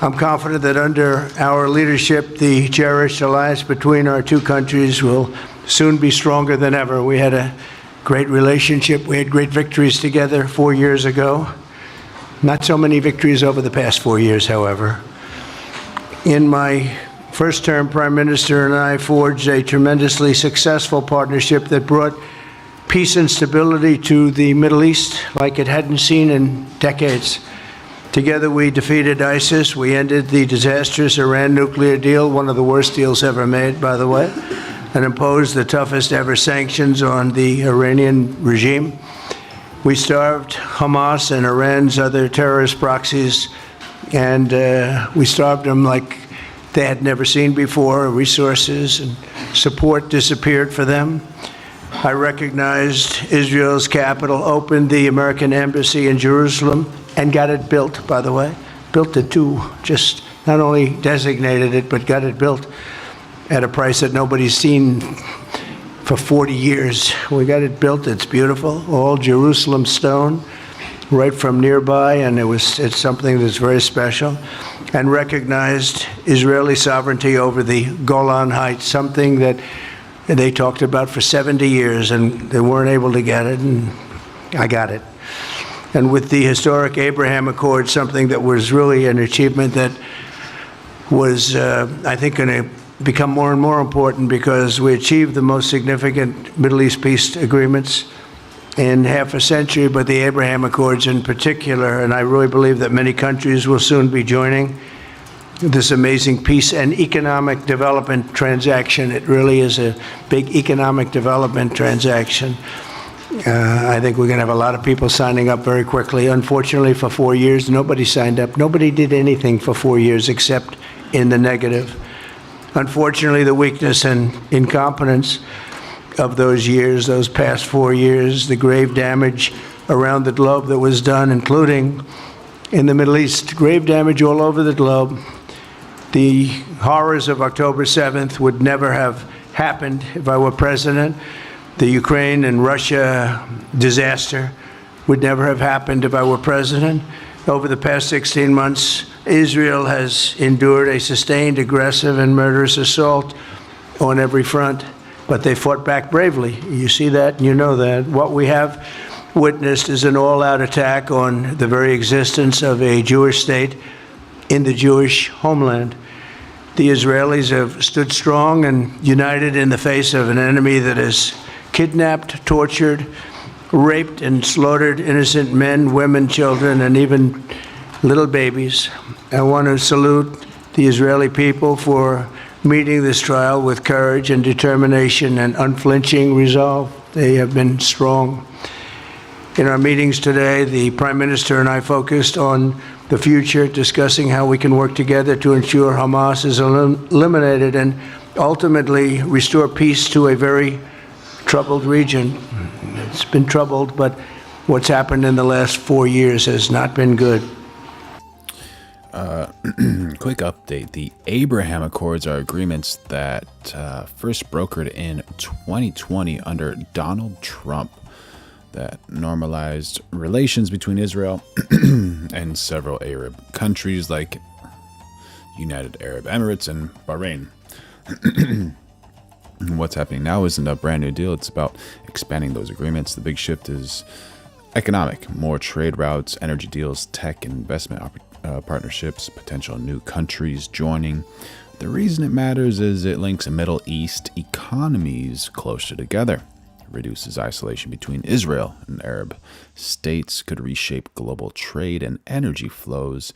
I'm confident that under our leadership, the cherished alliance between our 2 countries will soon be stronger than ever. We had a great relationship. We had great victories together 4 years ago. Not so many victories over the past 4 years, however. In my first term, Prime Minister and I forged a tremendously successful partnership that brought peace and stability to the Middle East like it hadn't seen in decades. Together we defeated ISIS, we ended the disastrous Iran nuclear deal, one of the worst deals ever made, by the way, and imposed the toughest ever sanctions on the Iranian regime. We starved Hamas and Iran's other terrorist proxies, and we starved them like they had never seen before. Resources and support disappeared for them. I recognized Israel's capital, opened the American embassy in Jerusalem, and got it built, by the way. Built it too, just not only designated it, but got it built at a price that nobody's seen for 40 years. We got it built, it's beautiful, all Jerusalem stone, right from nearby, and it's something that's very special. And recognized Israeli sovereignty over the Golan Heights, something that they talked about for 70 years, and they weren't able to get it, and I got it. And with the historic Abraham Accord, something that was really an achievement that was, I think, going to become more and more important, because we achieved the most significant Middle East peace agreements in half a century, but the Abraham Accords in particular, and I really believe that many countries will soon be joining this amazing peace and economic development transaction. It really is a big economic development transaction. I think we're going to have a lot of people signing up very quickly. Unfortunately, for 4 years, nobody signed up. Nobody did anything for 4 years except in the negative. Unfortunately, the weakness and incompetence of those years, those past 4 years, the grave damage around the globe that was done, including in the Middle East, grave damage all over the globe. The horrors of October 7th would never have happened if I were president. The Ukraine and Russia disaster would never have happened if I were president. Over the past 16 months, Israel has endured a sustained, aggressive, and murderous assault on every front, but they fought back bravely. You see that, and you know that. What we have witnessed is an all-out attack on the very existence of a Jewish state in the Jewish homeland. The Israelis have stood strong and united in the face of an enemy that has kidnapped, tortured, raped, and slaughtered innocent men, women, children, and even little babies. I want to salute the Israeli people for meeting this trial with courage and determination and unflinching resolve. They have been strong. In our meetings today, the Prime Minister and I focused on the future, discussing how we can work together to ensure Hamas is eliminated and ultimately restore peace to a very troubled region. It's been troubled, but what's happened in the last 4 years has not been good. Quick update. The Abraham Accords are agreements that first brokered in 2020 under Donald Trump that normalized relations between Israel and several Arab countries like United Arab Emirates and Bahrain. What's happening now isn't a brand new deal. It's about expanding those agreements. The big shift is economic, more trade routes, energy deals, tech and investment partnerships, potential new countries joining. The reason it matters is it links Middle East economies closer together, reduces isolation between Israel and Arab states, could reshape global trade and energy flows.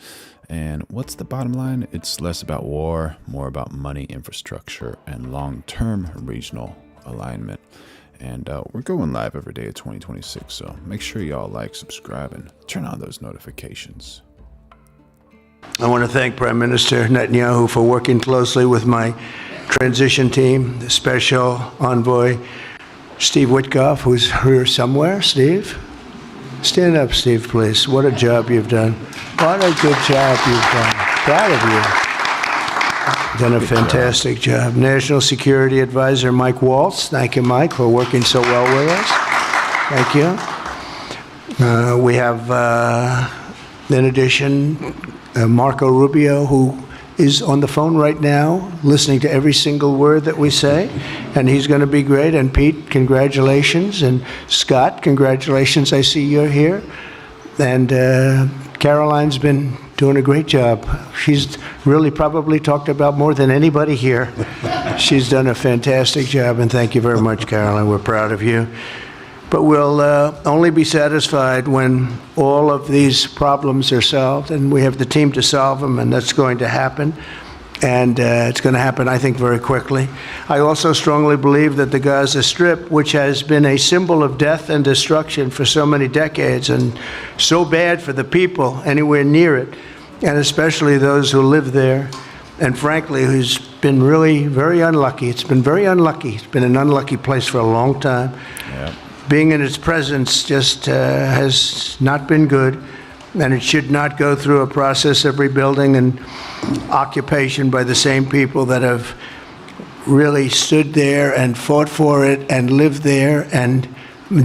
And what's the bottom line? It's less about war, more about money, infrastructure, and long-term regional alignment. And we're going live every day of 2026, so make sure y'all like, subscribe, and turn on those notifications. I want to thank Prime Minister Netanyahu for working closely with my transition team, the Special Envoy Steve Witkoff, who's here somewhere. Steve? Stand up, Steve, please. What a job you've done. What a good job you've done. Proud of you. Done a fantastic job. National Security Advisor Mike Waltz. Thank you, Mike, for working so well with us. Thank you. We have, in addition, Marco Rubio, who is on the phone right now, listening to every single word that we say, and he's going to be great. And Pete, congratulations. And Scott, congratulations. I see you're here. And Caroline's been doing a great job. She's really probably talked about more than anybody here. She's done a fantastic job, and thank you very much, Caroline. We're proud of you. But we'll only be satisfied when all of these problems are solved, and we have the team to solve them, and that's going to happen. And it's going to happen, I think, very quickly. I also strongly believe that the Gaza Strip, which has been a symbol of death and destruction for so many decades, and so bad for the people anywhere near it, and especially those who live there, and frankly, who's been really very unlucky. It's been very unlucky. It's been an unlucky place for a long time. Yeah. Being in its presence just has not been good, and it should not go through a process of rebuilding and occupation by the same people that have really stood there and fought for it and lived there and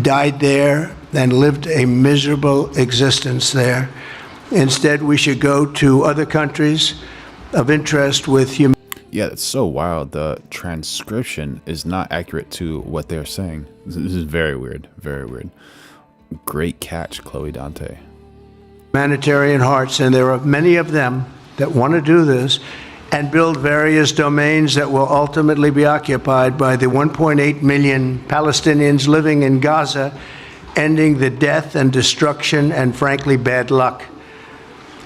died there and lived a miserable existence there. Instead, we should go to other countries of interest with humanity. Yeah, it's so wild. The transcription is not accurate to what they're saying. This is very weird. Very weird. Great catch, Chloe Dante. Humanitarian hearts, and there are many of them that want to do this and build various domains that will ultimately be occupied by the 1.8 million Palestinians living in Gaza, ending the death and destruction and, frankly, bad luck.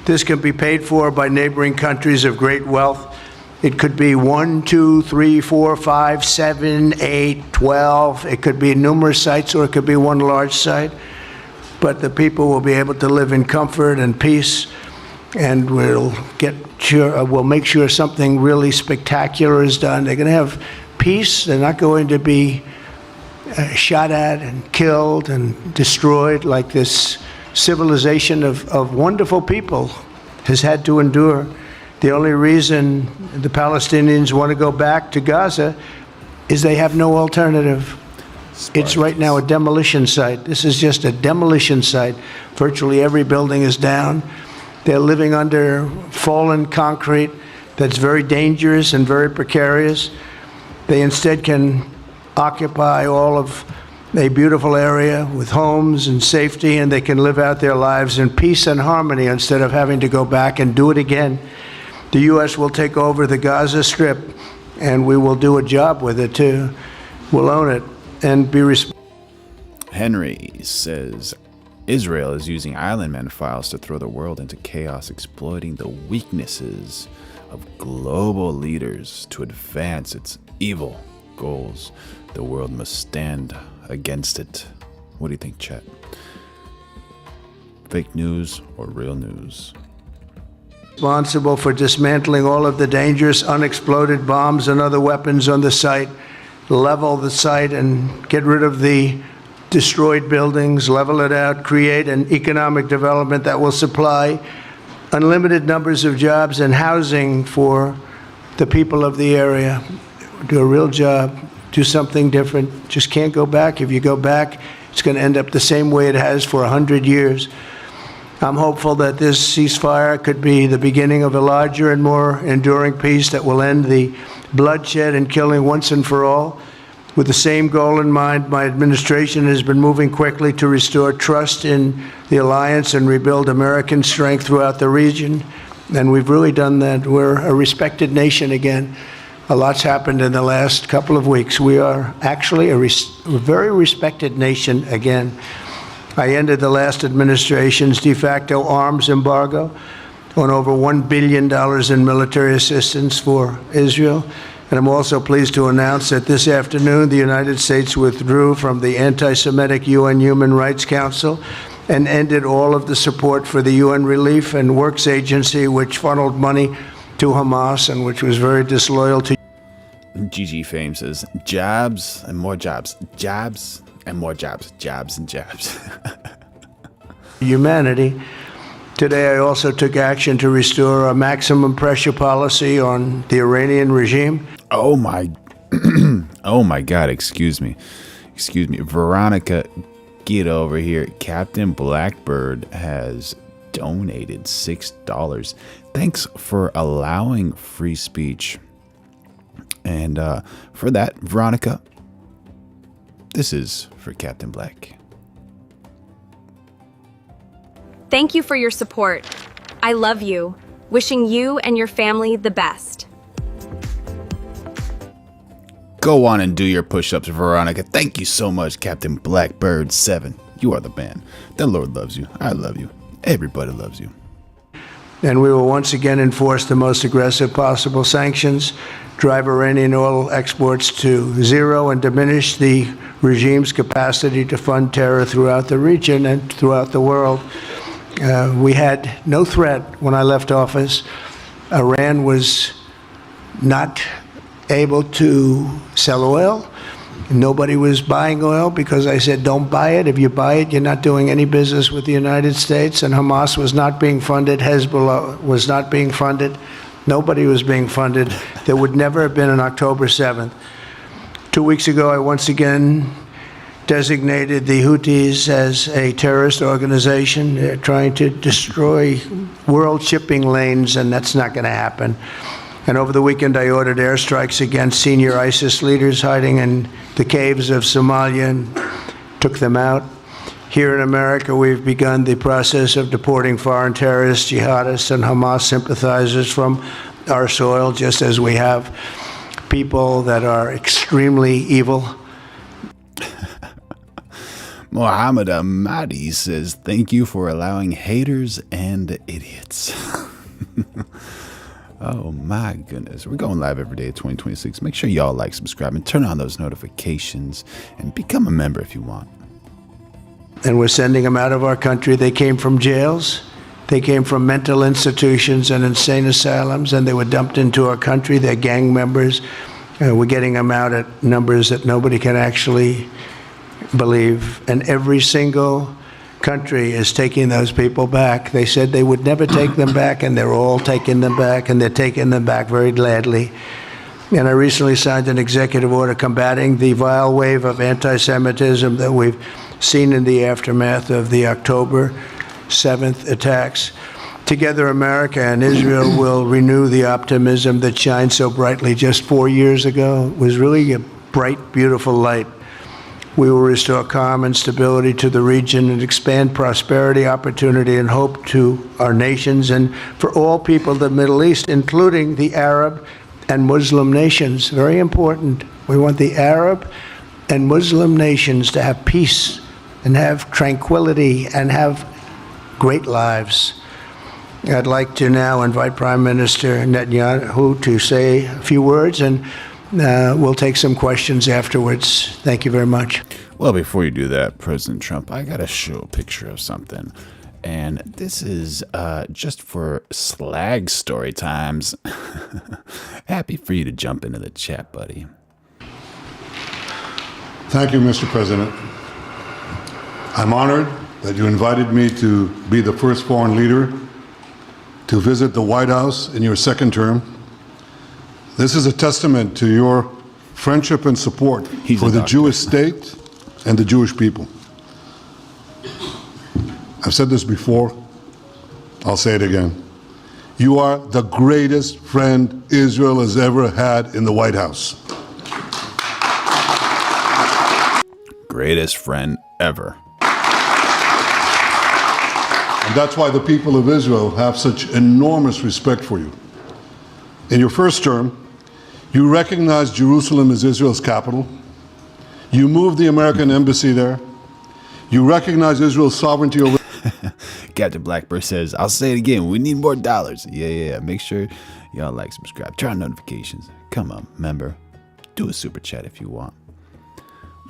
This can be paid for by neighboring countries of great wealth. It could be 1, 2, 3, 4, 5, 7, 8, 12. It could be numerous sites, or it could be one large site. But the people will be able to live in comfort and peace, and we'll make sure something really spectacular is done. They're going to have peace. They're not going to be shot at and killed and destroyed like this civilization of wonderful people has had to endure. The only reason the Palestinians want to go back to Gaza is they have no alternative. It's right now a demolition site. This is just a demolition site. Virtually every building is down. They're living under fallen concrete that's very dangerous and very precarious. They instead can occupy all of a beautiful area with homes and safety, and they can live out their lives in peace and harmony instead of having to go back and do it again. The U.S. will take over the Gaza Strip, and we will do a job with it too. We'll own it and be responsible. Henry says Israel is using island man files to throw the world into chaos, exploiting the weaknesses of global leaders to advance its evil goals. The world must stand against it. What do you think, chat? Fake news or real news? Responsible for dismantling all of the dangerous unexploded bombs and other weapons on the site, level the site and get rid of the destroyed buildings, level it out, create an economic development that will supply unlimited numbers of jobs and housing for the people of the area. Do a real job, do something different. Just can't go back. If you go back, it's going to end up the same way it has for 100 years. I'm hopeful that this ceasefire could be the beginning of a larger and more enduring peace that will end the bloodshed and killing once and for all. With the same goal in mind, my administration has been moving quickly to restore trust in the alliance and rebuild American strength throughout the region. And we've really done that. We're a respected nation again. A lot's happened in the last couple of weeks. We are actually a very respected nation again. I ended the last administration's de facto arms embargo on over $1 billion in military assistance for Israel. And I'm also pleased to announce that this afternoon, the United States withdrew from the anti-Semitic UN Human Rights Council and ended all of the support for the UN Relief and Works Agency, which funneled money to Hamas and which was very disloyal to. GG Fame says, jabs and more jabs, jabs and more jabs, jabs and jabs. Humanity. Today, I also took action to restore a maximum pressure policy on the Iranian regime. Oh my, oh my God, excuse me. Veronica, get over here. Captain Blackbird has donated $6. Thanks for allowing free speech. And for that, Veronica, this is for Captain Black. Thank you for your support. I love you. Wishing you and your family the best. Go on and do your push-ups, Veronica. Thank you so much, Captain Blackbird 7. You are the man. The Lord loves you. I love you. Everybody loves you. And we will once again enforce the most aggressive possible sanctions, drive Iranian oil exports to zero, and diminish the regime's capacity to fund terror throughout the region and throughout the world. We had no threat when I left office. Iran was not able to sell oil. Nobody was buying oil because I said, don't buy it. If you buy it, you're not doing any business with the United States. And Hamas was not being funded. Hezbollah was not being funded. Nobody was being funded. There would never have been an October 7th. 2 weeks ago, I once again designated the Houthis as a terrorist organization. They're trying to destroy world shipping lanes, and that's not going to happen. And over the weekend, I ordered airstrikes against senior ISIS leaders hiding in the caves of Somalia and took them out. Here in America, we've begun the process of deporting foreign terrorists, jihadists, and Hamas sympathizers from our soil, just as we have people that are extremely evil. Mohammed Ahmadi says, thank you for allowing haters and idiots. Oh my goodness. We're going live every day at 2026. Make sure y'all like, subscribe, and turn on those notifications and become a member if you want. And we're sending them out of our country. They came from jails. They came from mental institutions and insane asylums, and they were dumped into our country. They're gang members. We're getting them out at numbers that nobody can actually believe. And every single country is taking those people back. They said they would never take them back, and they're all taking them back, and they're taking them back very gladly. And I recently signed an executive order combating the vile wave of anti-Semitism that we've seen in the aftermath of the October 7th attacks. Together, America and Israel will renew the optimism that shined so brightly just 4 years ago. It was really a bright, beautiful light. We will restore calm and stability to the region and expand prosperity, opportunity, and hope to our nations and for all people of the Middle East, including the Arab and Muslim nations. Very important. We want the Arab and Muslim nations to have peace and have tranquility and have great lives. I'd like to now invite Prime Minister Netanyahu to say a few words, and we'll take some questions afterwards. Thank you very much. Well, before you do that, President Trump, I got to show a picture of something. And this is just for slag story times. Happy for you to jump into the chat, buddy. Thank you, Mr. President. I'm honored that you invited me to be the first foreign leader to visit the White House in your second term. This is a testament to your friendship and support for the Jewish state and the Jewish people. I've said this before, I'll say it again. You are the greatest friend Israel has ever had in the White House. Greatest friend ever. And that's why the people of Israel have such enormous respect for you. In your first term, you recognized Jerusalem as Israel's capital. You moved the American embassy there. You recognize Israel's sovereignty over... Captain Blackbird says, I'll say it again, we need more dollars. Yeah. Make sure y'all like, subscribe, turn on notifications. Come on, member. Do a super chat if you want.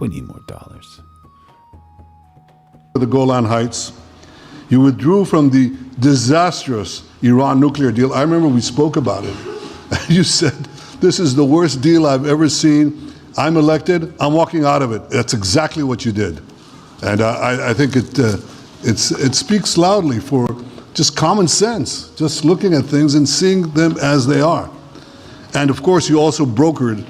We need more dollars. The Golan Heights. You withdrew from the disastrous Iran nuclear deal. I remember we spoke about it. You said, this is the worst deal I've ever seen. I'm elected, I'm walking out of it. That's exactly what you did. And I think it speaks loudly for just common sense, just looking at things and seeing them as they are. And of course, you also brokered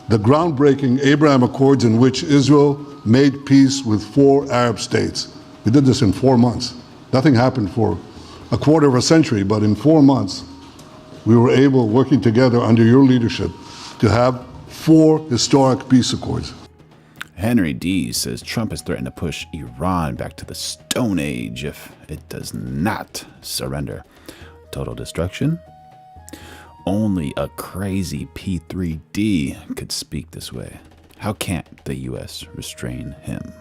the groundbreaking Abraham Accords in which Israel made peace with 4 Arab states. We did this in 4 months. Nothing happened for a quarter of a century, but in 4 months, we were able, working together under your leadership, to have 4 historic peace accords. Henry D says Trump has threatened to push Iran back to the Stone Age if it does not surrender. Total destruction? Only a crazy P3D could speak this way. How can't the U.S. restrain him?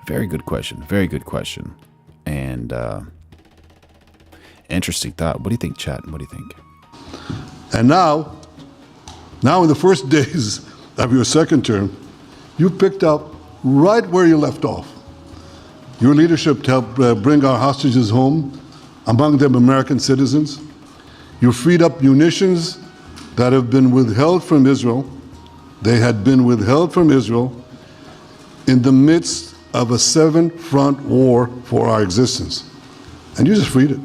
Very good question. Very good question. And interesting thought. What do you think, chat? What do you think? And now in the first days of your second term, you picked up right where you left off. Your leadership to help bring our hostages home, among them American citizens. You freed up munitions that have been withheld from Israel. They had been withheld from Israel in the midst of a 7-front war for our existence. And you just freed it.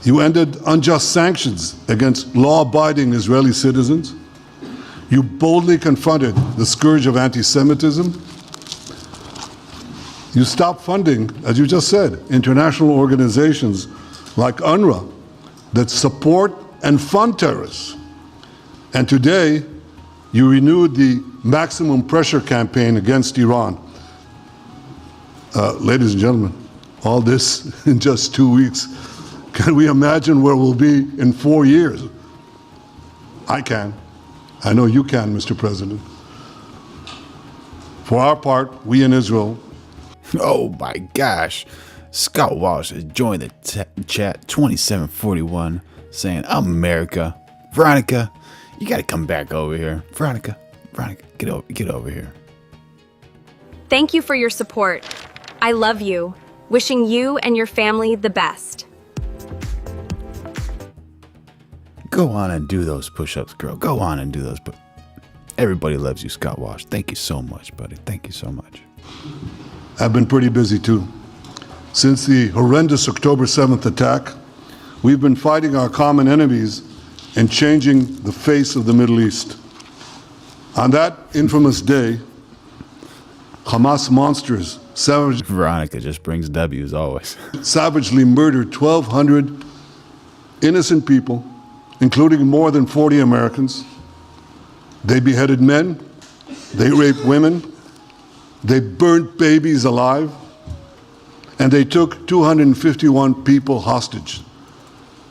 You ended unjust sanctions against law-abiding Israeli citizens. You boldly confronted the scourge of anti-Semitism. You stopped funding, as you just said, international organizations like UNRWA that support and fund terrorists. And today, you renewed the maximum pressure campaign against Iran. Ladies and gentlemen, all this in just 2 weeks. Can we imagine where we'll be in 4 years? I can. I know you can, Mr. President. For our part, we in Israel. Oh my gosh. Scott Walsh has joined the chat 2741 saying, I'm America. Veronica, you got to come back over here. Veronica, get over here. Thank you for your support. I love you. Wishing you and your family the best. Go on and do those push-ups, girl. Go on and do those. Everybody loves you, Scott Walsh. Thank you so much, buddy. Thank you so much. I've been pretty busy too. Since the horrendous October 7th attack, we've been fighting our common enemies and changing the face of the Middle East. On that infamous day, Hamas monsters Veronica just brings W's always. savagely murdered 1,200 innocent people, including more than 40 Americans. They beheaded men, they raped women, they burnt babies alive, and they took 251 people hostage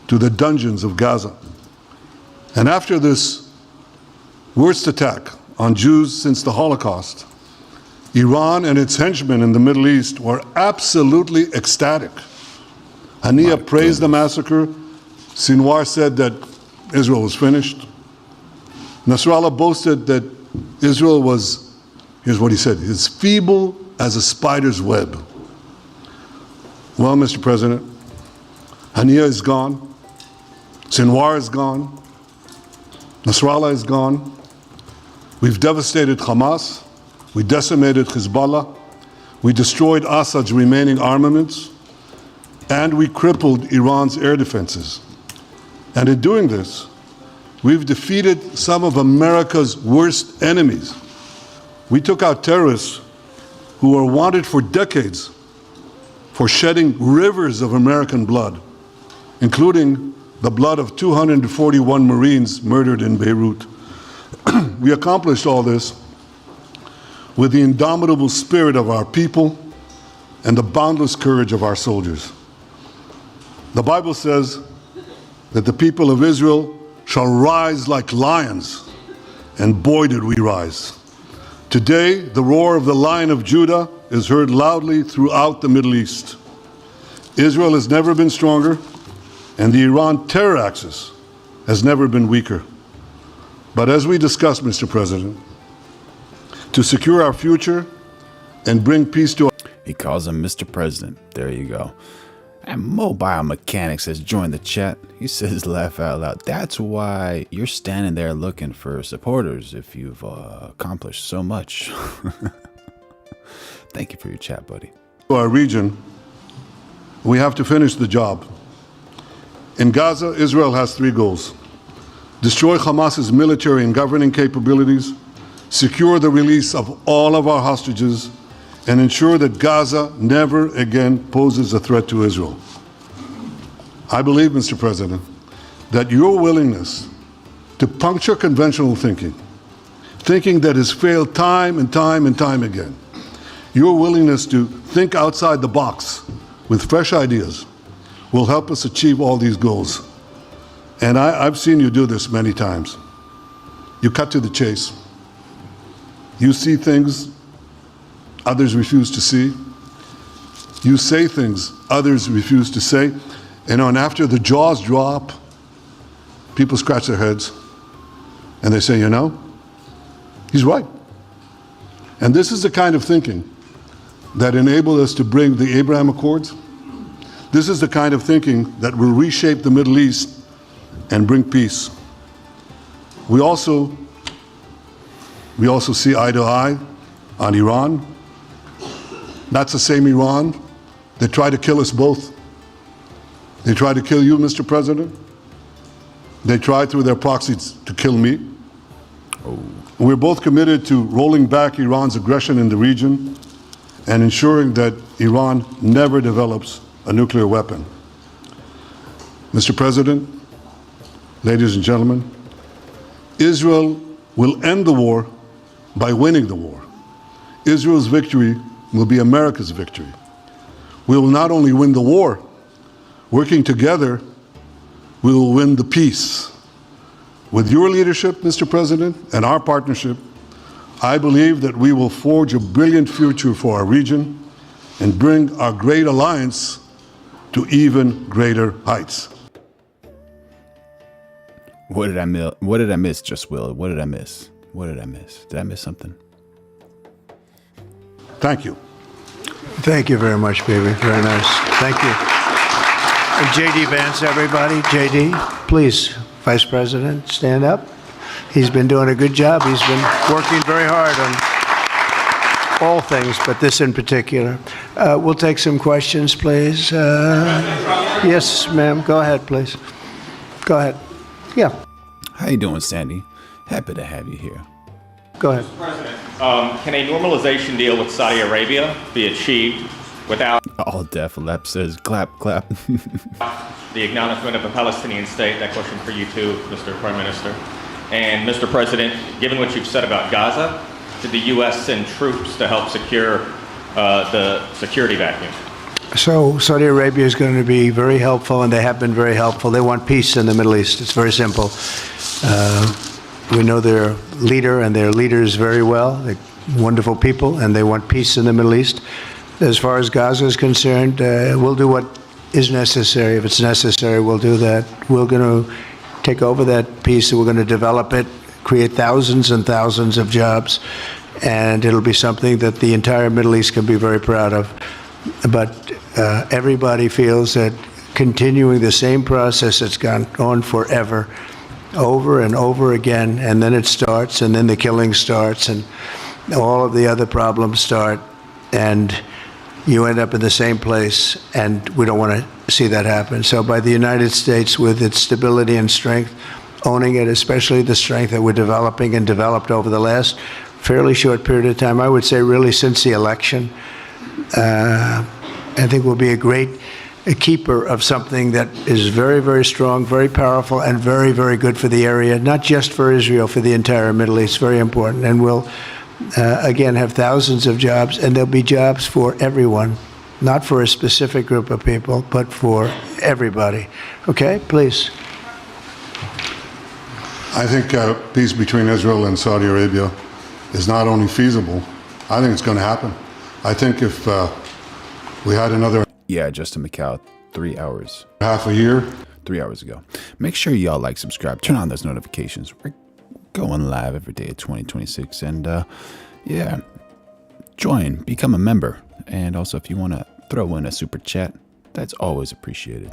to the dungeons of Gaza. And after this worst attack on Jews since the Holocaust, Iran and its henchmen in the Middle East were absolutely ecstatic. Haniya praised the massacre. Sinwar said that Israel was finished. Nasrallah boasted that Israel was, here's what he said, as feeble as a spider's web. Well, Mr. President, Haniya is gone. Sinwar is gone. Nasrallah is gone. We've devastated Hamas. We decimated Hezbollah. We destroyed Assad's remaining armaments. And we crippled Iran's air defenses. And in doing this, we've defeated some of America's worst enemies. We took out terrorists who were wanted for decades for shedding rivers of American blood, including the blood of 241 Marines murdered in Beirut. We accomplished all this with the indomitable spirit of our people and the boundless courage of our soldiers. The Bible says that the people of Israel shall rise like lions, and boy did we rise. Today, the roar of the Lion of Judah is heard loudly throughout the Middle East. Israel has never been stronger, and the Iran terror axis has never been weaker. But as we discussed, Mr. President, to secure our future and bring peace to our... He calls him Mr. President. There you go. And Mobile Mechanics has joined the chat. He says, laugh out loud. That's why you're standing there looking for supporters if you've accomplished so much. Thank you for your chat, buddy. Our region, we have to finish the job. In Gaza, Israel has 3 goals. Destroy Hamas's military and governing capabilities, secure the release of all of our hostages, and ensure that Gaza never again poses a threat to Israel. I believe, Mr. President, that your willingness to puncture conventional thinking that has failed time and time and time again, your willingness to think outside the box with fresh ideas will help us achieve all these goals. And I've seen you do this many times. You cut to the chase. You see things others refuse to see. You say things others refuse to say. And after the jaws drop, people scratch their heads and they say, you know, he's right. And this is the kind of thinking that enabled us to bring the Abraham Accords. This is the kind of thinking that will reshape the Middle East and bring peace. We also see eye to eye on Iran. That's the same Iran that tried to kill us both. They tried to kill you, Mr. President. They tried through their proxies to kill me. We're both committed to rolling back Iran's aggression in the region and ensuring that Iran never develops a nuclear weapon. Mr. President, ladies and gentlemen, Israel will end the war by winning the war. Israel's victory will be America's victory. We will not only win the war, working together, we will win the peace. With your leadership, Mr. President, and our partnership, I believe that we will forge a brilliant future for our region and bring our great alliance to even greater heights. What did I miss, Just Will? What did I miss? What did I miss? Did I miss something? Thank you. Thank you very much, baby. Very nice. Thank you. And JD Vance, everybody. JD, please, Vice President, stand up. He's been doing a good job. He's been working very hard on all things, but this in particular. We'll take some questions, please. Yes, ma'am. Go ahead, please. Go ahead. Yeah. How you doing, Sandy? Happy to have you here. Go ahead. Mr. President, can a normalization deal with Saudi Arabia be achieved without All Def Lep says clap, clap. the acknowledgement of a Palestinian state? That question for you too, Mr. Prime Minister. And Mr. President, given what you've said about Gaza, did the U.S. send troops to help secure the security vacuum? So Saudi Arabia is going to be very helpful, and they have been very helpful. They want peace in the Middle East. It's very simple. We know their leader and their leaders very well. They're wonderful people, and they want peace in the Middle East. As far as Gaza is concerned, we'll do what is necessary. If it's necessary, we'll do that. We're going to take over that peace, and we're going to develop it, create thousands and thousands of jobs, and it'll be something that the entire Middle East can be very proud of. But everybody feels that continuing the same process that's gone on forever, over and over again, and then it starts, and then the killing starts, and all of the other problems start, and you end up in the same place, and we don't want to see that happen. So by the United States, with its stability and strength, owning it, especially the strength that we're developing and developed over the last fairly short period of time, I would say really since the election, I think we'll be a keeper of something that is very, very strong, very powerful, and very, very good for the area, not just for Israel, for the entire Middle East. Very important. And we'll, again, have thousands of jobs, and there'll be jobs for everyone, not for a specific group of people, but for everybody. Okay, please. I think peace between Israel and Saudi Arabia is not only feasible, I think it's going to happen. I think if we had another Justin McCall, 3 hours. Half a year? 3 hours ago. Make sure y'all like, subscribe, turn on those notifications. We're going live every day at 2026. And join, become a member. And also, if you want to throw in a super chat, that's always appreciated.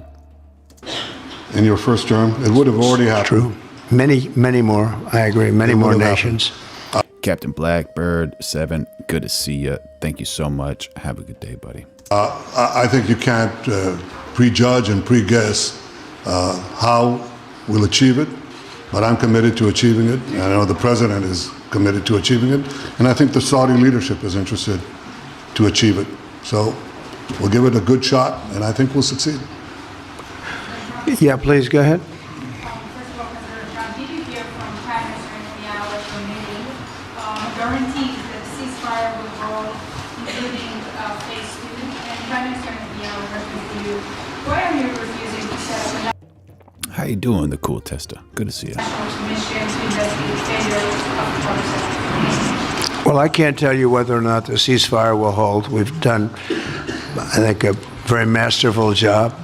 In your first term, it would have already happened. True. Many, many more. I agree. Many more nations. Captain Blackbird 7, good to see you. Thank you so much. Have a good day, buddy. I think you can't prejudge and pre-guess how we'll achieve it, but I'm committed to achieving it. And I know the president is committed to achieving it, and I think the Saudi leadership is interested to achieve it. So we'll give it a good shot, and I think we'll succeed. Yeah, please go ahead. First of all, President Trump, did you hear from Prime Minister Netanyahu at your meeting guarantees that the ceasefire will hold, including phase 2? And Prime Minister Netanyahu refused to you. Why are you refusing to set up a How you doing, the cool tester? Good to see you. national commission to investigate failures of the process? Well, I can't tell you whether or not the ceasefire will hold. We've done, I think, a very masterful job.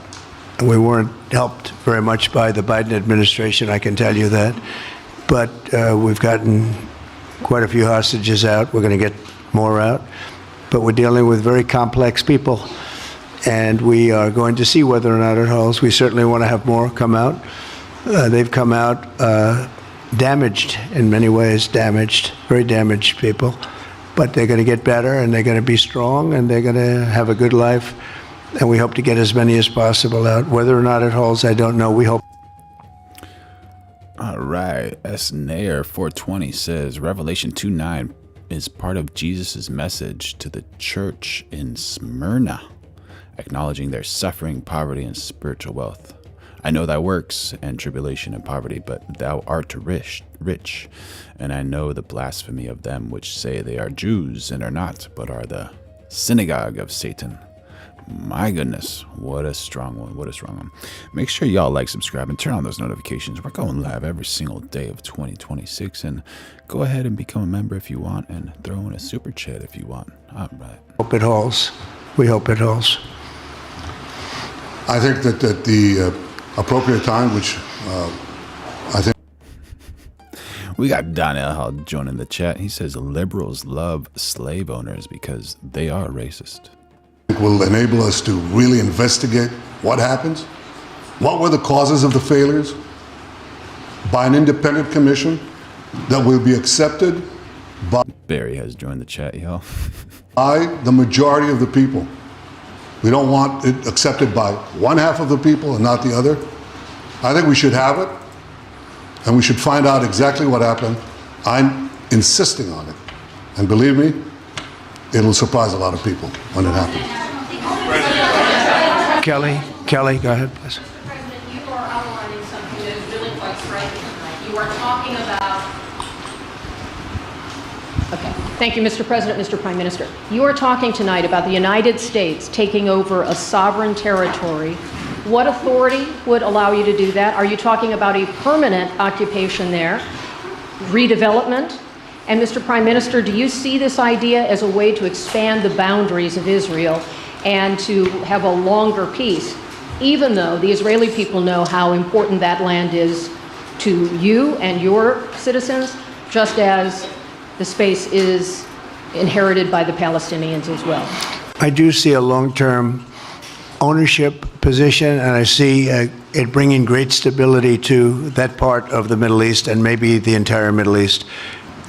We weren't helped very much by the Biden administration, I can tell you that. But we've gotten quite a few hostages out. We're going to get more out. But we're dealing with very complex people. And we are going to see whether or not it holds. We certainly want to have more come out. They've come out damaged in many ways, very damaged people. But they're going to get better, and they're going to be strong, and they're going to have a good life. And we hope to get as many as possible out. Whether or not it holds, I don't know. We hope. All right. Nair 420 says Revelation 2:9 is part of Jesus' message to the church in Smyrna, acknowledging their suffering, poverty, and spiritual wealth. I know thy works, and tribulation and poverty, but thou art rich, and I know the blasphemy of them which say they are Jews, and are not, but are the synagogue of Satan. My goodness, what a strong one, what a strong one. Make sure y'all like, subscribe, and turn on those notifications. We're going live every single day of 2026, and go ahead and become a member if you want, and throw in a super chat if you want. All right. Hope it holds. We hope it holds. I think that at the appropriate time, which I think... We got Donnell joining the chat. He says liberals love slave owners because they are racist. Will enable us to really investigate what happens, what were the causes of the failures, by an independent commission that will be accepted by... Barry has joined the chat, y'all. By the majority of the people. We don't want it accepted by one half of the people and not the other. I think we should have it, and we should find out exactly what happened. I'm insisting on it. And believe me, it'll surprise a lot of people when it happens. Kelly, go ahead, please. President, you are outlining something that is really quite striking tonight. You are talking about... Okay. Thank you, Mr. President, Mr. Prime Minister. You are talking tonight about the United States taking over a sovereign territory. What authority would allow you to do that? Are you talking about a permanent occupation there, redevelopment? And Mr. Prime Minister, do you see this idea as a way to expand the boundaries of Israel and to have a longer peace, even though the Israeli people know how important that land is to you and your citizens, just as the space is inherited by the Palestinians as well? I do see a long-term ownership position, and I see it bringing great stability to that part of the Middle East and maybe the entire Middle East.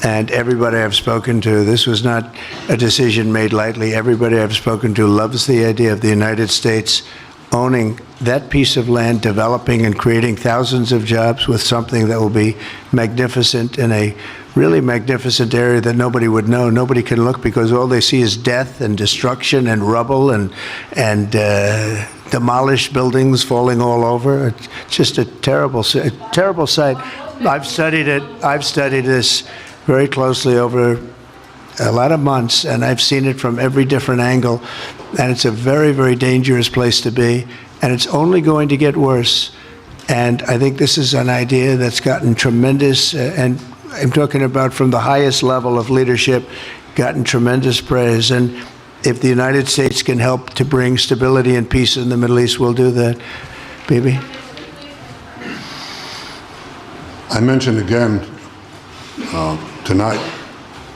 And everybody I've spoken to, this was not a decision made lightly. Everybody I've spoken to loves the idea of the United States owning that piece of land, developing and creating thousands of jobs with something that will be magnificent in a really magnificent area that nobody would know. Nobody can look because all they see is death and destruction and rubble and demolished buildings falling all over. It's just a terrible sight. I've studied it. I've studied this very closely over a lot of months, and I've seen it from every different angle, and it's a very, very dangerous place to be, and it's only going to get worse. And I think this is an idea that's gotten tremendous, and I'm talking about from the highest level of leadership, gotten tremendous praise. And if the United States can help to bring stability and peace in the Middle East, we'll do that. Bibi? I mentioned again tonight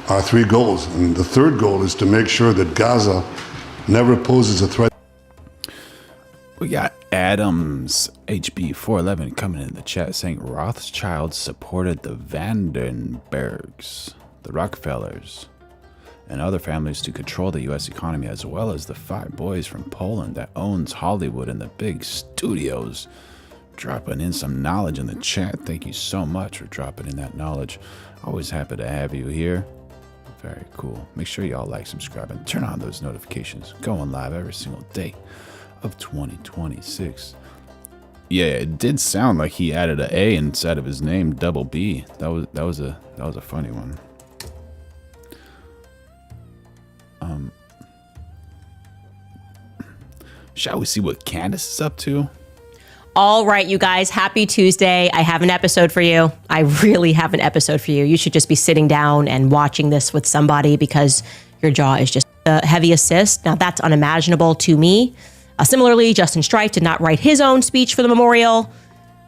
our three goals, and the third goal is to make sure that Gaza never poses a threat. We got Adams HB411 coming in the chat saying Rothschild supported the Vandenbergs, the Rockefellers, and other families to control the U.S. economy, as well as the 5 boys from Poland that owns Hollywood and the big studios. Dropping in some knowledge in the chat. Thank you so much for dropping in that knowledge. Always happy to have you here. Very cool. Make sure y'all like, subscribe, and turn on those notifications. Going live every single day of 2026. Yeah, it did sound like he added an A inside of his name, double B. That was a funny one. Shall we see what Candace is up to? All right, you guys, happy Tuesday. I have an episode for you. I really have an episode for you. You should just be sitting down and watching this with somebody because your jaw is just a heavy assist. Now, that's unimaginable to me. Similarly, Justin Strife did not write his own speech for the memorial.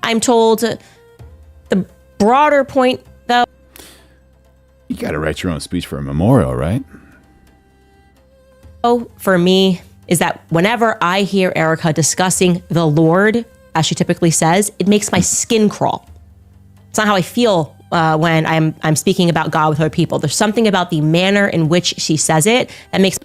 I'm told the broader point, though. You got to write your own speech for a memorial, right? For me, is that whenever I hear Erica discussing the Lord, as she typically says, it makes my skin crawl. It's not how I feel when I'm speaking about God with other people. There's something about the manner in which she says it that makes...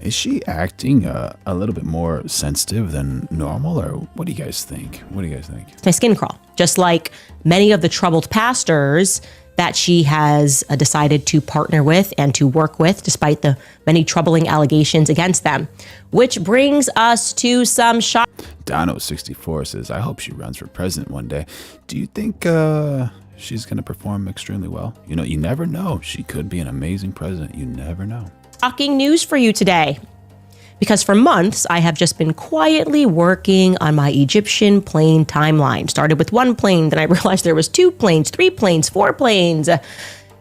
Is she acting a little bit more sensitive than normal, or what do you guys think? What do you guys think? My skin crawl. Just like many of the troubled pastors that she has decided to partner with and to work with, despite the many troubling allegations against them. Which brings us to some shock. Dono64 says, I hope she runs for president one day. Do you think she's going to perform extremely well? You know, you never know. She could be an amazing president. You never know. Shocking news for you today. Because for months, I have just been quietly working on my Egyptian plane timeline. Started with one plane, then I realized there was 2 planes, 3 planes, 4 planes.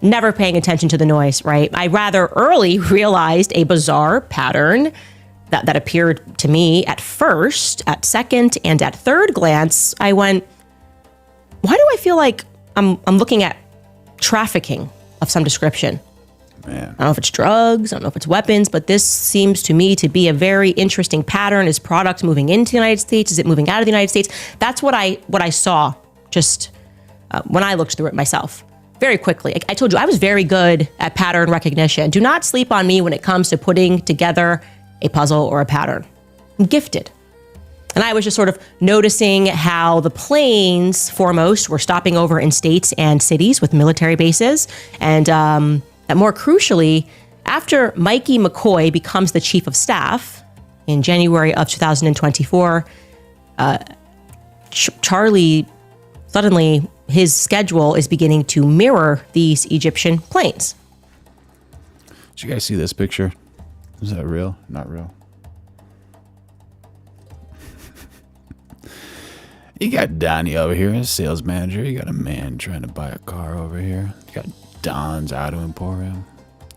Never paying attention to the noise, right? I rather early realized a bizarre pattern that appeared to me at first, at second, and at third glance. I went, why do I feel like I'm looking at trafficking of some description? Man. I don't know if it's drugs, I don't know if it's weapons, but this seems to me to be a very interesting pattern. Is product moving into the United States? Is it moving out of the United States? That's what I saw just when I looked through it myself very quickly. I told you I was very good at pattern recognition. Do not sleep on me when it comes to putting together a puzzle or a pattern. I'm gifted. And I was just sort of noticing how the planes, foremost, were stopping over in states and cities with military bases. And more crucially, after Mikey McCoy becomes the chief of staff in January of 2024, Charlie, suddenly his schedule is beginning to mirror these Egyptian planes. Did you guys see this picture? Is that real? Not real. You got Donnie over here, a sales manager. You got a man trying to buy a car over here. You got Don's Auto Emporium.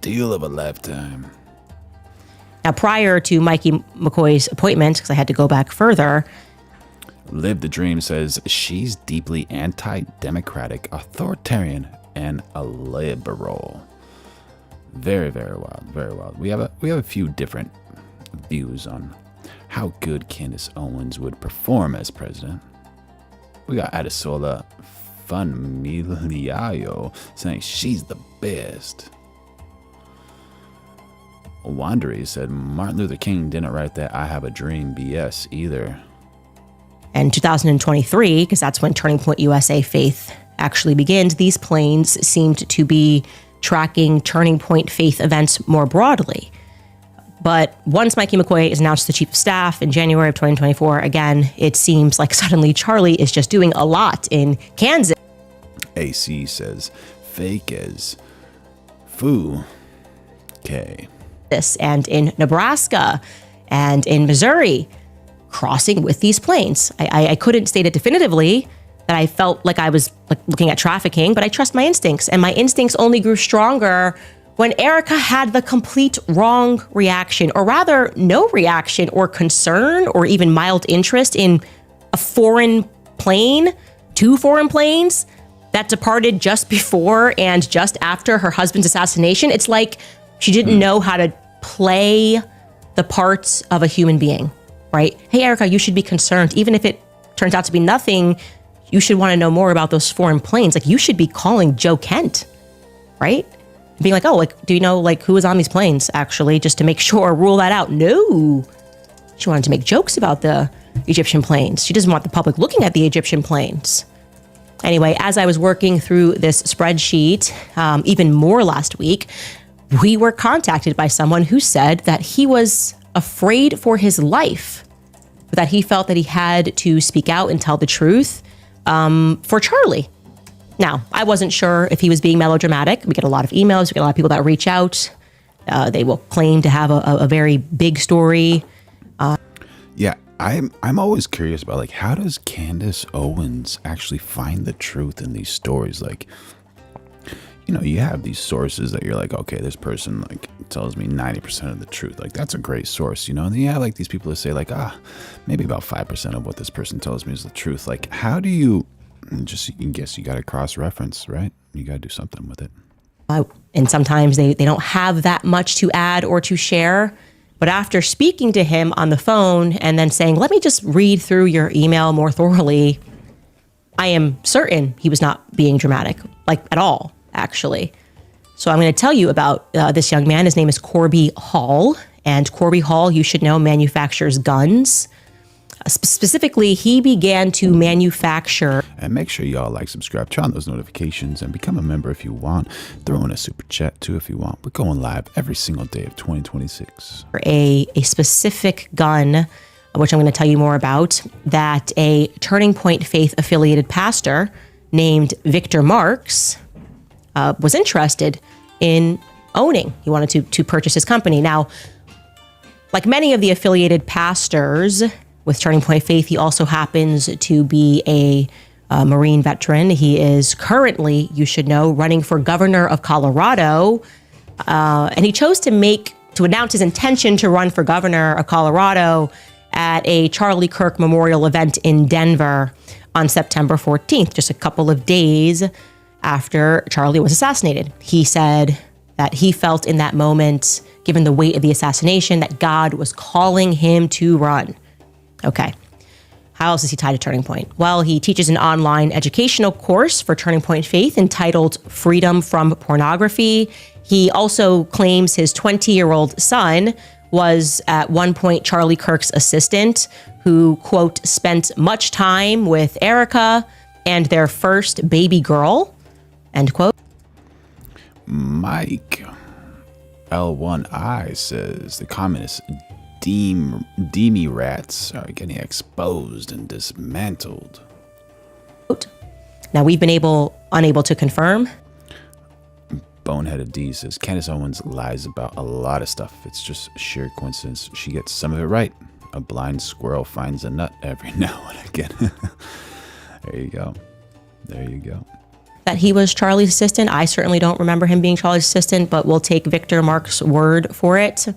Deal of a lifetime. Now, prior to Mikey McCoy's appointment, because I had to go back further, Live the Dream says she's deeply anti-democratic, authoritarian, and a liberal. Very, very wild. Very wild. We have a few different views on how good Candace Owens would perform as president. We got Adesola Funmiliayo saying she's the best. Wandery said Martin Luther King didn't write that I have a dream BS either. And 2023, because that's when Turning Point USA Faith actually begins, these planes seemed to be tracking Turning Point Faith events more broadly. But once Mikey McCoy is announced the chief of staff in January of 2024, again, it seems like suddenly Charlie is just doing a lot in Kansas. AC says fake as foo. Okay. And in Nebraska and in Missouri, crossing with these planes. I couldn't state it definitively that I felt like I was looking at trafficking, but I trust my instincts. And my instincts only grew stronger when Erica had the complete wrong reaction, or rather no reaction or concern or even mild interest in a foreign plane, 2 foreign planes that departed just before and just after her husband's assassination. It's like she didn't know how to play the parts of a human being, right? Hey, Erica, you should be concerned. Even if it turns out to be nothing, you should want to know more about those foreign planes. Like, you should be calling Joe Kent, right? Being like, oh, do you know, who was on these planes, actually, just to make sure, rule that out. No. She wanted to make jokes about the Egyptian planes. She doesn't want the public looking at the Egyptian planes. Anyway, as I was working through this spreadsheet, even more last week, we were contacted by someone who said that he was afraid for his life, but that he felt that he had to speak out and tell the truth for Charlie. Now, I wasn't sure if he was being melodramatic. We get a lot of emails. We get a lot of people that reach out. They will claim to have a very big story. Yeah, I'm always curious about how does Candace Owens actually find the truth in these stories? You have these sources that you're like, okay, this person tells me 90% of the truth. That's a great source, And then you have these people that say maybe about 5% of what this person tells me is the truth. How do you you guess you got to cross-reference, right? You got to do something with it. And sometimes they don't have that much to add or to share. But after speaking to him on the phone and then saying, let me just read through your email more thoroughly, I am certain he was not being dramatic, at all, actually. So I'm going to tell you about this young man. His name is Corby Hall. And Corby Hall, you should know, manufactures guns. Specifically, he began to manufacture. And make sure y'all like, subscribe, turn on those notifications, and become a member if you want. Throw in a super chat too if you want. We're going live every single day of 2026. A specific gun, which I'm going to tell you more about, that a Turning Point Faith affiliated pastor named Victor Marx was interested in owning. He wanted to purchase his company. Now, like many of the affiliated pastors with Turning Point Faith, he also happens to be a Marine veteran. He is currently, you should know, running for governor of Colorado. And he chose to announce his intention to run for governor of Colorado at a Charlie Kirk memorial event in Denver on September 14th, just a couple of days after Charlie was assassinated. He said that he felt in that moment, given the weight of the assassination, that God was calling him to run. Okay. How else is he tied to Turning Point? Well, he teaches an online educational course for Turning Point Faith entitled Freedom from Pornography. He also claims his 20-year-old son was at one point Charlie Kirk's assistant who, quote, spent much time with Erica and their first baby girl, end quote. Mike L1I says the communist Demi rats are getting exposed and dismantled. Now, we've been unable to confirm. Boneheaded D says Candace Owens lies about a lot of stuff. It's just sheer coincidence. She gets some of it right. A blind squirrel finds a nut every now and again. There you go. There you go. That he was Charlie's assistant. I certainly don't remember him being Charlie's assistant, but we'll take Victor Marx's word for it.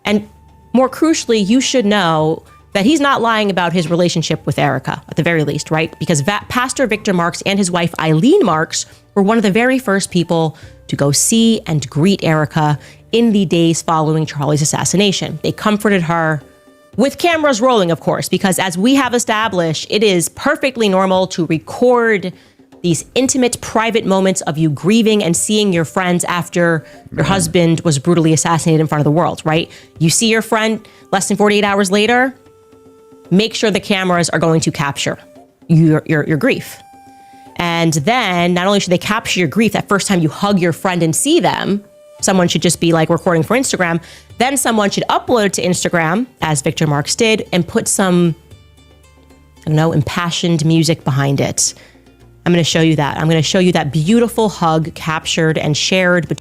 And more crucially, you should know that he's not lying about his relationship with Erica, at the very least, right? Because Pastor Victor Marx and his wife Eileen Marx were one of the very first people to go see and greet Erica in the days following Charlie's assassination. They comforted her with cameras rolling, of course, because as we have established, it is perfectly normal to record these intimate, private moments of you grieving and seeing your friends after your husband was brutally assassinated in front of the world, right? You see your friend less than 48 hours later, make sure the cameras are going to capture your grief. And then not only should they capture your grief that first time you hug your friend and see them, someone should just be like recording for Instagram, then someone should upload it to Instagram, as Victor Marx did, and put some, I don't know, impassioned music behind it. I'm going to show you that. I'm going to show you that beautiful hug captured and shared.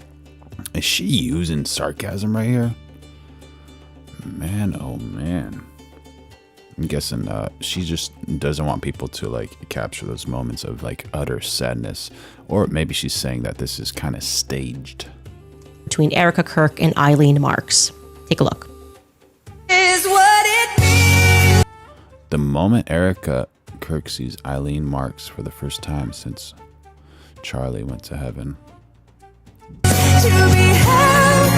Is she using sarcasm right here? Man, oh man. I'm guessing she just doesn't want people to like capture those moments of like utter sadness. Or maybe she's saying that this is kind of staged. Between Erica Kirk and Eileen Marx. Take a look. Is what it means. The moment Erica Kirk sees Eileen Marx for the first time since Charlie went to heaven. To be held,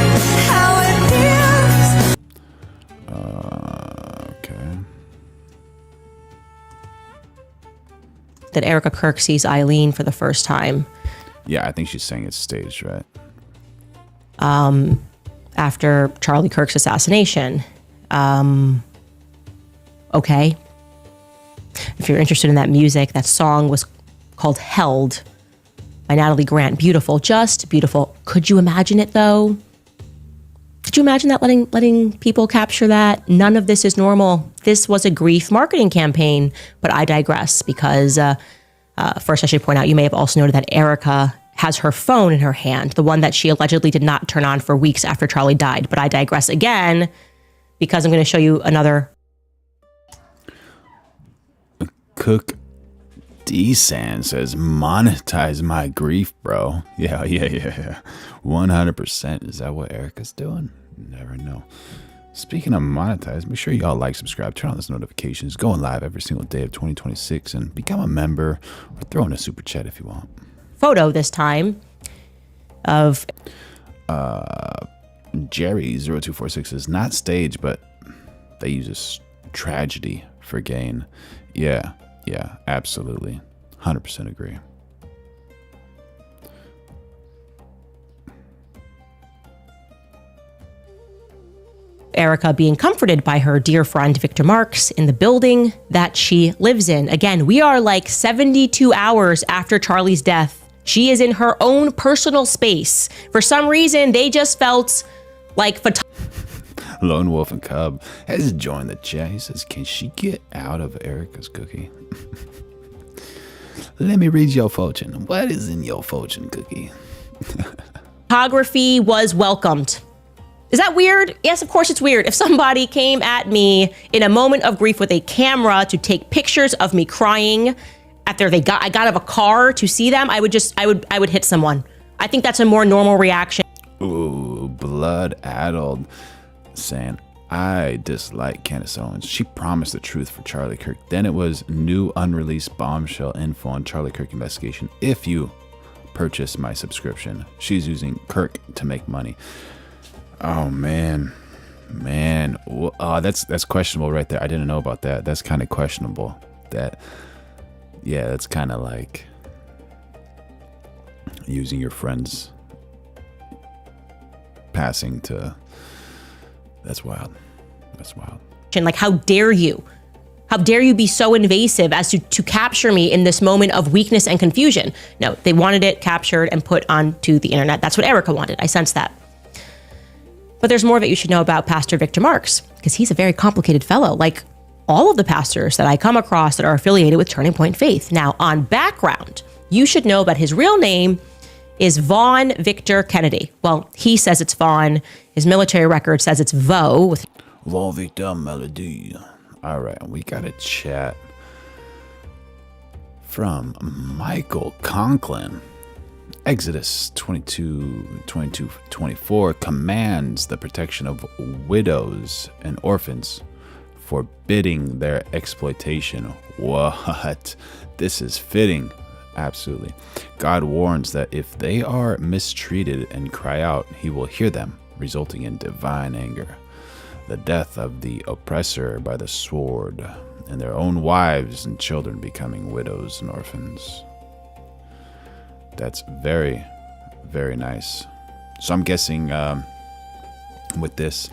how it feels. Okay. That Erica Kirk sees Eileen for the first time. Yeah, I think she's saying it's staged, right? After Charlie Kirk's assassination. Okay. If you're interested in that music, that song was called Held by Natalie Grant. Beautiful, just beautiful. Could you imagine it though? Could you imagine that letting people capture that? None of this is normal. This was a grief marketing campaign, but I digress because first I should point out, you may have also noted that Erica has her phone in her hand, the one that she allegedly did not turn on for weeks after Charlie died. But I digress again because I'm going to show you another. Cook D-San says, monetize my grief, bro. Yeah. 100%. Is that what Erica's doing? Never know. Speaking of monetize, make sure y'all like, subscribe, turn on those notifications. Going live every single day of 2026 and become a member or throw in a super chat if you want. Photo this time of Jerry0246 is not staged, but they use a tragedy for gain. Yeah, absolutely. 100% agree. Erica being comforted by her dear friend Victor Marx in the building that she lives in. Again, we are like 72 hours after Charlie's death. She is in her own personal space. For some reason, they just felt like Lone Wolf and Cub has joined the chat. He says, can she get out of Erica's cookie? Let me read your fortune. What is in your fortune cookie? photography was welcomed. Is that weird? Yes, of course it's weird. If somebody came at me in a moment of grief with a camera to take pictures of me crying after I got out of a car to see them, I would hit someone. I think that's a more normal reaction. Ooh, blood-addled saying, I dislike Candace Owens. She promised the truth for Charlie Kirk. Then it was new unreleased bombshell info on Charlie Kirk investigation. If you purchase my subscription, she's using Kirk to make money. Oh man, that's questionable right there. I didn't know about that. That's kind of questionable. That's kind of like using your friend's passing to. That's wild. That's wild. Like, how dare you? How dare you be so invasive as to capture me in this moment of weakness and confusion? No, they wanted it captured and put onto the internet. That's what Erica wanted. I sense that. But there's more that you should know about Pastor Victor Marx, because he's a very complicated fellow, like all of the pastors that I come across that are affiliated with Turning Point Faith. Now, on background, you should know that his real name is Vaughn Victor Kennedy. Well, he says it's Vaughn. His military record says it's Vo. Vaughn Victor Melody. All right, we got a chat from Michael Conklin. Exodus 22:24 commands the protection of widows and orphans, forbidding their exploitation. What? This is fitting. Absolutely. God warns that if they are mistreated and cry out, he will hear them, resulting in divine anger. The death of the oppressor by the sword, and their own wives and children becoming widows and orphans. That's very, very nice. So I'm guessing with this,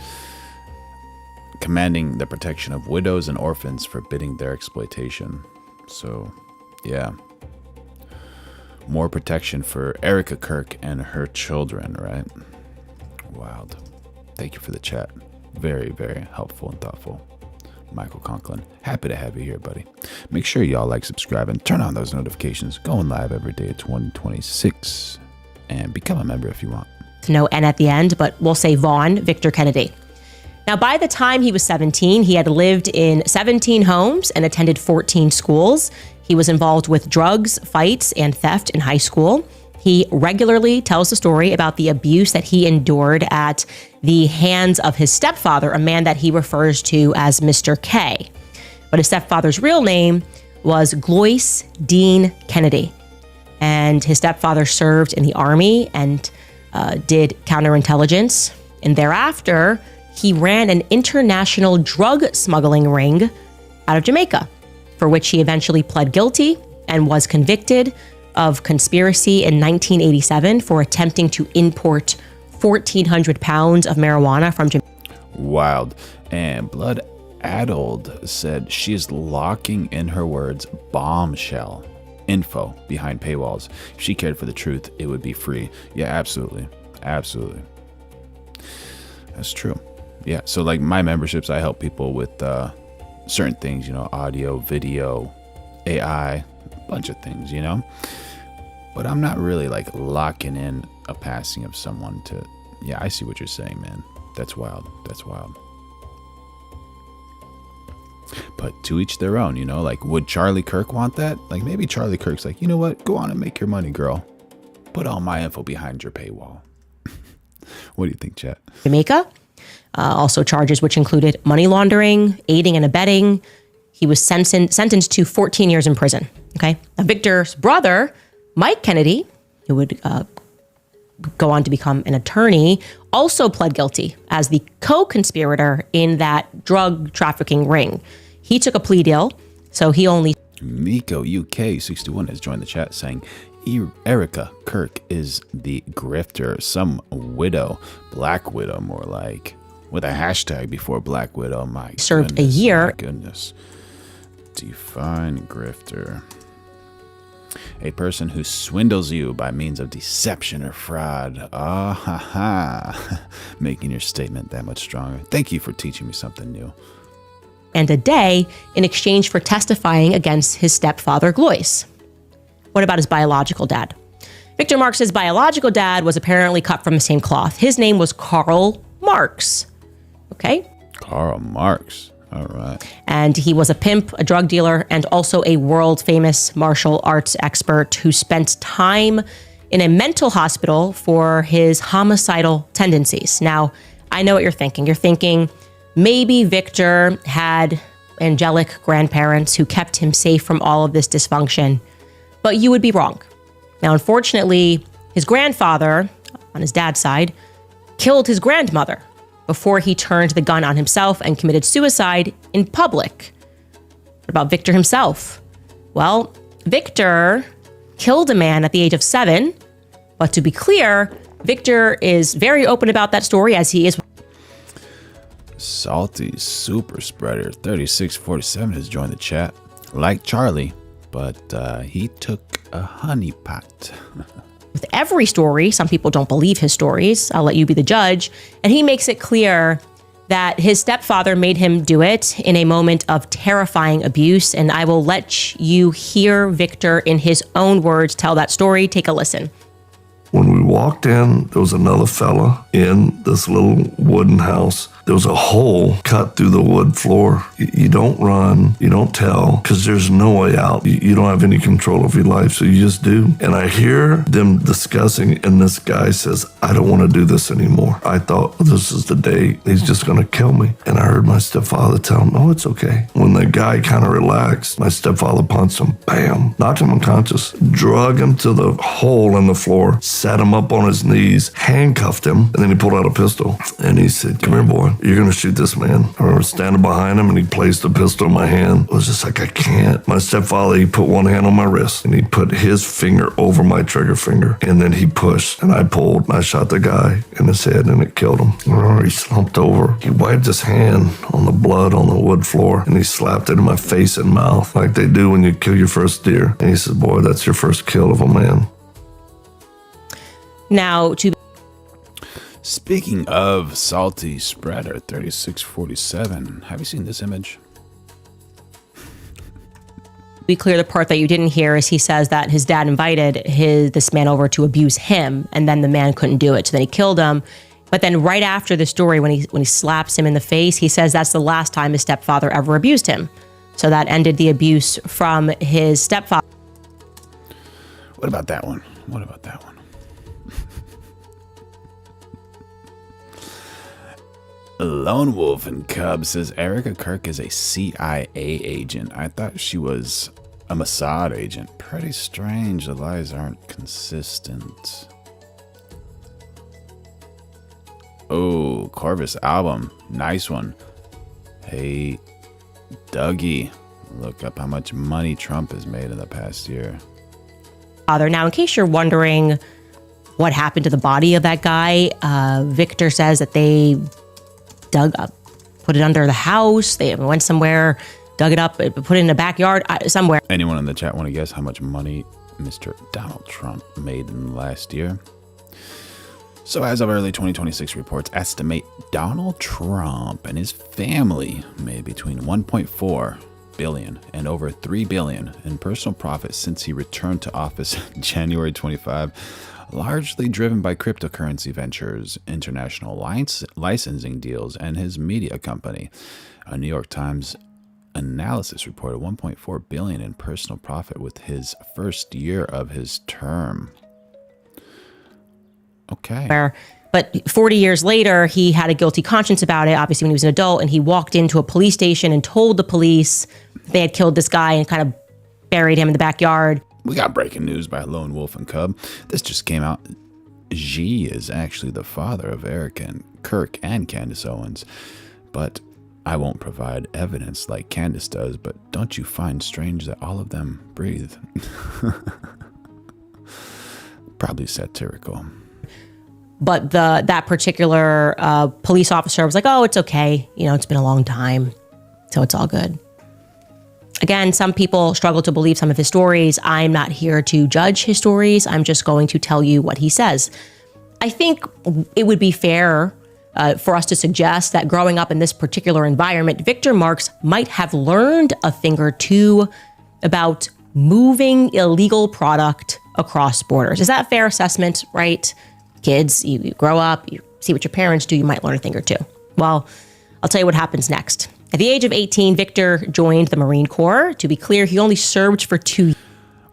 commanding the protection of widows and orphans, forbidding their exploitation. So, yeah. More protection for Erica Kirk and her children, right? Wild. Thank you for the chat. Very, very helpful and thoughtful. Michael Conklin. Happy to have you here, buddy. Make sure y'all like, subscribe, and turn on those notifications. Going live every day at 2026. And become a member if you want. No N at the end, but we'll say Vaughn Victor Kennedy. Now, by the time he was 17, he had lived in 17 homes and attended 14 schools. He was involved with drugs, fights, and theft in high school. He regularly tells the story about the abuse that he endured at the hands of his stepfather, a man that he refers to as Mr. K. But his stepfather's real name was Glois Dean Kennedy. And his stepfather served in the army and did counterintelligence. And thereafter, he ran an international drug smuggling ring out of Jamaica, for which he eventually pled guilty and was convicted of conspiracy in 1987 for attempting to import 1,400 pounds of marijuana from Jamaica. Wild. And Blood Addled said she is locking in her words bombshell info behind paywalls. If she cared for the truth, it would be free. Yeah, absolutely. Absolutely. That's true. Yeah. So like my memberships, I help people with certain things, audio, video, AI, a bunch of things, But I'm not really like locking in a passing of someone to. Yeah, I see what you're saying, man. That's wild. That's wild. But to each their own, like, would Charlie Kirk want that? Like, maybe Charlie Kirk's like, you know what? Go on and make your money, girl. Put all my info behind your paywall. What do you think, chat? Jamaica. Also charges which included money laundering, aiding and abetting. He was sentenced to 14 years in prison. Okay. Now, Victor's brother, Mike Kennedy, who would go on to become an attorney, also pled guilty as the co-conspirator in that drug trafficking ring. He took a plea deal, so he only... Miko UK 61 has joined the chat saying, Erica Kirk is the grifter, some widow, black widow more like. with a hashtag before Black Widow. My served goodness, a year. My goodness. Define grifter. A person who swindles you by means of deception or fraud. Ah, ha, ha. Making your statement that much stronger. Thank you for teaching me something new. And a day in exchange for testifying against his stepfather, Glois. What about his biological dad? Victor Marx's biological dad was apparently cut from the same cloth. His name was Karl Marx. Okay? Karl Marx. All right. And he was a pimp, a drug dealer, and also a world-famous martial arts expert who spent time in a mental hospital for his homicidal tendencies. Now, I know what you're thinking. You're thinking maybe Victor had angelic grandparents who kept him safe from all of this dysfunction, but you would be wrong. Now, unfortunately, his grandfather, on his dad's side, killed his grandmother before he turned the gun on himself and committed suicide in public. What about Victor himself? Well, Victor killed a man at the age of 7, but to be clear, Victor is very open about that story, as he is. Salty Super Spreader 3647 has joined the chat. Like Charlie, but he took a honeypot. With every story, some people don't believe his stories. I'll let you be the judge. And he makes it clear that his stepfather made him do it in a moment of terrifying abuse. And I will let you hear Victor in his own words tell that story. Take a listen. When we walked in, there was another fella in this little wooden house. There was a hole cut through the wood floor. You don't run, you don't tell, because there's no way out. You don't have any control of your life, so you just do. And I hear them discussing, and this guy says, I don't want to do this anymore. I thought, this is the day he's just going to kill me. And I heard my stepfather tell him, oh, it's okay. When the guy kind of relaxed, my stepfather punched him, bam, knocked him unconscious, drug him to the hole in the floor, sat him up on his knees, handcuffed him, and then he pulled out a pistol. And he said, come here, boy. You're going to shoot this man. I remember standing behind him, and he placed the pistol in my hand. It was just like, I can't. My stepfather, he put one hand on my wrist, and he put his finger over my trigger finger, and then he pushed, and I pulled, and I shot the guy in his head, and it killed him. I remember he slumped over. He wiped his hand on the blood on the wood floor, and he slapped it in my face and mouth, like they do when you kill your first deer. And he said, boy, that's your first kill of a man. Now, to Speaking of Salty Spreader 3647, have you seen this image? be clear, the part that you didn't hear is he says that his dad invited this man over to abuse him, and then the man couldn't do it, so then he killed him. But then right after the story, when he slaps him in the face, he says that's the last time his stepfather ever abused him. So that ended the abuse from his stepfather. What about that one? What about that one? Lone Wolf and Cub says Erica Kirk is a CIA agent. I thought she was a Mossad agent. Pretty strange. The lies aren't consistent. Oh, Corvus album. Nice one. Hey, Dougie, look up how much money Trump has made in the past year. Now, in case you're wondering what happened to the body of that guy, Victor says that they dug up, put it under the house. They went somewhere, dug it up, put it in the backyard somewhere. Anyone in the chat want to guess how much money Mr. Donald Trump made in the last year? So as of early 2026 reports estimate Donald Trump and his family made between 1.4 billion and over 3 billion in personal profit since he returned to office January 25, largely driven by cryptocurrency ventures, international licensing deals, and his media company. A New York Times analysis reported 1.4 billion in personal profit with his first year of his term. Okay. But 40 years later, he had a guilty conscience about it, obviously when he was an adult, and he walked into a police station and told the police they had killed this guy and kind of buried him in the backyard. We got breaking news by Lone Wolf and Cub. This just came out. Xi is actually the father of Eric and Kirk and Candace Owens. But I won't provide evidence like Candace does, but don't you find strange that all of them breathe? Probably satirical. But that particular police officer was like, oh, it's okay. You know, it's been a long time, so it's all good. Again, some people struggle to believe some of his stories. I'm not here to judge his stories. I'm just going to tell you what he says. I think it would be fair for us to suggest that growing up in this particular environment, Victor Marx might have learned a thing or two about moving illegal product across borders. Is that a fair assessment, right? Kids, you grow up, you see what your parents do, you might learn a thing or two. Well, I'll tell you what happens next. At the age of 18, Victor joined the Marine Corps. To be clear, he only served for 2 years.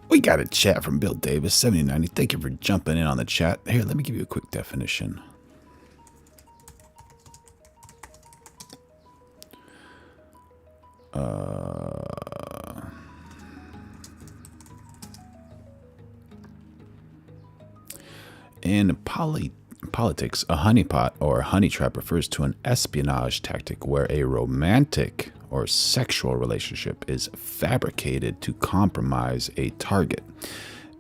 We got a chat from Bill Davis, 7090. Thank you for jumping in on the chat. Here, let me give you a quick definition. In politics, a honeypot or honey trap refers to an espionage tactic where a romantic or sexual relationship is fabricated to compromise a target,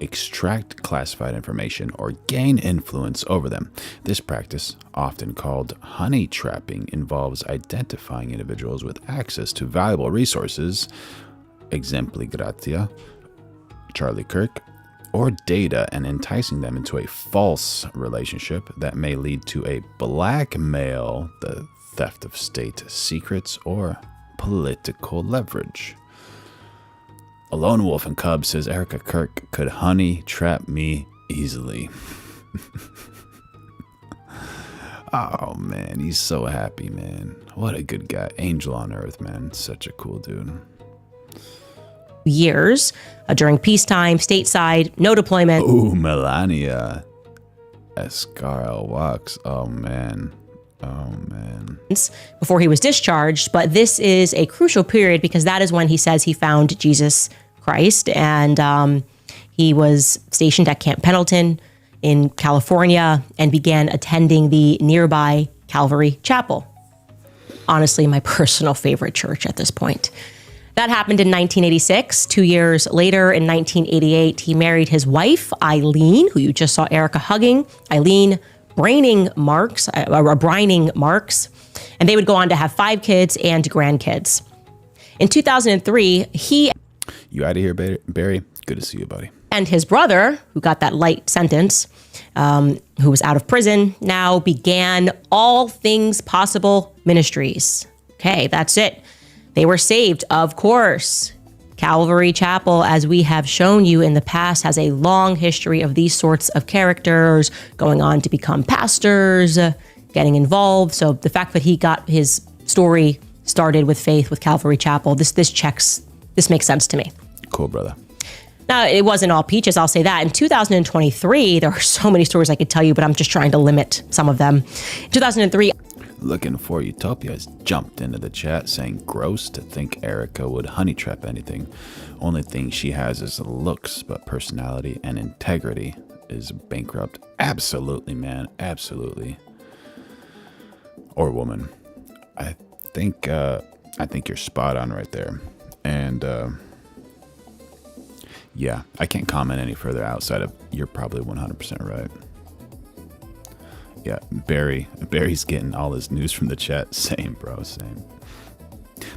extract classified information, or gain influence over them. This practice, often called honey trapping, involves identifying individuals with access to valuable resources, exempli gratia, Charlie Kirk, or data, and enticing them into a false relationship that may lead to a blackmail, the theft of state secrets, or political leverage. A lone wolf and cub says Erica Kirk could honey trap me easily. Oh man, he's so happy, man. What a good guy. Angel on earth, man. Such a cool dude. Years during peacetime, stateside, no deployment. Ooh, Melania. Escarl walks. Oh man. Oh man. Before he was discharged, but this is a crucial period because that is when he says he found Jesus Christ, and he was stationed at Camp Pendleton in California and began attending the nearby Calvary Chapel. Honestly, my personal favorite church at this point. That happened in 1986. 2 years later, in 1988, he married his wife, Eileen, who you just saw Erica hugging. Eileen Brining Marx, and they would go on to have 5 kids and grandkids. In 2003, he... You out of here, Barry? Good to see you, buddy. And his brother, who got that light sentence, who was out of prison, now began All Things Possible Ministries. Okay, that's it. They were saved, of course. Calvary Chapel, as we have shown you in the past, has a long history of these sorts of characters going on to become pastors, getting involved. So the fact that he got his story started with faith with Calvary Chapel, this makes sense to me. Cool, brother. Now, it wasn't all peaches, I'll say that. In 2023, there are so many stories I could tell you, but I'm just trying to limit some of them. In 2003... Looking for Utopia has jumped into the chat saying gross to think Erica would honey trap anything. Only thing she has is looks, but personality and integrity is bankrupt. Absolutely, man. Absolutely. Or woman. I think you're spot on right there. And yeah, I can't comment any further outside of you're probably 100% right. Yeah, Barry's getting all his news from the chat. Same, bro, same.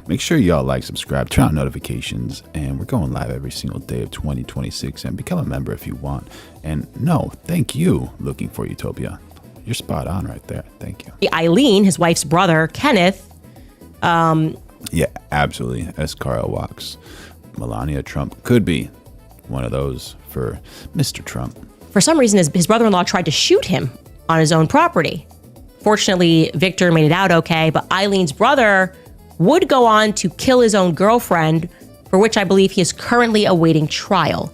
Make sure y'all like, subscribe, turn on notifications, and we're going live every single day of 2026. And become a member if you want. And no, thank you, Looking for Utopia. You're spot on right there. Thank you. Eileen, his wife's brother, Kenneth. Yeah, absolutely. As Carl walks, Melania Trump could be one of those for Mr. Trump. For some reason, his brother-in-law tried to shoot him on his own property. Fortunately, Victor made it out okay, but Eileen's brother would go on to kill his own girlfriend, for which I believe he is currently awaiting trial.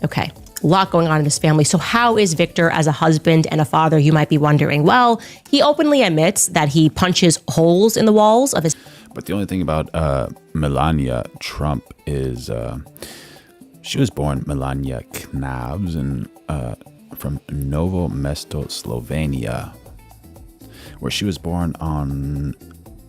Okay, a lot going on in this family. So how is Victor as a husband and a father, you might be wondering? Well, he openly admits that he punches holes in the walls of his... But the only thing about Melania Trump is she was born Melania Knavs and from Novo Mesto, Slovenia, where she was born on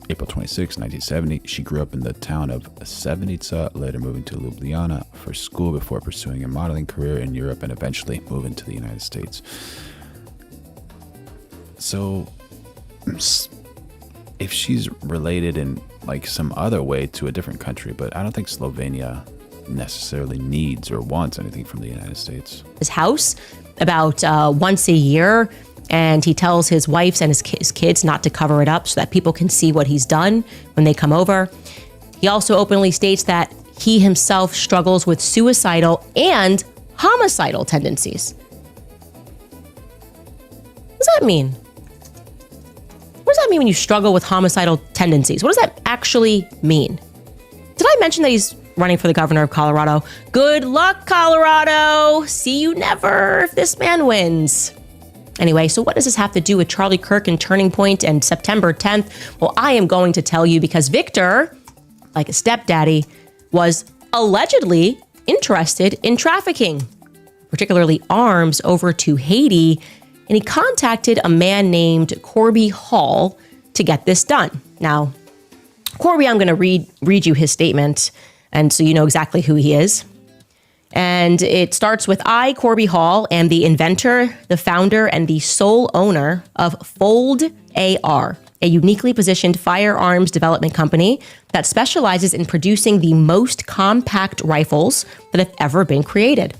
April 26, 1970. She grew up in the town of Sevenica, later moving to Ljubljana for school before pursuing a modeling career in Europe and eventually moving to the United States. So if she's related in like some other way to a different country, but I don't think Slovenia necessarily needs or wants anything from the United States. His house about once a year, and he tells his wives and his kids not to cover it up so that people can see what he's done when they come over. He also openly states that he himself struggles with suicidal and homicidal tendencies. What does that mean? What does that mean when you struggle with homicidal tendencies? What does that actually mean? Did I mention that he's running for the governor of Colorado? Good luck, Colorado. See you never if this man wins. Anyway, so what does this have to do with Charlie Kirk and Turning Point and September 10th? Well, I am going to tell you because Victor, like a stepdaddy, was allegedly interested in trafficking, particularly arms, over to Haiti. And he contacted a man named Corby Hall to get this done. Now, Corby, I'm going to read you his statement, and so you know exactly who he is. And it starts with, I, Corby Hall, am the inventor, the founder, and the sole owner of Fold AR, a uniquely positioned firearms development company that specializes in producing the most compact rifles that have ever been created.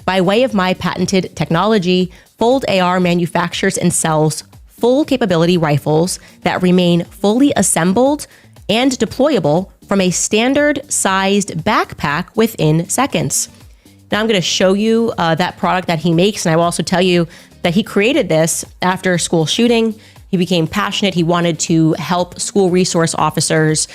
By way of my patented technology, Fold AR manufactures and sells full capability rifles that remain fully assembled and deployable from a standard sized backpack within seconds. Now I'm going to show you that product that he makes, and I will also tell you that he created this after a school shooting. He became passionate. He wanted to help school resource officers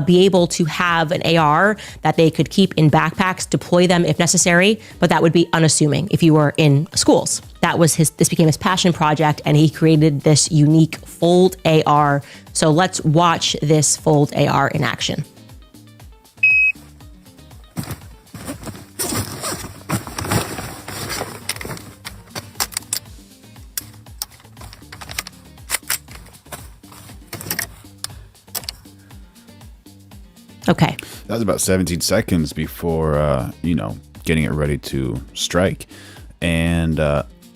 be able to have an AR that they could keep in backpacks, deploy them if necessary, but that would be unassuming if you were in schools. This became his passion project, and he created this unique Fold AR. So let's watch this Fold AR in action. Okay. That was about 17 seconds before, getting it ready to strike. And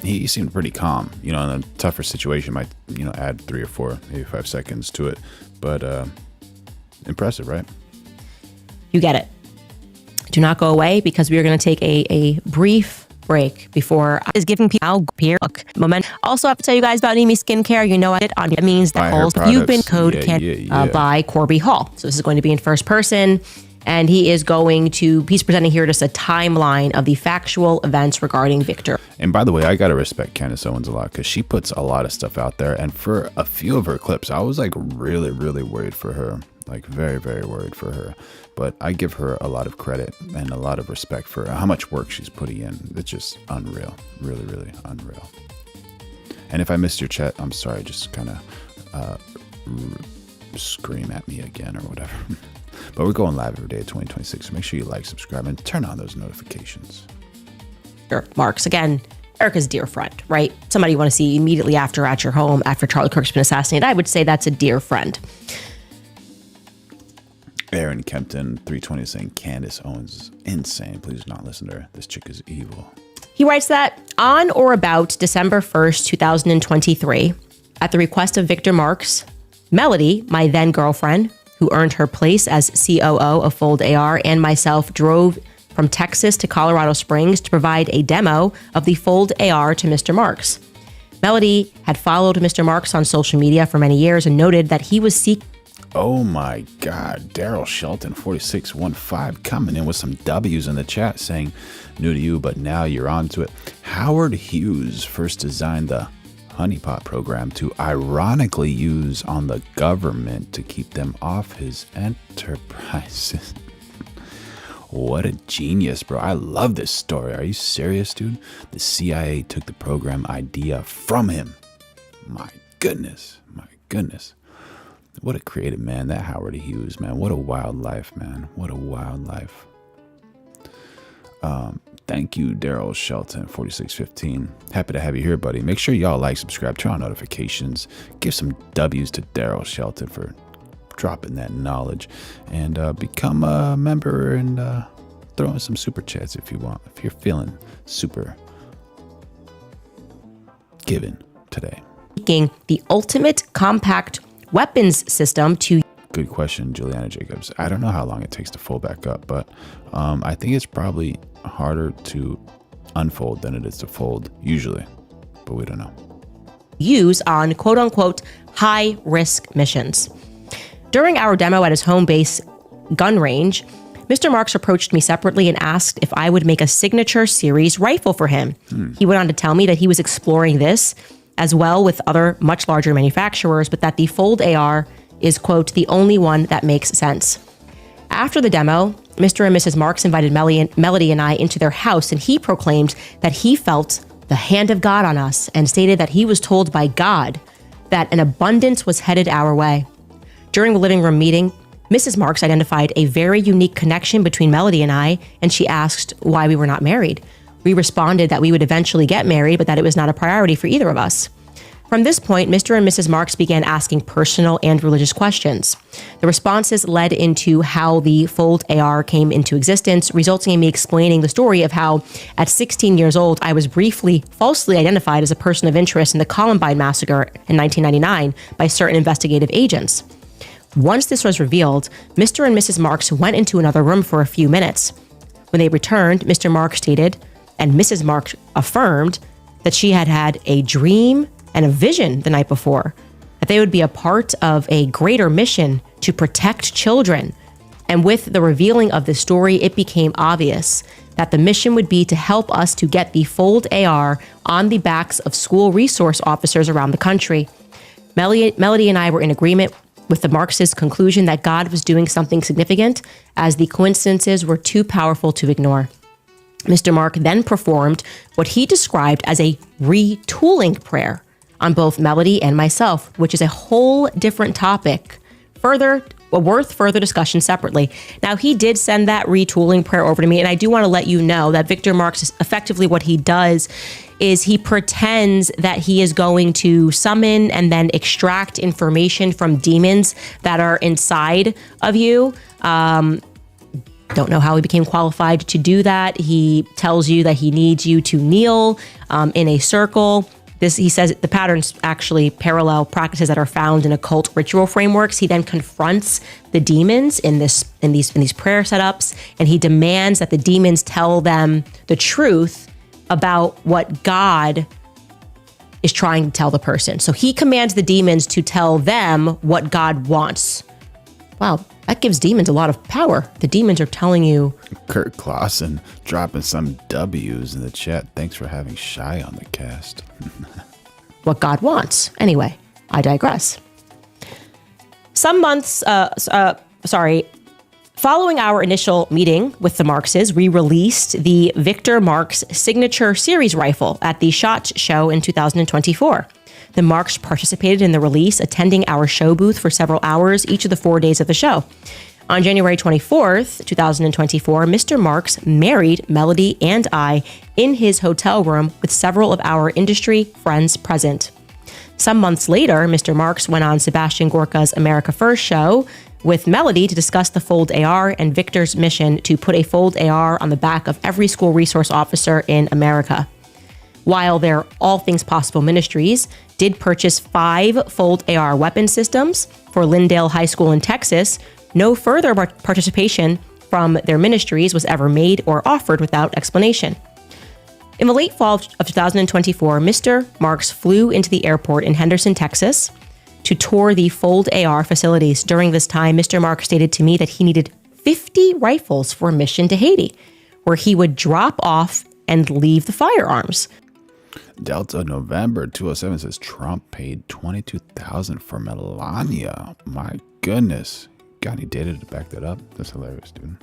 he seemed pretty calm. In a tougher situation, might, add 3 or 4, maybe 5 seconds to it. But impressive, right? You get it. Do not go away because we are going to take a brief break before I is giving people moment. Also, I have to tell you guys about Nimi Skincare. You know what it means that you've been code by Corby Hall. So this is going to be in first person, and he's presenting here just a timeline of the factual events regarding Victor. And by the way, I gotta respect Candace Owens a lot because she puts a lot of stuff out there. And for a few of her clips, I was like really, really worried for her. Like very, very worried for her. But I give her a lot of credit and a lot of respect for how much work she's putting in. It's just unreal. Really, really unreal. And if I missed your chat, I'm sorry. Just kind of scream at me again or whatever. But we're going live every day at 2026. So make sure you like, subscribe, and turn on those notifications. Marx, again, Erica's a dear friend, right? Somebody you want to see immediately after at your home after Charlie Kirk's been assassinated. I would say that's a dear friend. Aaron Kempton 320 saying Candace Owens is insane. Please do not listen to her. This chick is evil. He writes that on or about December 1st, 2023, at the request of Victor Marx, Melody, my then girlfriend, who earned her place as COO of Fold AR, and myself drove from Texas to Colorado Springs to provide a demo of the Fold AR to Mr. Marx. Melody had followed Mr. Marx on social media for many years and noted that he was seeking. Oh my God, Daryl Shelton 4615 coming in with some W's in the chat saying, new to you, but now you're on to it. Howard Hughes first designed the honeypot program to ironically use on the government to keep them off his enterprises. What a genius, bro. I love this story. Are you serious, dude? The CIA took the program idea from him. My goodness. My goodness. What a creative man, that Howard Hughes, man. What a wild life, man. What a wild life. Thank you, Daryl Shelton, 4615. Happy to have you here, buddy. Make sure y'all like, subscribe, turn on notifications. Give some W's to Daryl Shelton for dropping that knowledge. And become a member and throw in some super chats if you want. If you're feeling super given today. seeking the ultimate compact weapons system to... Good question, Juliana Jacobs. I don't know how long it takes to fold back up, but I think it's probably harder to unfold than it is to fold usually, but we don't know. Use on quote-unquote high-risk missions. During our demo at his home base gun range, Mr. Marx approached me separately and asked if I would make a signature series rifle for him. He went on to tell me that he was exploring this as well with other much larger manufacturers, but that the Fold AR is, quote, the only one that makes sense. After the demo, Mr. and Mrs. Marx invited Melody and I into their house, and he proclaimed that he felt the hand of God on us and stated that he was told by God that an abundance was headed our way. During the living room meeting, Mrs. Marx identified a very unique connection between Melody and I, and she asked why we were not married. We responded that we would eventually get married, but that it was not a priority for either of us. From this point, Mr. and Mrs. Marx began asking personal and religious questions. The responses led into how the Fold AR came into existence, resulting in me explaining the story of how, at 16 years old, I was briefly falsely identified as a person of interest in the Columbine massacre in 1999 by certain investigative agents. Once this was revealed, Mr. and Mrs. Marx went into another room for a few minutes. When they returned, Mr. Marx stated, and Mrs. Marx affirmed, that she had had a dream and a vision the night before, that they would be a part of a greater mission to protect children. And with the revealing of the story, it became obvious that the mission would be to help us to get the Fold AR on the backs of school resource officers around the country. Melody and I were in agreement with the Marxist conclusion that God was doing something significant, as the coincidences were too powerful to ignore. Mr. Mark then performed what he described as a retooling prayer on both Melody and myself, which is a whole different topic, worth further discussion separately. Now, he did send that retooling prayer over to me, and I do want to let you know that Victor Marx, effectively what he does is he pretends that he is going to summon and then extract information from demons that are inside of you. Don't know how he became qualified to do that. He tells you that he needs you to kneel in a circle. He says the patterns actually parallel practices that are found in occult ritual frameworks. He then confronts the demons in these prayer setups, and he demands that the demons tell them the truth about what God is trying to tell the person. So he commands the demons to tell them what God wants. Wow, that gives demons a lot of power. The demons are telling you. Kurt Clausen dropping some W's in the chat. Thanks for having Shy on the cast. What God wants. Anyway, I digress. Following our initial meeting with the Marxes, we released the Victor Marx Signature Series rifle at the SHOT Show in 2024. The Marx participated in the release, attending our show booth for several hours each of the 4 days of the show. On January 24th, 2024, Mr. Marx married Melody and I in his hotel room with several of our industry friends present. Some months later, Mr. Marx went on Sebastian Gorka's America First show with Melody to discuss the Fold AR and Victor's mission to put a Fold AR on the back of every school resource officer in America. While their All Things Possible Ministries did purchase 5 Fold AR weapon systems for Lindale High School in Texas, no further participation from their ministries was ever made or offered without explanation. In the late fall of 2024, Mr. Marx flew into the airport in Henderson, Texas, to tour the Fold AR facilities. During this time, Mr. Marx stated to me that he needed 50 rifles for a mission to Haiti, where he would drop off and leave the firearms. Delta November 207 says Trump paid $22,000 for Melania. My goodness. Got any data to back that up? That's hilarious, dude.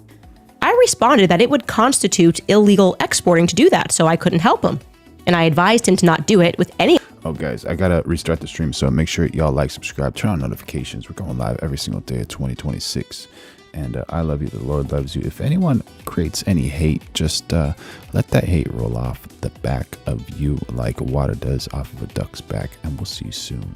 I responded that it would constitute illegal exporting to do that, so I couldn't help him. And I advised him to not do it with any... Oh, guys, I gotta restart the stream, so make sure y'all like, subscribe, turn on notifications. We're going live every single day of 2026. And I love you. The Lord loves you. If anyone creates any hate, just let that hate roll off the back of you like water does off of a duck's back. And we'll see you soon.